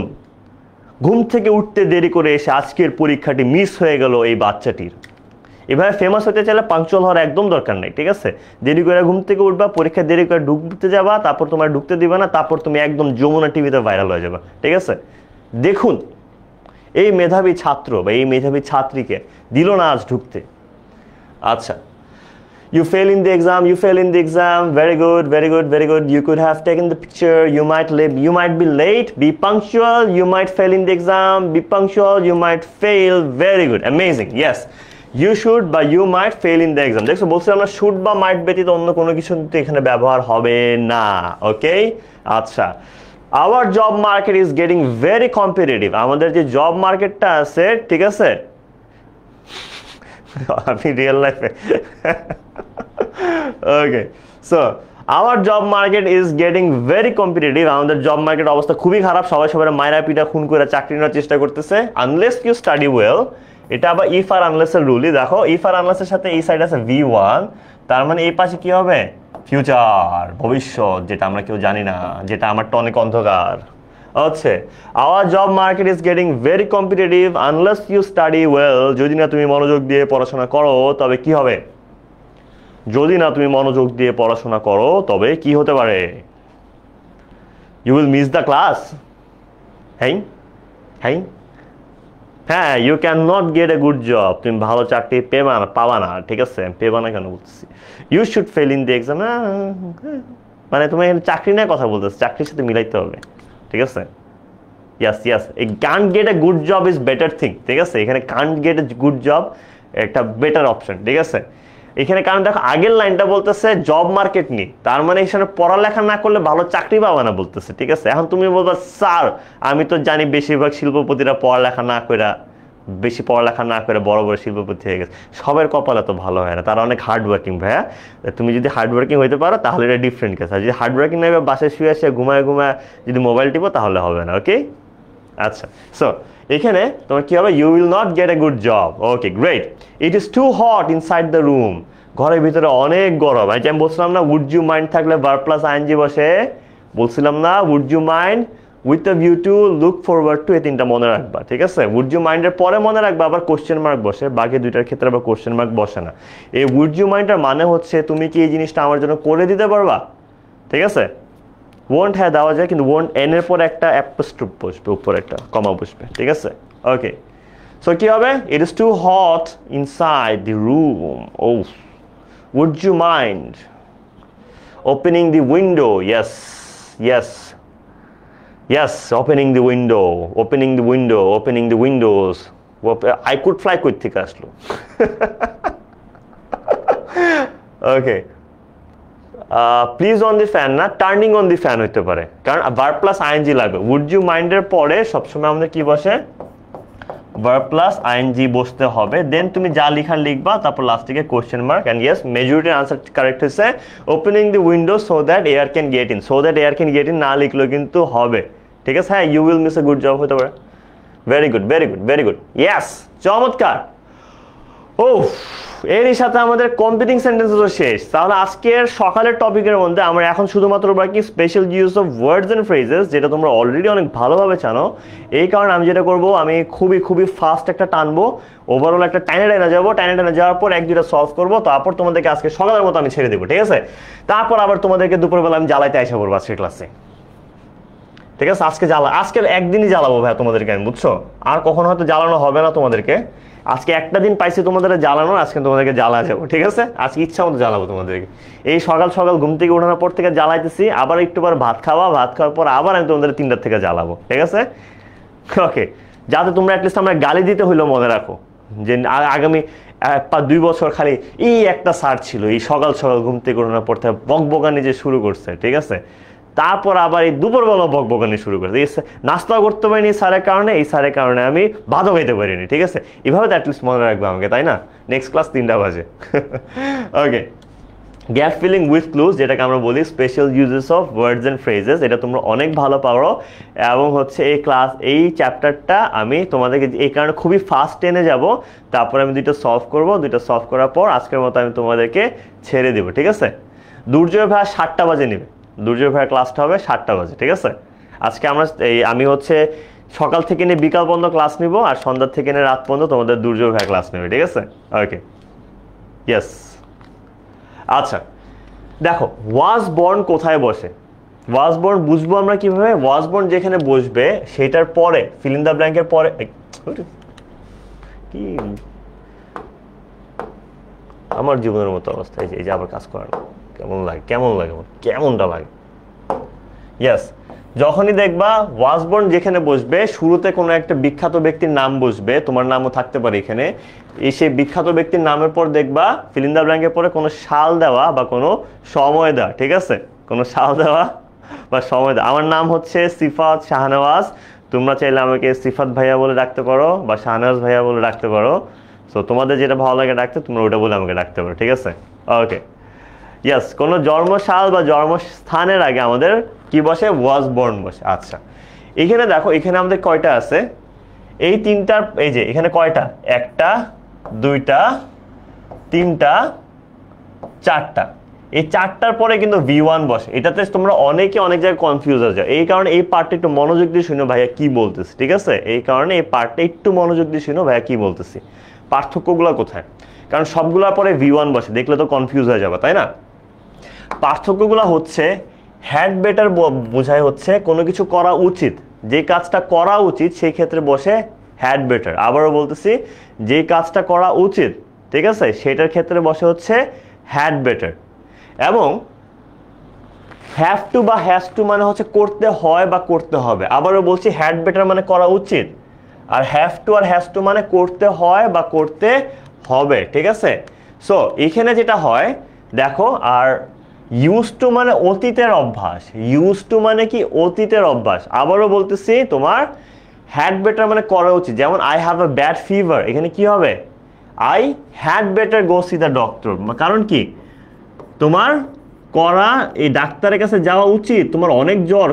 ঘুম থেকে উঠতে দেরি করে এসে আজকের পরীক্ষাটি মিস হয়ে গেল এই বাচ্চাটির। এভাবে ফেমাস হতে চাইলে পাংচুয়াল হওয়ার একদম দরকার নেই, ঠিক আছে? দেরি করে ঘুম থেকে উঠবা, পরীক্ষা দেরি করে ঢুকতে যাবা, তারপর তোমার ঢুকতে দিবে না, তারপর তুমি একদম যমুনা টিভিতে ভাইরাল হয়ে যাবে, ঠিক আছে? দেখুন এই মেধাবী ছাত্র বা এই মেধাবী ছাত্রীকে দিল না আজ ঢুকতে। আচ্ছা, you fail in the exam, very good, very good, very good. You could have taken the picture, you might be late, be punctual, you might fail in the exam, be punctual, you might fail, very good, amazing, yes. You should বা you might fail in the exam. দেখছো বলছি আমরা should বা might ব্যতীত অন্য কোনো কিছু কিন্তু এখানে ব্যবহার হবে না, ওকে? আচ্ছা, our job market is getting very competitive. আমাদের যে জব মার্কেটটা আছে, ঠিক আছে, আমি রিয়েল লাইফে okay, so our job market is getting very competitive. আমাদের জব মার্কেট অবস্থা খুবই খারাপ, সবাই সবার মাইরা পিটা খুন করে চাকরি নেওয়ার চেষ্টা করতেছে, unless you study well. এটা আবার ইফ আর আনলেস এর রুলই। দেখো ইফ আর আনলেস এর সাথে এই সাইড আছে V1, তার মানে এই পাশে কি হবে, ফিউচার, ভবিষ্যৎ, যেটা আমরা কেউ জানি না, যেটা আমার টনিক অন্ধকার হচ্ছে। Our job market is getting very competitive unless you study well. যদি না তুমি মনোযোগ দিয়ে পড়াশোনা করো তবে কি হবে, যদি না তুমি মনোযোগ দিয়ে পড়াশোনা করো তবে কি হতে পারে, you will miss the class. হ্যাঁ হ্যাঁ হ্যাঁ, you can not get a good job, তুমি ভালো চাকরি পাবা না, ঠিক আছে, পেবা না কেন বলতেছি, you should fail in the exam, মানে তুমি চাকরি নিয়ে কথা বলতেছো, চাকরির সাথে মিলাইতে হবে, ঠিক আছে। ইয়াস ইয়াস, এই Kant gate a good job is better thing, ঠিক আছে, এখানে Kant gate a good job একটা বেটার অপশন, ঠিক আছে। এখানে কারণ দেখো আগের লাইনটা বলতেছে জব মার্কেট নিয়ে, তার মানে এখানে পড়ালেখা না করলে ভালো চাকরি পাবা না বলতেছে, ঠিক আছে। এখন তুমি বলবা স্যার আমি তো জানি বেশিরভাগ শিল্পপতিরা পড়ালেখা না করে, বেশি পড়ালেখা না করে বড় বড় শিল্পপতি হয়ে গেছে, সবার কপালে তো ভালো হয় না, তারা অনেক হার্ড ওয়ার্কিং ভাইয়া। তুমি যদি হার্ড ওয়ার্কিং হইতে পারো তাহলে এটা ডিফারেন্ট কেস, আর যদি হার্ড ওয়ার্কিং না বাসায় শুয়ে আসে ঘুমায় ঘুমায় যদি মোবাইল টিপো তাহলে হবে না, ওকে। আচ্ছা, সো এখানে তোমার কি হবে, you will not get a good job, okay great. It is too hot inside the room, ঘরের ভিতরে অনেক গরম। আমি বলছিলাম না উড ইউ মাইন্ড থাকলে ভার্ব প্লাস আইএনজি বসে, বলছিলাম না would you mind with the view to look forward to, এই তিনটা মনে রাখবা, ঠিক আছে। উড ইউ মাইন্ডের পরে মনে রাখবা আবার কোশ্চেন মার্ক বসে, বাকি দুইটার ক্ষেত্রে আবার কোশ্চেন মার্ক বসে না। এই উড ইউ মাইন্ডের মানে হচ্ছে তুমি কি এই জিনিসটা আমার জন্য করে দিতে পারবা, ঠিক আছে। ওয়ন্ট হ্যাঁ দেওয়া যায়, কিন্তু ওয়ন্ট এন এর পর একটা অ্যাপোস্ট্রোফ বসবে, উপর একটা কমা বসবে, ঠিক আছে, ওকে। সো কি হবে, it is too hot inside the room, ও would you mind opening the window? Yes yes yes, opening the window, opening the window, opening the windows. I could fly কই থেকে আসলো ওকে। প্লিজ অন দি ফ্যান না, turning on the fan হইতে পারে, কারণ verb plus ING লাগবে। Would you মাইন্ডের পরে সবসময় আমাদের কি বসে, ভার্ব প্লাস আইএনজি বসতে হবে, দেন তুমি যা লিখা লিখবা, তারপর লাস্ট থেকে কোশ্চেন মার্ক। এন্ড ইয়েস, মেজরিটির আনসার কারেক্ট হয়েছে, opening the window so that air can get in, so that air can get in না লিখলেও কিন্তু হবে, ঠিক আছে। হ্যাঁ, you will miss a good job হতে পারে। Very good very good very good, yes, চমৎকার। ও এরই সাথে আমাদের কম্পিটিং সেন্টেন্সেসও শেষ। তাহলে আজকের সকালের টপিকের মধ্যে আমরা এখন শুধুমাত্র বাকি special use of words and phrases, যেটা তোমরা অলরেডি অনেক ভালোভাবে জানো। এই কারণে আমি যেটা করবো, আমি খুবই খুবই ফাস্ট একটা টানবো, ওভারঅল একটা টাইনে যাবো, টাইনে যাওয়ার পর এক দুটা সলভ করবো, তারপর তোমাদেরকে আজকে সকালের মতো আমি ছেড়ে দেবো, ঠিক আছে। তারপর আবার তোমাদেরকে দুপুরবেলা আমি জ্বালাইতে আসা করবো আজকের ক্লাসে, ঠিক আছে। আজকের একদিনই জ্বালাবো ভাই তোমাদেরকে আমি, বুঝছো, আর কখনো হয়তো জ্বালানো হবে না তোমাদেরকে। আজকে একটা দিন পাইছি তোমাদের জ্বালানোর, আজকে তোমাদেরকে জ্বালা যাবো, ঠিক আছে। আজকে ইচ্ছা মতো জ্বালাবো তোমাদেরকে। এই সকাল সকাল ঘুম থেকে ওঠানোর পর থেকে জ্বালাইতেছি, আবার একটু পর ভাত খাওয়ার পর আবার আমি তোমাদের 3টার থেকে জ্বালাবো, ঠিক আছে, ওকে। যাতে তোমরা অ্যাটলিস্ট আমরা গালি দিতে হইলেও মনে রাখো যে আগামী 2 বছর খালি এই একটা স্যার ছিল, এই সকাল সকাল ঘুম থেকে ওঠানোর পর থেকে বকবকানি যে শুরু করছে, ঠিক আছে। তারপর আবার এই দুপুরবেলা বকবকানি শুরু করেছে, নাস্তা করতে পারিনি স্যারের কারণে, এই স্যারের কারণে আমি ভাতও খাইতে পারিনি, ঠিক আছে। এভাবে তো অ্যাটলিস্ট মনে রাখবে আমাকে, তাই না। নেক্সট ক্লাস 3টা বাজে, ওকে। গ্যাপ ফিলিং উইথ ক্লুজ, যেটাকে আমরা বলি special uses of words and phrases, এটা তোমরা অনেক ভালো পারো। এবং হচ্ছে এই চ্যাপ্টারটা আমি তোমাদেরকে এই কারণে খুবই ফাস্ট টেনে যাব, তারপর আমি 2টা সলভ করবো, 2টা সলভ করার পর আজকের মতো আমি তোমাদেরকে ছেড়ে দেবো, ঠিক আছে। দুর্জয় ভাই 7টা বাজে নেবে, দুর্জয় ভাইয়ের ক্লাসটা হবে 7টা বাজে, ঠিক আছে। আজকে আমি হচ্ছে সকাল থেকে নিয়ে বিকাল পর্যন্ত ক্লাস নিব, আর সন্ধ্যা থেকে নিয়ে রাত পর্যন্ত তোমাদের দুর্জয় ভাই ক্লাস নেবে, ঠিক আছে, ওকে, ইয়েস। আচ্ছা দেখো, ওয়াজ বর্ন কোথায় বসে, ওয়াজ বর্ন বুঝবো আমরা কিভাবে, ওয়াজ বর্ন যেখানে বসবে সেটার পরে ফিল ইন দ্য ব্ল্যাঙ্কের পরে কি আমার জীবনের মতো অবস্থা, এই যে আবার কাজ করানো কেমনটা লাগে। ইয়েস, যখনই দেখবা ওয়াজ বর্ন যেখানে বসবে শুরুতে কোনো একটা বিখ্যাত ব্যক্তির নাম বসবে, তোমার নামও থাকতে পারে এখানে, সেই বিখ্যাত ব্যক্তির নামের পর দেখবা ফিল ইন দ্য ব্ল্যাঙ্কের পরে কোনো সাল দেওয়া বা কোনো সময় দেওয়া, ঠিক আছে, কোনো সাল দেওয়া বা সময় দেওয়া। আমার নাম হচ্ছে সিফাত শাহনওয়াজ, তোমরা চাইলে আমাকে সিফাত ভাইয়া বলে ডাকতে পারো বা শাহনওয়াজ ভাইয়া বলে ডাকতে পারো। সো তোমাদের যেটা ভালো লাগে ডাকতে তোমরা ওটা বলে আমাকে ডাকতে পারো, ঠিক আছে, ওকে। ইয়েস, কোনো জন্মসাল বা জন্মস্থানের আগে আমাদের কি বসে, ওয়াজ বর্ন বসে। আচ্ছা, এখানে দেখো, এখানে আমাদের কয়টা আছে, এই 3টার, এই যে এখানে কয়টা, 1টা 2টা 3টা চারটা, এই চারটার পরে কিন্তু V1 বসে। এটাতে তোমরা অনেকে অনেক জায়গায় কনফিউজ হয়ে যাও, এই কারণে এই পার্টটা একটু মনোযোগ দিয়ে শুনো ভাইয়া কি বলতেছি, ঠিক আছে? এই কারণে এই পার্টটা একটু মনোযোগ দিয়ে শুনো ভাইয়া কি বলতেছি, পার্থক্যগুলো কোথায়। কারণ সবগুলোর পরে V1 বসে, দেখলে তো কনফিউজ হয়ে যাবে, তাই না? পার্থক্যগুলো হচ্ছে হ্যাড বেটার বোঝায় হচ্ছে কোনো কিছু করা উচিত, যে কাজটা করা উচিত সেই ক্ষেত্রে বসে হ্যাড বেটার। আবারও বলতেছি, যে কাজটা করা উচিত, ঠিক আছে, সেটার ক্ষেত্রে বসে হচ্ছে হ্যাড বেটার। এবং হ্যাভ টু বা হ্যাজ টু মানে হচ্ছে করতে হয় বা করতে হবে। আবারও বলছি, হ্যাড বেটার মানে করা উচিত, আর হ্যাভ টু আর হ্যাজ টু মানে করতে হয় বা করতে হবে, ঠিক আছে? সো এখানে যেটা হয় দেখো, আর ইউজ টু মানে অতীতের অভ্যাস, ইউজ টু মানে কি অতীতের অভ্যাস। আবারও বলতেছি, তোমার হ্যাড বেটার মানে করা উচিত, যেমন I have a bad fever, এখানে কি হবে I had better go C the doctor. কারণ কি তোমার করা, এই ডাক্তারের কাছে যাওয়া উচিত, তোমার অনেক জ্বর,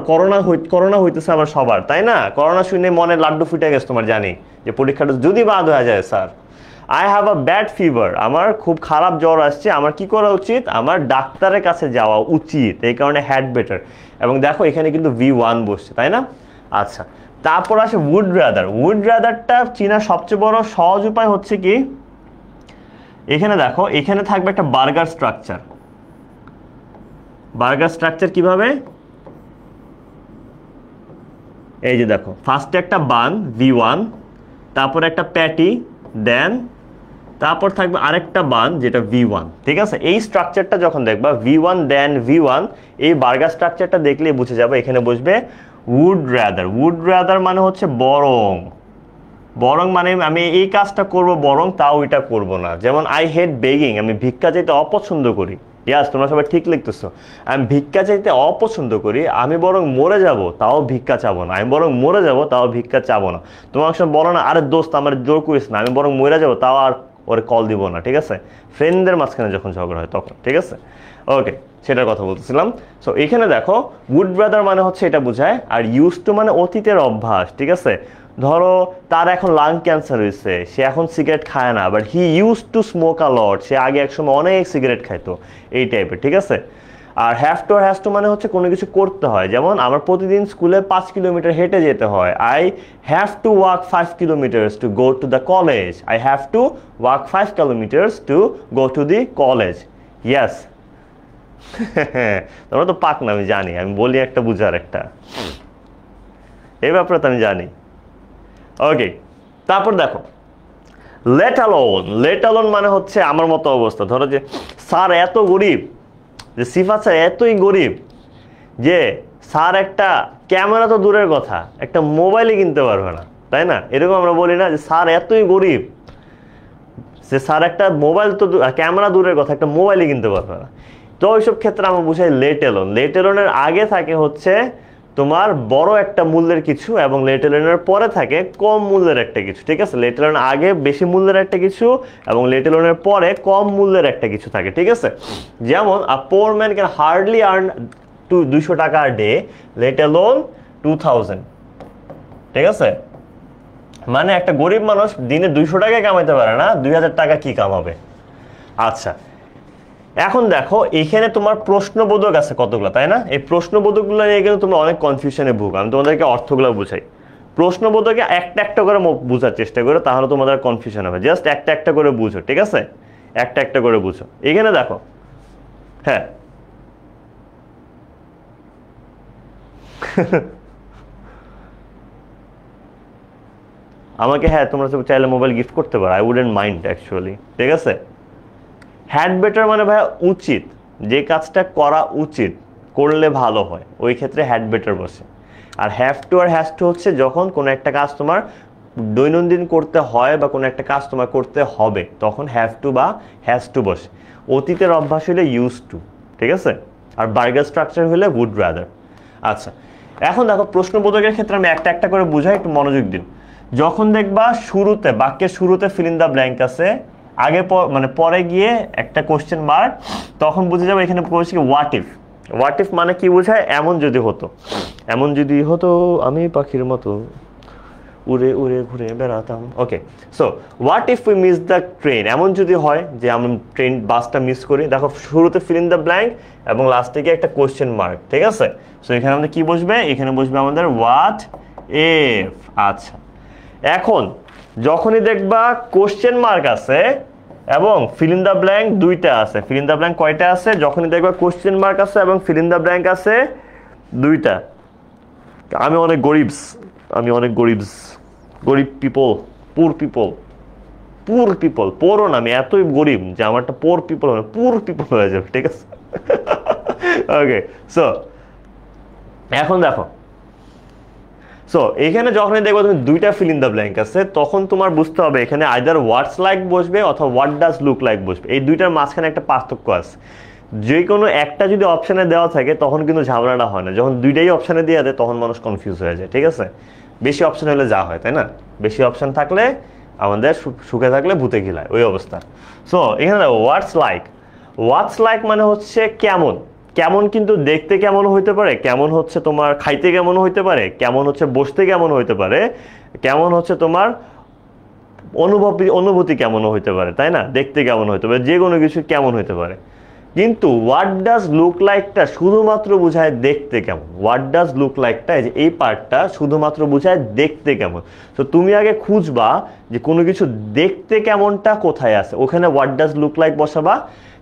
করোনা হইতেছে আবার সবার, তাই না? করোনা শুনে মনে লাড্ডু ফুটে গেছে তোমার, জানি যে পরীক্ষাটা যদি বাদ হয়ে যায় sir. I have a bad fever, আমার খুব খারাপ জ্বর আসছে, আমার কি করা উচিত, আমার ডাক্তারের কাছে যাওয়া উচিত, এই কারণে হ্যাড বেটার। এবং দেখো এখানে কিন্তু V1 বসছে, তাই না? আচ্ছা, তারপর আসে উড রাদার। উড রাদারটা চেনার সবচেয়ে বড় সহজ উপায় হচ্ছে কি, এখানে দেখো, এখানে থাকবে একটা বার্গার স্ট্রাকচার। বার্গার স্ট্রাকচার কিভাবে, এই যে দেখো, ফার্স্টে একটা বান V1, তারপর একটা প্যাটি, দেন তারপর থাকবে আরেকটা বান যেটা V1, ঠিক আছে? এই স্ট্রাকচারটা যখন দেখবা V1 দেন V1, এই বার্গার স্ট্রাকচারটা দেখলেই বুঝে যাবে এখানে বসবে উড রাদার। উড রাদার মানে হচ্ছে বরং, বরং মানে আমি এই কাজটা করব বরং তাও এটা করব না। যেমন আই হেট বেগিং, আমি ভিক্ষা চাইতে অপছন্দ করি। ইয়াস, তোমরা সবাই ঠিক লিখতেছো, আমি ভিক্ষা চাইতে অপছন্দ করি, আমি বরং মরে যাব তাও ভিক্ষা চাবো না, আমি বরং মরে যাব তাও ভিক্ষা চাবো না। তোমার সঙ্গে বলো না, আরে দোস্ত আমার জোর করিস না, আমি বরং মরে যাবো তাও আর ওরে কল দিব না, ঠিক আছে? ফ্রেন্ডদের মাঝখানে যখন ঝগড়া হয় তখন, ঠিক আছে? ওকে, সেটার কথা বলতেছিলাম। সো এখানে দেখো উড ব্রাদার মানে হচ্ছে এটা বোঝায়, আর ইউজ টু মানে অতীতের অভ্যাস, ঠিক আছে? ধরো তার এখন লাং ক্যান্সার হয়েছে, সে এখন সিগারেট খায় না, but he use to smoke a lot, সে আগে একসময় অনেক সিগারেট খাইতো, এই টাইপের, ঠিক আছে? আর হ্যাভ টু আর হ্যাজ টু মানে হচ্ছে কোনো কিছু করতে হয়, যেমন আমার প্রতিদিন স্কুলে 5 কিলোমিটার হেঁটে যেতে হয়, I have to walk 5 kilometres to go to the college, I have to walk 5 kilometres to go to the college. Yes, তোমরা তো পাক না, আমি জানি, আমি বলি একটা বুঝার একটা, এই ব্যাপারে তো আমি জানি। ওকে, তারপর দেখো লেট অ্যালোন। লেট অ্যালোন মানে হচ্ছে আমার মতো অবস্থা। ধরো যে স্যার এত গরিব, যে সিফাত স্যার এতই গরিব যে স্যার একটা ক্যামেরা তো দূরের কথা, একটা মোবাইলই কিনতে পারবে না, তাই না? এরকম আমরা বলি না যে স্যার এতই গরিব যে স্যার একটা মোবাইল তো, ক্যামেরা দূরের কথা, একটা মোবাইলই কিনতে পারবে না। তো ওইসব ক্ষেত্রে আমরা বুঝাই লেট অ্যালোন। লেট অ্যালোনের আগে থাকে হচ্ছে তোমার বড় একটা মূল্যের কিছু, এবং লেট অ্যালোনের পরে থাকে কম মূল্যের একটা কিছু, ঠিক আছে? লেট অ্যালোনের আগে বেশি মূল্যের একটা কিছু এবং লেট অ্যালোনের পরে কম মূল্যের একটা কিছু থাকে, ঠিক আছে? যেমন a poor man can hardly earn 200 টাকা আর ডে, লেট অ্যালোন 2000, ঠিক আছে? মানে একটা গরিব মানুষ দিনে 200 টাকা কামাইতে পারে না, 2000 টাকা কি কামাবে? আচ্ছা, এখন দেখো এখানে তোমার প্রশ্নবোধক আছে কতগুলো, তাই না? এই প্রশ্নবোধকগুলো নিয়ে কিন্তু তোমরা অনেক কনফিউশনে ভুগো। আমি তোমাদেরকে অর্থগুলো বুঝাই। প্রশ্নবোধকে একটা একটা করে বোঝার চেষ্টা করো, তাহলে তোমাদের কনফিউশন হবে। জাস্ট একটা একটা করে বুঝো, ঠিক আছে? একটা একটা করে বুঝো। এখানে দেখো, হ্যাঁ আমাকে, হ্যাঁ তোমরা চাইলে মোবাইল গিফট করতে পারো, আই উডেন্ট মাইন্ড অ্যাকচুয়ালি, ঠিক আছে? হ্যাড বেটার মানে ভাইয়া উচিত, যে কাজটা করা উচিত, করলে ভালো হয়, ওই ক্ষেত্রে হ্যাড বেটার বসে। আর হ্যাভ টু আর হ্যাজ টু হচ্ছে যখন কোনো একটা কাজ তোমার দৈনন্দিন করতে হয় বা কোনো একটা কাজ তোমার করতে হবে, তখন হ্যাভ টু বা হ্যাজ টু বসে। অতীতের অভ্যাস হলে ইউজ টু, ঠিক আছে? আর বার্গার স্ট্রাকচার হলে উড রাদার। আচ্ছা, এখন দেখো প্রশ্নবোধকের ক্ষেত্রে আমি একটা একটা করে বুঝাই, একটু মনোযোগ দিন। যখন দেখবা শুরুতে, বাক্যের শুরুতে ফিল ইন দ্য ব্ল্যাঙ্ক আছে, আগে মানে পরে গিয়ে একটা কোশ্চেন মার্ক, তখন বুঝে যাবে এখানে বলছি কি হোয়াট ইফ। হোয়াট ইফ মানে কি বোঝায়? এমন যদি হতো, এমন যদি হতো আমি পাখির মতো, উড়ে উড়ে ঘুরে বেড়াতাম। Okay, so what if we miss the train, এমন যদি হয় যে আমরা ট্রেন বাসটা মিস করি, দেখো শুরুতে ফিল ইন দ্য ব্ল্যাঙ্ক এবং লাস্টে গিয়ে একটা কোশ্চেন মার্ক, ঠিক আছে? সো এখানে আমাদের কি বসবে, এখানে বসবে আমাদের হোয়াট ইফ। আচ্ছা, এখন যখনই দেখবা কোশ্চেন মার্ক আছে এবং ফিল ইন দ্য ব্ল্যাঙ্ক দুইটা আছে, ফিল ইন দ্য ব্ল্যাঙ্ক কয়টা আছে, যখনই দেখবা কোশ্চেন মার্ক আছে এবং ফিল ইন দ্য ব্ল্যাঙ্ক আছে দুইটা। আমি অনেক গরিব পিপল, পুর পিপল, পোরও না, আমি এতই গরিব যে আমারটা পোর পিপল হবে, পুর পিপল হয়ে যাবে, ঠিক আছে? ওকে, সো এখন দেখো, সো এখানে যখনই দেখবো তুমি দুইটা ফিল ইন দ্য ব্ল্যাঙ্ক আছে, তখন তোমার বুঝতে হবে এখানে আইদার হোয়াটস লাইক বসবে অথবা হোয়াট ডাজ লুক লাইক বসবে। এই দুইটার মাঝখানে একটা পার্থক্য আছে। যে কোনো একটা যদি অপশানে দেওয়া থাকে তখন কিন্তু ঝামেলাটা হয় না, যখন দুইটাই অপশানে দেওয়া দেয় তখন মানুষ কনফিউজ হয়ে যায়, ঠিক আছে? বেশি অপশান হলে যা হয়, তাই না? বেশি অপশান থাকলে আমাদের সুখে থাকলে ভূতে গিলায়, ওই অবস্থা। সো এখানে দেখো হোয়াটস লাইক মানে হচ্ছে কেমন, কেমন কিন্তু দেখতে কেমন হইতে পারে, কেমন হচ্ছে তোমার খাইতে কেমন হইতে পারে, কেমন হচ্ছে বসতে কেমন হইতে পারে, কেমন হচ্ছে তোমার অনুভূতি কেমন হইতে পারে, তাই না? দেখতে কেমন হইতে পারে, যে কোনো কিছু কেমন হইতে পারে। কিন্তু হোয়াট ডাজ লুক লাইকটা শুধুমাত্র বোঝায় দেখতে কেমন। হোয়াট ডাজ লুক লাইকটা এই পার্টটা শুধুমাত্র বোঝায় দেখতে কেমন। তো তুমি আগে খুঁজবা যে কোনো কিছু দেখতে কেমনটা কোথায় আছে, ওখানে হোয়াট ডাজ লুক লাইক বসাবা।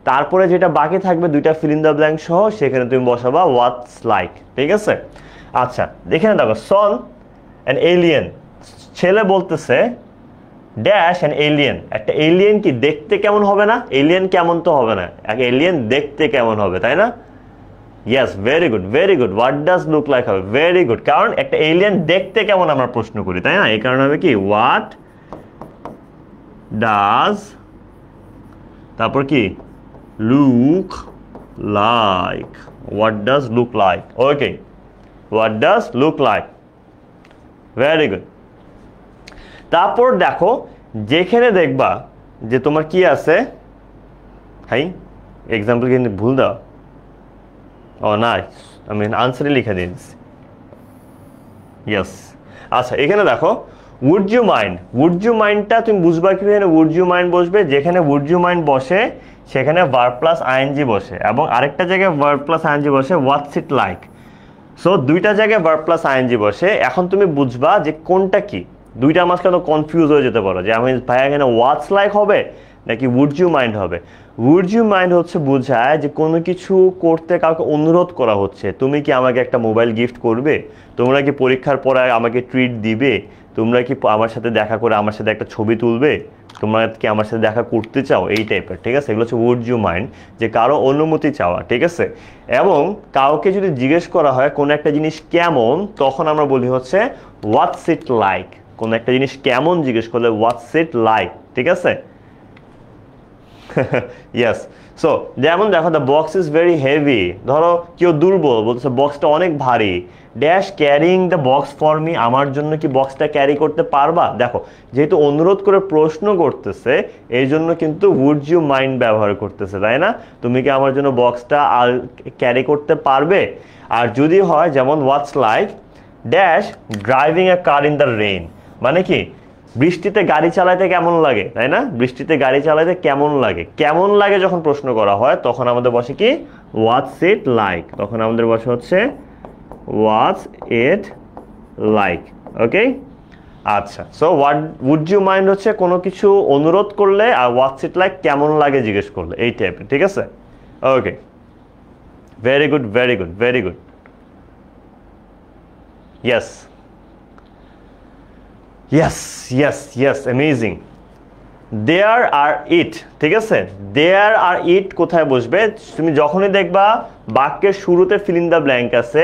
তারপরে যেটা বাকি থাকবে দুইটা ফিল ইন দ্য ব্ল্যাঙ্ক সহ, সেখানে তুমি বসাবা হোয়াটস লাইক, ঠিক আছে? আচ্ছা, এখানে দেখো সন অ্যান এলিয়েন, ছেলে বলতেছে ড্যাশ অ্যান এলিয়েন, একটা এলিয়েন কি দেখতে কেমন হবে না? এলিয়েন কেমন তো হবে না, এক এলিয়েন দেখতে কেমন হবে, তাই না? Yes, very good, what does look like হবে, ভেরি গুড। কারণ একটা এলিয়েন দেখতে কেমন আমরা প্রশ্ন করি, তাই না? এই কারণে হবে কি হোয়াট ডাজ, তারপর কি look like, what does look like. Okay, what does look like, very good. তারপর দেখো যেখানে দেখবা যে তোমার কি আছে, হাই এক্সাম্পল কিন্তু ভুল দাও, ও না আমি আনসারে লিখে দিয়েছি, ইয়েস। আচ্ছা, এখানে দেখো উড ইউ মাইন্ডটা তুমি বুঝবা কি, এখানে উড ইউ মাইন্ড বসবে, যেখানে উড ইউ মাইন্ড বসে সেখানে ভার্ব প্লাস আইএনজি বসে, এবং আরেকটা জায়গায় ভার্ব প্লাস আইএনজি বসে হোয়াটস ইট লাইক। সো দুইটা জায়গায় ভার্ব প্লাস আইএনজি বসে। এখন তুমি বুঝবা যে কোনটা কি, দুইটা মাঝখানে কনফিউজ হয়ে যেতে পারো যে আমি ভাই এখানে হোয়াটস লাইক হবে নাকি উড ইউ মাইন্ড হবে। উড ইউ মাইন্ড হচ্ছে বোঝায় যে কোনো কিছু করতে কাউকে অনুরোধ করা হচ্ছে, তুমি কি আমাকে একটা মোবাইল গিফট করবে, তোমরা কি পরীক্ষার পরে আমাকে ট্রিট দিবে, তোমরা কি আমার সাথে দেখা করে আমার সাথে একটা ছবি তুলবে, তোমরা কি আমার সাথে দেখা করতে চাও, এই টাইপের, ঠিক আছে? এগুলো হচ্ছে উড ইউ মাইন্ড, যে কারো অনুমতি চাওয়া, ঠিক আছে? এবং কাউকে যদি জিজ্ঞেস করা হয় কোন একটা জিনিস কেমন, তখন আমরা বলি হচ্ছে হোয়াটস ইট লাইক। কোন একটা জিনিস কেমন জিজ্ঞেস করলে হোয়াটস ইট লাইক, ঠিক আছে? ইয়েস। সো যেমন দেখো the box is very heavy, ধরো কেউ দুর্বল বলতেছে বক্সটা অনেক ভারী, dash carrying the box for me, আমার জন্য কি বক্সটা ক্যারি করতে পারবা। দেখো যেহেতু অনুরোধ করে প্রশ্ন করতেছে এই জন্য কিন্তু উড ইউ মাইন্ড ব্যবহার করতেছে, তাই না? তুমি কি আমার জন্য বক্সটা ক্যারি করতে পারবে। আর যদি হয় যেমন what's like dash driving a car in the rain, মানে কি বৃষ্টিতে গাড়ি চালাতে কেমন লাগে, তাই না? বৃষ্টিতে গাড়ি চালাতে কেমন লাগে, কেমন লাগে যখন প্রশ্ন করা হয় তখন আমাদের বসে কি হোয়াটস ইট লাইক, তখন আমাদের বসে হচ্ছে হোয়াটস ইট লাইক। ওকে, আচ্ছা। So what would you mind হচ্ছে কোনো কিছু অনুরোধ করলে, আর হোয়াটস ইট লাইক কেমন লাগে জিজ্ঞেস করলে, এই টাইপের, ঠিক আছে? Okay, very good. Yes, amazing. There are it, ঠিক আছে? There are it কোথায় বসবে, তুমি যখনই দেখবা বাক্যের শুরুতে ফিল ইন দ্য ব্ল্যাঙ্ক আছে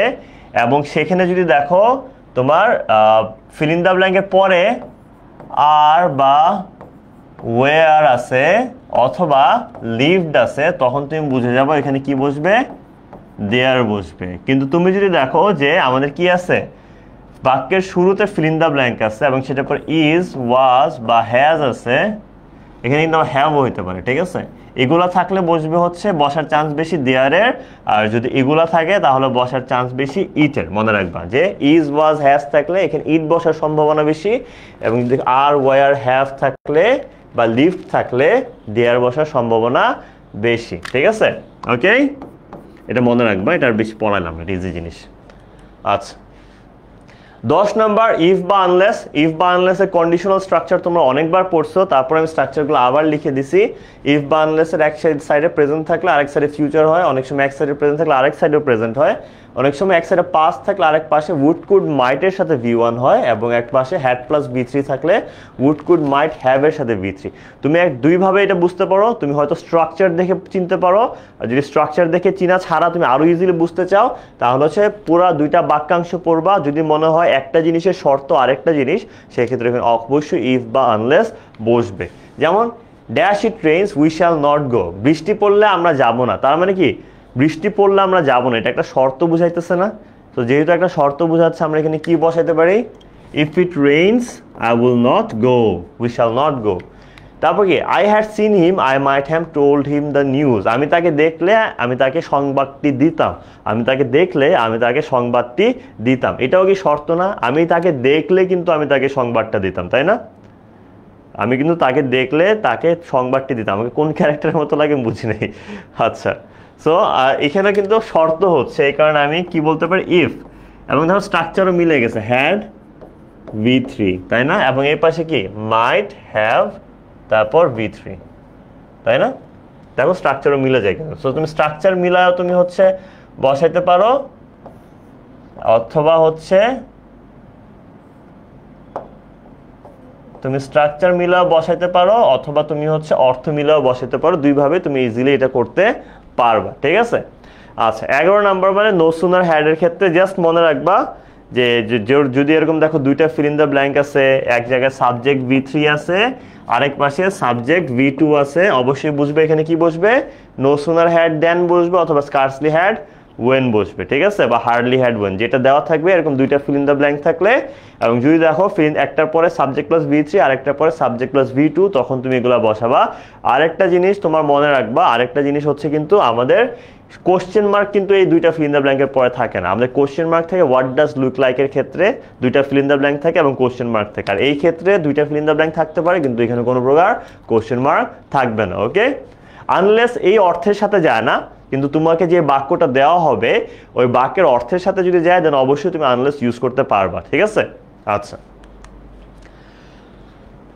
এবং সেখানে যদি দেখো তোমার ফিল ইন দ্য ব্ল্যাঙ্কের পরে আর বা ওয়ার আছে অথবা লিভড আছে, তখন তুমি বুঝে যাবো এখানে কি বসবে, দেয়ার বসবে। কিন্তু তুমি যদি দেখো যে আমাদের কি আছে, বাক্যের শুরুতে ফিল ইন দ্য ব্ল্যাঙ্ক আছে এবং সেটার পর ইজ, ওয়াজ বা হ্যাজ আছে, এখানে কিন্তু হ্যাভও হইতে পারে, ঠিক আছে। এগুলা থাকলে বসবে হচ্ছে বসার চান্স বেশি দেয়ারের, আর যদি এগুলা থাকে তাহলে বসার চান্স বেশি ইটের। মনে রাখবা যে ইজ ওয়াজ হ্যাজ থাকলে এখানে ইট বসার সম্ভাবনা বেশি, এবং যদি আর ওয়ার হ্যাভ থাকলে বা লিভ থাকলে দেয়ার বসার সম্ভাবনা বেশি, ঠিক আছে। ওকে, এটা মনে রাখবা, এটা আর বেশি পড়াইলাম, এটা ইজি জিনিস। আচ্ছা, 10 নাম্বার ইফ বা আনলেস। ইফ বা আনলেসের কন্ডিশনাল স্ট্রাকচার তোমরা অনেকবার পড়ছো, তারপর আমি স্ট্রাকচারগুলো আবার লিখে দিছি। ইফ বা আনলেসের এক সাইডে প্রেজেন্ট থাকলে আরেক সাইডে ফিউচার হয়, অনেক সময় এক সাইডে প্রেজেন্ট থাকলে আরেক সাইডেও প্রেজেন্ট হয়, অনেক সময় এক সাইডে পাস্ট থাকলে আরেক পাশে উড কুড মাইটের সাথে V1 হয়, এবং এক পাশে হ্যাড প্লাস V3 থাকলে উড কুড মাইট হ্যাভ এর সাথে V3। তুমি দুইভাবে এটা বুঝতে পারো, তুমি হয়তো স্ট্রাকচার দেখে চিনতে পারো, আর যদি স্ট্রাকচার দেখে চিনা ছাড়া তুমি আরো ইজিলি বুঝতে চাও তাহলে হচ্ছে পুরো দুইটা বাক্যাংশ পড়বা। যদি মনে হয় একটা জিনিসের শর্ত আরেকটা জিনিস, সেক্ষেত্রে এখানে অবশ্যই ইফ বা আনলেস বসবে। যেমন dash it rains we shall not go, বৃষ্টি পড়লে আমরা যাব না, তার মানে কি বৃষ্টি পড়লে আমরা যাব না, এটা একটা শর্ত বুঝাইতেছে না। তো যেহেতু একটা শর্ত বুঝাচ্ছে, আমরা এখানে কি বসাইতে পারি, if it rains I will not go, we shall not go. তারপর কি I had seen him I might have told him the news, আমি তাকে দেখলে আমি তাকে সংবাদটি দিতাম, আমি তাকে দেখলে আমি তাকে সংবাদটি দিতাম। এটাও কি শর্ত না, আমি তাকে দেখলে কিন্তু আমি তাকে সংবাদটা দিতাম, তাই না। আমি কিন্তু তাকে দেখলে তাকে সংবাদটি দিতাম, আমাকে কোন ক্যারেক্টারের মতো লাগে বুঝি নাই। আচ্ছা, সো এখানে কিন্তু শর্ত হচ্ছে, এই কারণে আমি কি বলতে পারি ইফ, এবং ধরো স্ট্রাকচারও মিলে গেছে, হ্যাড V3, তাই না, এবং এই পাশে কি মাইট হ্যাভ তারপর V3, তাই না। দেখো স্ট্রাকচারও মিলে যায় কিন্তু। সো তুমি স্ট্রাকচার মিলাও তুমি হচ্ছে বসাইতে পারো, অথবা হচ্ছে তুমি স্ট্রাকচার মিলাও বসাইতে পারো, অথবা তুমি হচ্ছে অর্থ মিলাও বসাইতে পারো। দুইভাবে তুমি ইজিলি এটা করতে পারবা, ঠিক আছে। আচ্ছা, 11 নাম্বার মানে নো সুনার হ্যাড এর ক্ষেত্রে জাস্ট মনে রাখবা যে যদি এরকম দেখো দুইটা ফিল ইন দ্য ব্ল্যাঙ্ক আছে, এক জায়গায় সাবজেক্ট V3 আছে, আরেক পাশে সাবজেক্ট V2 আছে, অবশ্যই বুঝবে এখানে কি বসবে, নো সুনার হ্যাড দেন বসবে, অথবা স্কার্সলি হ্যাড ওয়েন বসবে, ঠিক আছে, বা হার্ডলি হ্যাড ওয়েন, যেটা দেওয়া থাকবে এরকম দুইটা ফিল ইন দ্য ব্ল্যাঙ্ক থাকলে। এবং যদি দেখো একটার পরে সাবজেক্ট প্লাস V3 আরেকটার পরে সাবজেক্ট প্লাস V2, তখন তুমি এগুলো বসাবা। আরেকটা জিনিস তোমার মনে রাখবা, আরেকটা জিনিস হচ্ছে কিন্তু আমাদের কোশ্চেন মার্ক কিন্তু এই দুইটা ফিল ইন দ্য ব্ল্যাঙ্কের পরে থাকে না, আমাদের কোশ্চেন মার্ক থাকে হোয়াট ডাজ লুক লাইক এর ক্ষেত্রে দুইটা ফিল ইন দ্য ব্ল্যাঙ্ক থাকে এবং কোশ্চেন মার্ক থাকে, আর এই ক্ষেত্রে দুইটা ফিল ইন দ্য ব্ল্যাঙ্ক থাকতে পারে কিন্তু এখানে কোনো প্রকার কোশ্চেন মার্ক থাকবে না। ওকে, আনলেস এই অর্থের সাথে যায় না, কিন্তু তোমাকে যে বাক্যটা দেওয়া হবে ওই বাক্যের অর্থের সাথে যদি যায় দেন অবশ্যই তুমি আনলেস ইউজ করতে পারবা, ঠিক আছে। আচ্ছা,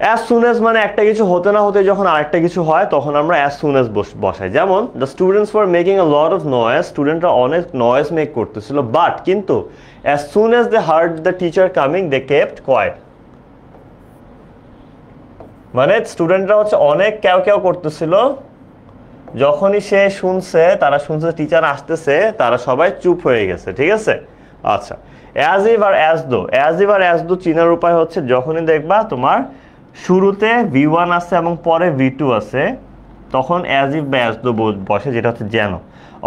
অ্যাজ সুন এজ মানে একটা কিছু হতে না হতে যখন আরেকটা কিছু হয় তখন আমরা অ্যাজ সুন এজ বসাই। যেমন the students were making a lot of noise, স্টুডেন্টরা অনেক নয়েজ মেক করতেছিল, বাট কিন্তু as soon as they heard the teacher coming they kept quiet. মানে স্টুডেন্টরা হচ্ছে অনেক ক্যাও ক্যাও করতেছিল, যখনই তারা শুনছে টিচার আসতেছে, তারা সবাই চুপ হয়ে গেছে, ঠিক আছে। আচ্ছা, অ্যাজ ইভ আর অ্যাজ দো, অ্যাজ ইভ আর অ্যাজ দো চিনার উপায় হচ্ছে যখনই দেখবা তোমার শুরুতে V1 আছে এবং পরে V2 আছে, তখন অ্যাজ ইভ বা অ্যাজ দো বসে, যেটা হচ্ছে যেন।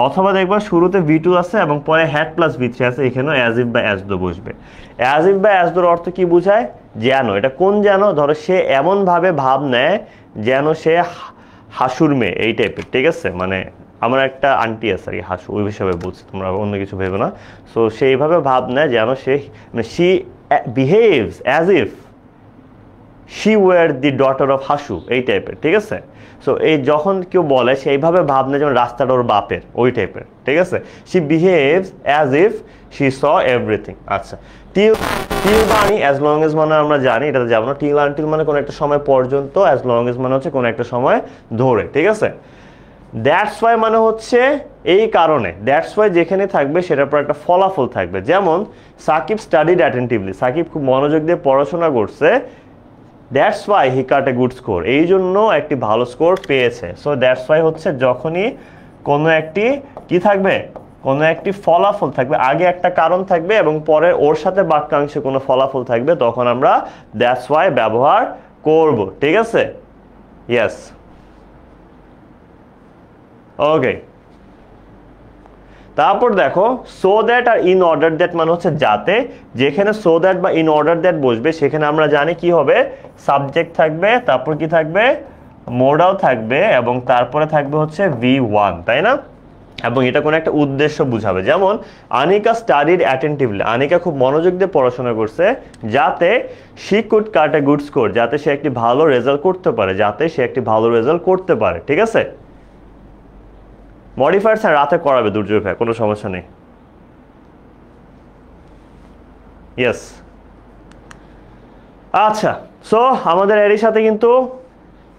অথবা দেখবা শুরুতে V2 আছে এবং পরে হ্যাড প্লাস V3 আছে, এখানেও অ্যাজ ইভ বা অ্যাজ দো বসবে। অ্যাজ ইভ বা অ্যাজ দোর অর্থ কি বোঝায়, যেন। এটা কোন যেন, ধরো সে এমনভাবে ভাব নেয় যেন সে হাসুর মেয়ে, এই টাইপের, ঠিক আছে। মানে আমার একটা আন্টি আছে আর কি হাসু, ওই হিসাবে বলছি, তোমরা অন্য কিছু ভেবে না। সো সেইভাবে ভাব নেয় যেন সে, মানে she behaves as if she were the daughter of Hasu, এই টাইপের, ঠিক আছে। সো এই যখন কেউ বলে সেইভাবে ভাব নেয় যেমন রাস্তাটা ওর বাপের, ওই টাইপের, ঠিক আছে। She behaves as if she saw everything. আচ্ছা, টিল বানি অ্যাজ লং এজ মানে আমরা জানি, এটাতে যাবো না। টিল আনটিল মানে কোনো একটা সময় পর্যন্ত, অ্যাজ লং এজ মানে হচ্ছে কোনো একটা সময় ধরে, ঠিক আছে। দ্যাটস ওয়াই মানে হচ্ছে এই কারণে, দ্যাটস ওয়াই যেখানে থাকবে সেটার পর একটা ফলাফল থাকবে। যেমন সাকিব স্টাডিড অ্যাটেন্টিভলি, সাকিব খুব মনোযোগ দিয়ে পড়াশোনা করছে, that's why he cut a good score, এই জন্য একটি ভালো স্কোর পেয়েছে। সো দ্যাটস ওয়াই হচ্ছে যখনই কোনো একটি কি থাকবে, কোনো একটি ফলাফল থাকবে, আগে একটা কারণ থাকবে এবং পরে ওর সাথে বাক্যাংশে কোনো ফলাফল থাকবে, তখন আমরা দ্যাটস ওয়াই ব্যবহার করব, ঠিক আছে। Yes, okay. তারপর দেখো so that R in order that মানে হচ্ছে যাতে, যেখানে সো দ্যাট বা ইন অর্ডার দ্যাট বসবে সেখানে আমরা জানি কি হবে, সাবজেক্ট থাকবে, তারপর কি থাকবে মোডাল থাকবে এবং তারপরে থাকবে হচ্ছে V1, তাই না? এবং এটা কোনো একটা উদ্দেশ্য বুঝাবে। যেমন আনিকা স্টাডিড অ্যাটেন্টিভলি, আনিকা খুব মনোযোগ দিয়ে পড়াশোনা করছে যাতে she could cut a good score, যাতে সে একটি ভালো রেজাল্ট করতে পারে, যাতে সে একটি ভালো রেজাল্ট করতে পারে, ঠিক আছে? মডিফায়ার্স রাতে করাবে দুর্যোগ ভাই, কোনো সমস্যা নেই। ইয়েস, আচ্ছা। সো আমাদের এরই সাথে কিন্তু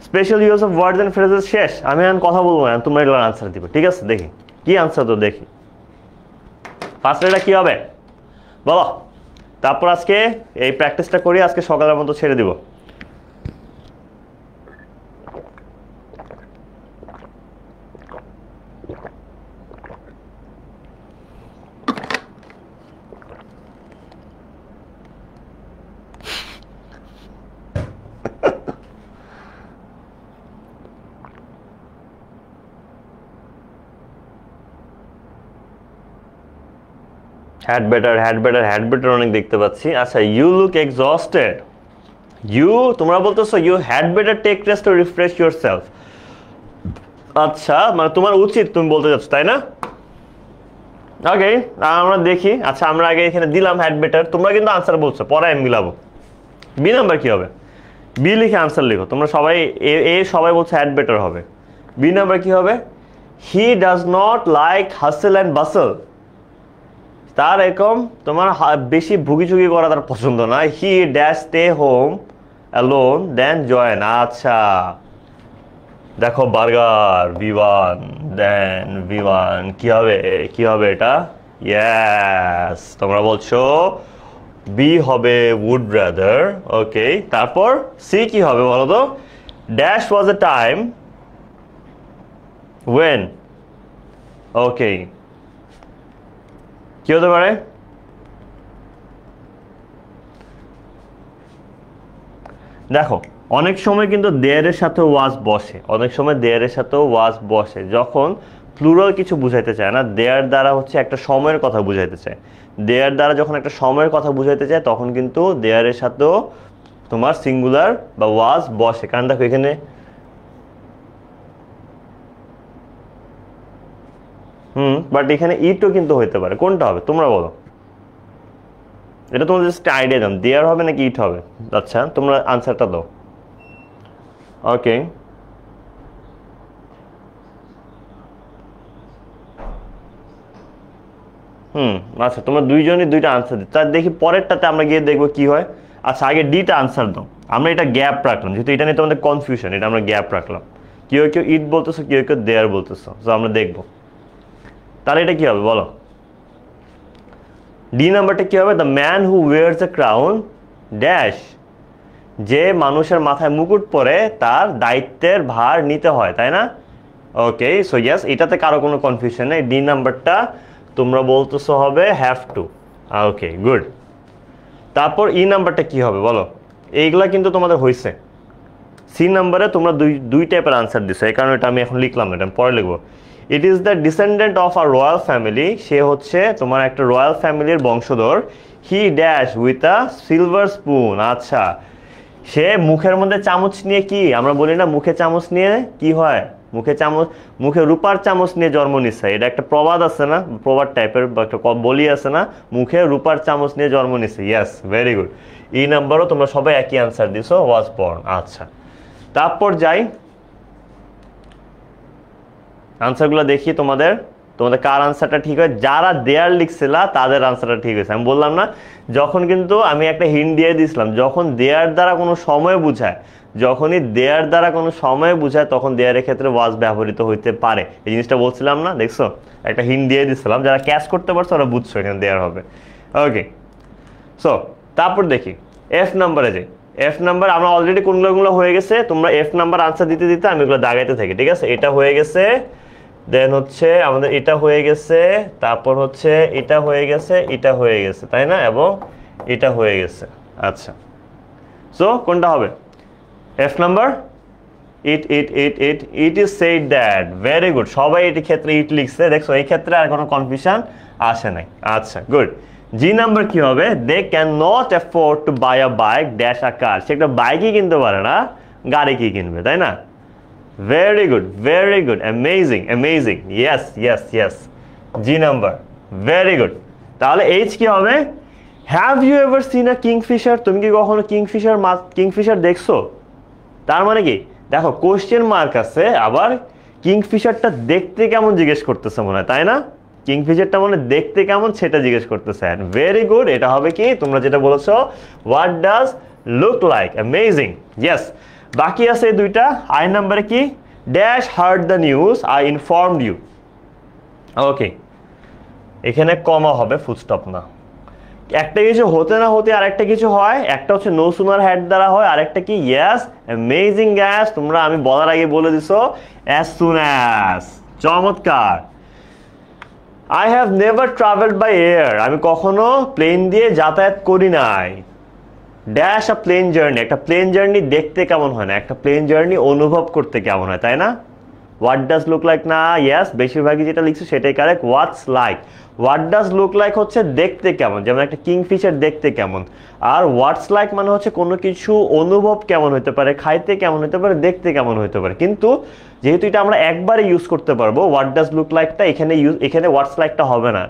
special use of words and phrases শেষ। আমি এখন কথা বলবো না, তোমরা এগুলোর আনসার দিবে, ঠিক আছে? দেখি কি আনসার তো দেখি। ফার্স্ট এটা কি হবে বলো, তারপর আজকে এই প্র্যাকটিসটা করি, আজকে সকালের মতো ছেড়ে দিব। হ্যাড বেটার অনেক দেখতে পাচ্ছি। আচ্ছা, ইউ লুক এক্সস্টেড। তোমরা বলতেছো you had better take rest to refresh yourself. আচ্ছা, মানে তোমার উচিত তুমি বলতে চাচ্ছ, তাই না? ওকে, আমরা দেখি। আচ্ছা, আমরা আগে এখানে দিলাম হ্যাড বেটার, তোমরা কিন্তু আনসার বলছো, পরে আমি মিলাবো। বি নাম্বার কি হবে? বি লিখে আনসার লিখো। তোমরা সবাই সবাই বলছো হ্যাড বেটার হবে। বি নাম্বার কি হবে? He does not like hassle and bustle. তার এরকম তোমার বেশি ভুগিচুগি করা তার পছন্দ না। He dash stay home alone then join. আচ্ছা, দেখো বার্গার V1 দেন V1 কি হবে এটা? ইয়েস, তোমরা বলছো বি হবে উড রাদার। ওকে, তারপর সি কি হবে বলো তো? Dash was a time when. Okay, কি হতে পারে? দেখো, অনেক সময় কিন্তু দেয়ারের সাথে ওয়াজ বসে, অনেক সময় দেয়ারের সাথেও ওয়াজ বসে যখন প্লুরাল কিছু বুঝাইতে চায় না। দেয়ার দ্বারা হচ্ছে একটা সময়ের কথা বুঝাইতে চায়। দেয়ার দ্বারা যখন একটা সময়ের কথা বুঝাইতে চায় তখন কিন্তু দেয়ারের সাথেও তোমার সিঙ্গুলার বা ওয়াজ বসে। কারণ দেখো এখানে বাট এখানে ইটও কিন্তু হইতে পারে। কোনটা হবে তোমরা বলো? এটা তোমাদের জাস্ট আইডিয়া দাম, দেয়ার হবে নাকি ইট হবে। আচ্ছা, তোমরা আনসারটা দাও। ওকে, আচ্ছা, তোমরা দুইজনই দুইটা আনসার দিই, তার দেখি পরেরটাতে আমরা গিয়ে দেখবো কি হয়। আচ্ছা, আগে ডিটা আনসার দাও। আমরা এটা গ্যাপ রাখলাম, যেহেতু এটা নিয়ে তোমাদের কনফিউশন, এটা আমরা গ্যাপ রাখলাম। কেউ ইট বলতেছো, কেউ দেয়ার বলতেছো, তো আমরা দেখবো। তাহলে এটা কি হবে বলো? ডি নাম্বারটা কি হবে? The man who wires A crown dash. যে মানুষের মাথায় মুকুট পরে তার দায়িত্বের ভার নিতে হয়, তাই না? ওকে, সো ইয়েস, এটাতে কারো কোনো কনফিউশন নেই। ডি নাম্বারটা তোমরা বলতেছো হবে হ্যাভ টু। Okay, good. তারপর ই নাম্বারটা কি হবে বলো? এইগুলা কিন্তু তোমাদের হয়েছে। সি নাম্বারে তোমরা দুই টাইপের আনসার দিছো, এই কারণে এটা আমি এখন লিখলাম না, এটা আমি পরে লিখবো। It is the descendant of a royal family. সে হচ্ছে তোমার একটা রয়্যাল ফ্যামিলির বংশধর। He dash with a silver spoon. আচ্ছা, সে মুখের মধ্যে চামচ নিয়ে, কি আমরা বলি না মুখে চামচ নিয়ে কি হয়? মুখে রূপার চামচ নিয়ে জন্ম নিচ্ছে। এটা একটা প্রবাদ আছে না, প্রবাদ টাইপের একটা বলি আছে না, মুখে রূপার চামচ নিয়ে জন্ম নিচ্ছে। Yes, very good. ই নাম্বারও তোমরা সবাই একই আনসার দিছো, ওয়াজ বর্ন। আচ্ছা, তারপর যাই আনসারগুলো দেখি তোমাদের কার আনসারটা ঠিক হয়। যারা দেয়ার লিখছিল তাদের আনসারটা ঠিক হয়েছে। আমি বললাম না, যখন কিন্তু আমি একটা হিন্ট দিয়ে দিয়েছিলাম, যখন দেয়ার দ্বারা কোনো সময় বুঝায়, যখনই দেয়ার দ্বারা কোনো সময় বুঝায় তখন দেয়ারের ক্ষেত্রে ওয়াজ ব্যবহৃত হইতে পারে। এই জিনিসটা বলছিলাম না, দেখছো? একটা হিন্ট দিয়ে দিচ্ছিলাম, যারা ক্যাচ করতে পারছো ওরা বুঝছো এখানে দেয়ার হবে। ওকে, সো তারপর দেখি এফ নাম্বারে যাই। এফ নাম্বার আমরা অলরেডি কোনগুলো হয়ে গেছে, তোমরা এফ নাম্বার আনসার দিতে দিতে আমি এগুলো দাগাইতে থাকি, ঠিক আছে? এটা হয়ে গেছে, দেন হচ্ছে আমাদের এটা হয়ে গেছে, তারপর হচ্ছে এটা হয়ে গেছে, এটা হয়ে গেছে, তাই না? এবং এটা হয়ে গেছে। আচ্ছা, সো কোনটা হবে? F number it is said that. Very good, সবাই এটি ক্ষেত্রে ইট লিখছে, দেখছো? এই ক্ষেত্রে আর কোনো কনফিউশন আসে নাই। আচ্ছা, গুড। জি নাম্বার কি হবে? They can not afford to buy a bike dash a car. সে একটা বাইকই কিনতে পারে না, গাড়ি কি কিনবে, তাই না? Very good, very good, amazing, amazing. Yes, yes, yes. G number. Very good. তাহলে H কি হবে? Have you ever seen a kingfisher? তুমি কি কখনো কিংফিশার দেখছো? তার মানে কি? দেখো কোশ্চেন মার্ক আছে, আবার কিংফিশারটা দেখতে কেমন জিজ্ঞেস করতেছে মনে হয়, তাই না? কিংফিশারটা মানে দেখতে কেমন সেটা জিজ্ঞেস করতেছে। ভেরি গুড, এটা হবে কি তোমরা যেটা বলেছো, what does look like. Amazing, yes. বাকি আছে এই দুইটা। আই নাম্বারে কি? Dash heard the news, I informed you. Okay, এখানে কমা হবে, ফুলস্টপ না। একটা কিছু হতে না হতে আরেকটা কিছু হয়, একটা হচ্ছে নো সুনার হ্যাড দ্বারা হয়, আরেকটা কি? Yes, amazing guess. তোমরা আমি বলার আগে বলে দিছো অ্যাজ সুন অ্যাজ। চমৎকার। I have never travelled by air, আমি কখনো প্লেন দিয়ে যাতায়াত করি নাই। ড্যাশ আ প্লেন জার্নি, একটা প্লেন জার্নি দেখতে কেমন হয় না, একটা প্লেন জার্নি অনুভব করতে কেমন হয়, তাই না? হোয়াট ডাজ লুক লাইক না, ইয়েস, বেশিরভাগই যেটা লিখছো সেটাই correct. What's like, what does look like হচ্ছে দেখতে কেমন, যেমন একটা কিংফিশার দেখতে কেমন। আর হোয়াটস লাইক মানে হচ্ছে কোনো কিছু অনুভব কেমন হতে পারে, খাইতে কেমন হতে পারে, দেখতে কেমন হতে পারে। কিন্তু যেহেতু এটা আমরা একবারে ইউজ করতে পারবো, হোয়াট ডাজ লুক লাইকটা এখানে হোয়াটস লাইকটা হবে না,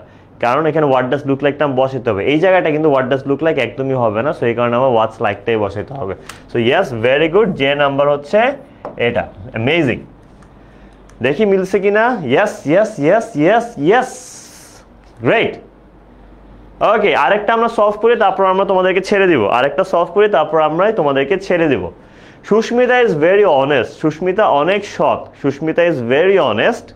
কারণ এখানে হোয়াট ডাজ লুক লাইকটা বসাতে হবে। এই জায়গাটা কিন্তু হোয়াট ডাজ লুক লাইক একদমই হবে না, সো এই কারণে আমার হোয়াটস লাইকটাই বসাতে হবে। So yes, very good. যে নাম্বার হচ্ছে এটা। অ্যামেজিং। দেখি মিলছে কিনা। Yes, yes, yes, yes, yes, great. Okay, আরেকটা আমরা সলভ করি, তারপর আমরা তোমাদেরকে ছেড়ে দিব। আরেকটা সলভ করি, তারপর আমরাই তোমাদেরকে ছেড়ে দিব। Sushmita is very honest, Sushmita অনেক সৎ। Sushmita is very honest.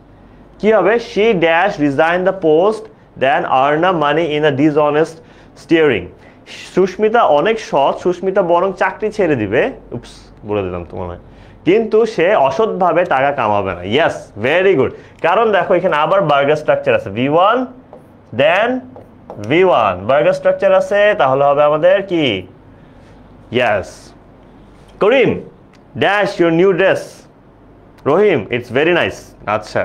কি হবে? She dash resign the post than earn a money in a dishonest steering. Sushmita অনেক সৎ, সুস্মিতা বরং চাকরি ছেড়ে দিবে, উপস বলে দিলাম তোমার, কিন্তু সে অসৎভাবে টাকা কামাবে না। Yes, very good. কারণ দেখো এখানে আবার বার্গার স্ট্রাকচার আছে, V1 দেন V1 বার্গার স্ট্রাকচার আছে, তাহলে হবে আমাদের কি? Yes. Karim dash your new dress. Rahim it's very nice. আচ্ছা,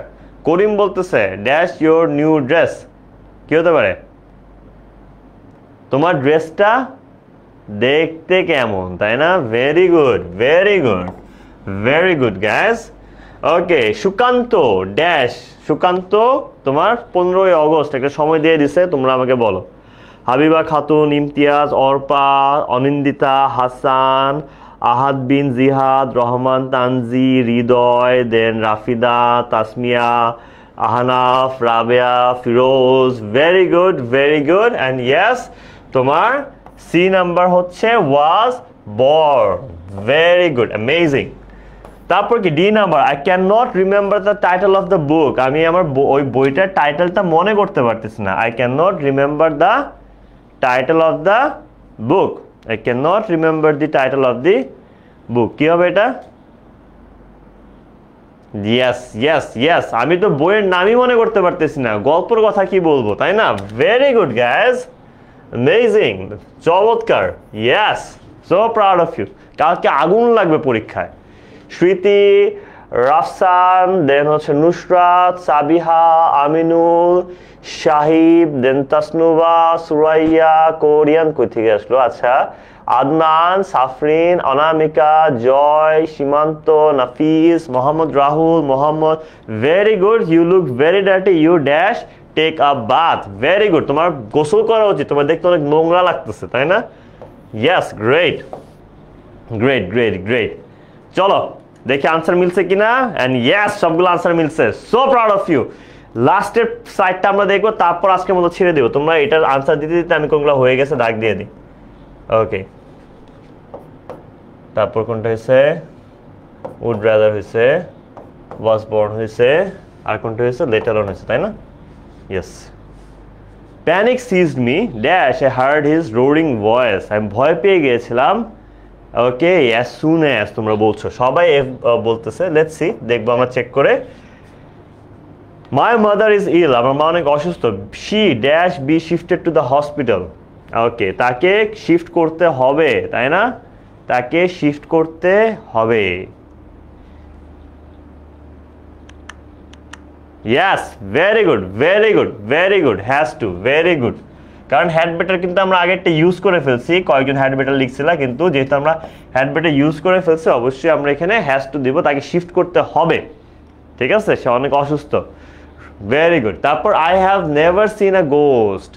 করিম বলতেছে ড্যাশ ইউর নিউ ড্রেস, কি হতে পারে? তোমার ড্রেসটা দেখতে কেমন, তাই না? Very good, very good, very good guess. Okay, Sukanta dash, Sukanta তোমার 15ই অগস্ট একটা সময় দিয়ে দিছে, তোমরা আমাকে বলো। Habiba Khatun, Imtiaz, Arpa, Anindita, Hasan, Ahad bin Jihad, Rahman, Tanzi, Hridoy, then Rafida, Tasmia, Ahnaf, Rabeya, Firoz. Very good, very good. And yes, তোমার সি নাম্বার হচ্ছে was born. Very good, amazing. তারপর কি? D number, I can not remember the title of the book, আমি আমার ওই বইটার টাইটেলটা মনে করতে পারতেছি না। I can not remember the title of the book, I can not remember the title of the book. কি হবে এটা? Yes, yes, yes. আমি তো বইয়ের নামই মনে করতে পারতেছি না, গল্পের কথা কি বলবো, তাই না? ভেরি গুড গাইজ, অ্যামেজিং, চমৎকার। Yes, so proud of you. কালকে আগুন লাগবে পরীক্ষায়। স্মৃতি, রাফসান, দেন হচ্ছে নুসরাত, সাবিহা, আমিনুল, শাহিব, দেন তাসনুবা, সুরাইয়া, কোরিয়ান কই থেকে আসলো? আচ্ছা, Adnan, Safrin, Anamika, Joy, Simanta, Nafis, Mohammad Rahul, Mohammad. Very good. You look very dirty, you dash take a bath. Very good, তোমার গোসল করা উচিত, তোমার দেখতে অনেক নোংরা লাগতেছে, তাই না? Yes, great, great, great, great. চলো দেখি আনসার মিলছে কিনা। এন্ড ইয়েস, সবগুলো আনসার মিলছে। So proud of you. লাস্টের সাইডটা আমরা দেখবো, তারপর আজকের মতো ছেড়ে দেবো। তোমরা এটার আনসার দিতে দিতে আমি কোনগুলো হয়ে গেছে দাগ দিয়ে দিই। ওকে, তারপর কোনটা হয়েছে? উড রাদার হয়েছে, ওয়াজ বর্ন হয়েছে, আর কোনটা হয়েছে? লেটার অন হয়েছে, তাই না? Yes. Panic ceased me dash I hard his roaring voice, আমি ভয় পেয়ে গিয়েছিলাম। ওকে, অ্যাজ সুন অ্যাজ তোমরা বলছো, সবাই বলতেছে। লেটস সি, দেখবো আমরা চেক করে। মাই মাদার ইজ ইল, আমার মা অনেক অসুস্থ। She dash be shifted to the hospital. Okay, তাকে শিফট করতে হবে, তাই না? তাকে শিফট করতে হবে। Yes, very good, very good, very good. Has to, very good. কারণ হ্যাড বেটার কিন্তু আমরা আগে একটা ইউজ করে ফেলছি, কয়েকজন হ্যাড বেটার লিখছিল, কিন্তু যেহেতু আমরা হ্যাড বেটার ইউজ করে ফেলছি অবশ্যই আমরা এখানে হ্যাজ টু দিব, তাকে শিফট করতে হবে, ঠিক আছে, সে অনেক অসুস্থ। Very good. তারপর I have never seen a ghost,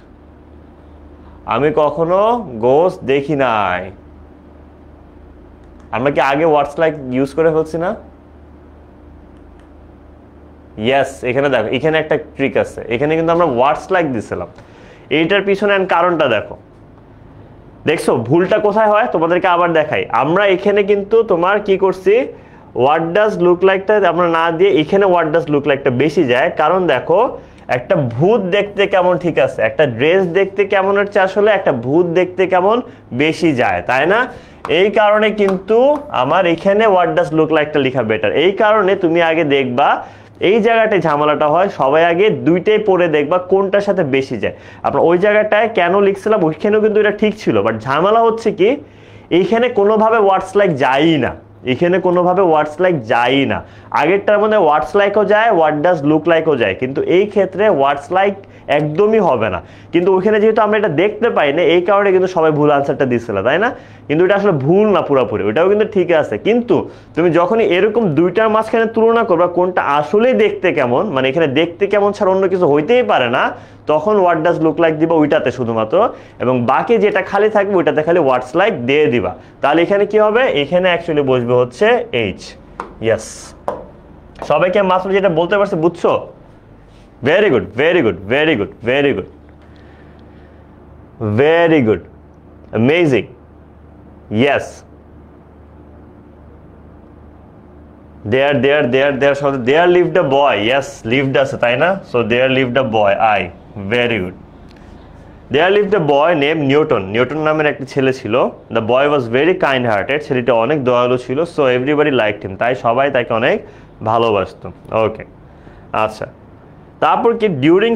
আমি কখনো গোস্ট দেখি নাই। আমরা কি আগে ওয়ার্ডস লাইক ইউজ করে ফেলছি না? ইয়েস, এখানে দেখো, এখানে একটা ট্রিক আছে, এখানে কিন্তু আমরা ওয়ার্ডস লাইক দিছিলাম, এইটার পিছনে কারণটা দেখো, দেখছো ভুলটা কোথায় হয়, তোমাদেরকে আবার দেখাই। আমরা এখানে কিন্তু তোমার কি করছি, হোয়াট ডাজ লুক লাইকটা আমরা না দিয়ে এখানে হোয়াট ডাজ লুক লাইকটা বেশি যায়, কারণ দেখো একটা ভূত দেখতে কেমন, ঠিক আছে, একটা ড্রেস দেখতে কেমন হচ্ছে, আসলে একটা ভূত দেখতে কেমন বেশি যায়, তাই না? এই কারণে কিন্তু আমার এখানে হোয়াট ডাজ লুক লাইকটা লেখা বেটার। এই কারণে তুমি আগে দেখবা এই জায়গাটায় ঝামেলাটা হয়, সবাই আগে দুইটাই পড়ে দেখবা কোনটার সাথে বেশি যায়। আপনার ওই জায়গাটায় কেন লিখছিলাম ওইখানেও কিন্তু এটা ঠিক ছিল, বাট ঝামেলা হচ্ছে কি এইখানে কোনোভাবে ওয়ার্ডস লাইক যায়ই না, এখানে কোনোভাবে ওয়ার্ডস লাইক যায়ই না। আগেরটার মধ্যে ওয়ার্ডস লাইকও যায়, হোয়াট ডাজ লুক লাইকও যায়, কিন্তু এই ক্ষেত্রে ওয়ার্ডস লাইক একদমই হবে না। কিন্তু ওইখানে যেহেতু আমরা এটা দেখতে পাই না, এই কারণে কিন্তু সবাই ভুল আনসারটা দিচ্ছিল, তাই না? কিন্তু এটা আসলে ভুল না পুরোপুরি, ওটাও কিন্তু ঠিক আছে। কিন্তু তুমি যখনই এরকম দুইটার মাঝখানে তুলনা করবা কোনটা আসলেই দেখতে কেমন, মানে এখানে দেখতে কেমন ছাড়া অন্য কিছু হইতেই পারে না, তখন হোয়াট ডাজ লুক লাইক দিবা ওইটাতে শুধুমাত্র, এবং বাকি যেটা খালি থাকবে ওইটাতে খালি হোয়াটস লাইক দিয়ে দিবা। তাহলে এখানে কি হবে, এখানে অ্যাকচুয়ালি বসবে হচ্ছে এইচ। ইয়েস, সবাইকে মাত্র যেটা বলতে পারছে বুঝছো? Very good, very good, very good, very good, very good, amazing. Yes, there lived a boy. Yes, lived আছে তাই না? So there lived a boy. Very good. There lived a boy named Newton. Newton নামের একটা ছেলে ছিল। The boy was very kind hearted. ছেলেটা অনেক দয়ালু ছিল। So everybody liked him. তাই সবাই তাকে অনেক ভালোবাসতো। ওকে, আচ্ছা। তারপর কি during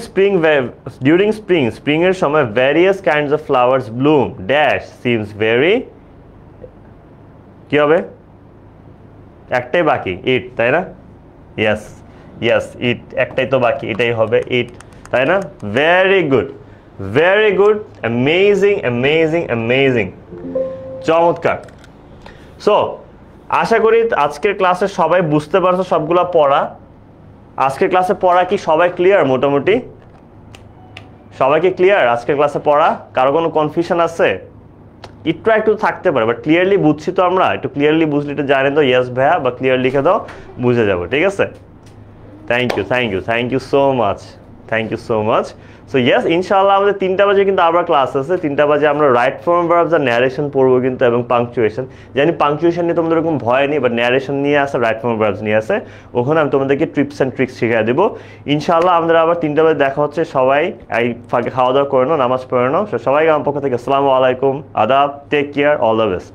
spring এর সময় various kinds of flowers bloom. Dash seems very, কি হবে? একটাই বাকি, ইট, তাই না? ইয়েস, ইয়েস, ইট, একটাই তো বাকি, এটাই হবে ইট, তাই না? Very good, very good, amazing, amazing, amazing, চমৎকার। সো আশা করি আজকের ক্লাসে সবাই বুঝতে পারছো সবগুলা পড়া। আজকের ক্লাসে পড়া কি সবাই ক্লিয়ার? মোটামুটি সবাই কি ক্লিয়ার আজকের ক্লাসে পড়া? কারো কোনো কনফিউশন আছে? একটু থাকতে পারে, বাট ক্লিয়ারলি বুঝছি তো আমরা, একটু ক্লিয়ারলি বুঝলে এটা জানেন তো ইয়েস ভাইয়া বা ক্লিয়ার লিখে দাও, বুঝে যাবো, ঠিক আছে? Thank you, thank you, thank you so much, thank you so much. So yes, ইনশাআল্লাহ আমাদের 3টা বাজে কিন্তু আবার ক্লাস আছে। 3টা বাজে আমরা right form verbs are narration পড়বো কিন্তু, এবং পাংচুয়েশন। জানি পাংচুয়েশন নিয়ে তোমাদের এরকম ভয় নেই, বাট ন্যারেশন নিয়ে আসে, রাইট ফর্ম ভার্বস নিয়ে আসে, ওখানে আমি তোমাদেরকে ট্রিপস অ্যান্ড ট্রিক্স শিখিয়ে দেবো ইনশাআল্লাহ। আমাদের আবার 3টা বাজে দেখা হচ্ছে। সবাই এই ফাঁকে খাওয়া দাওয়া করে নাও, নামাজ পড়ে নাও। সবাইকে আমার পক্ষ থেকে আসসালামু আলাইকুম, আদাব, take care, all the best.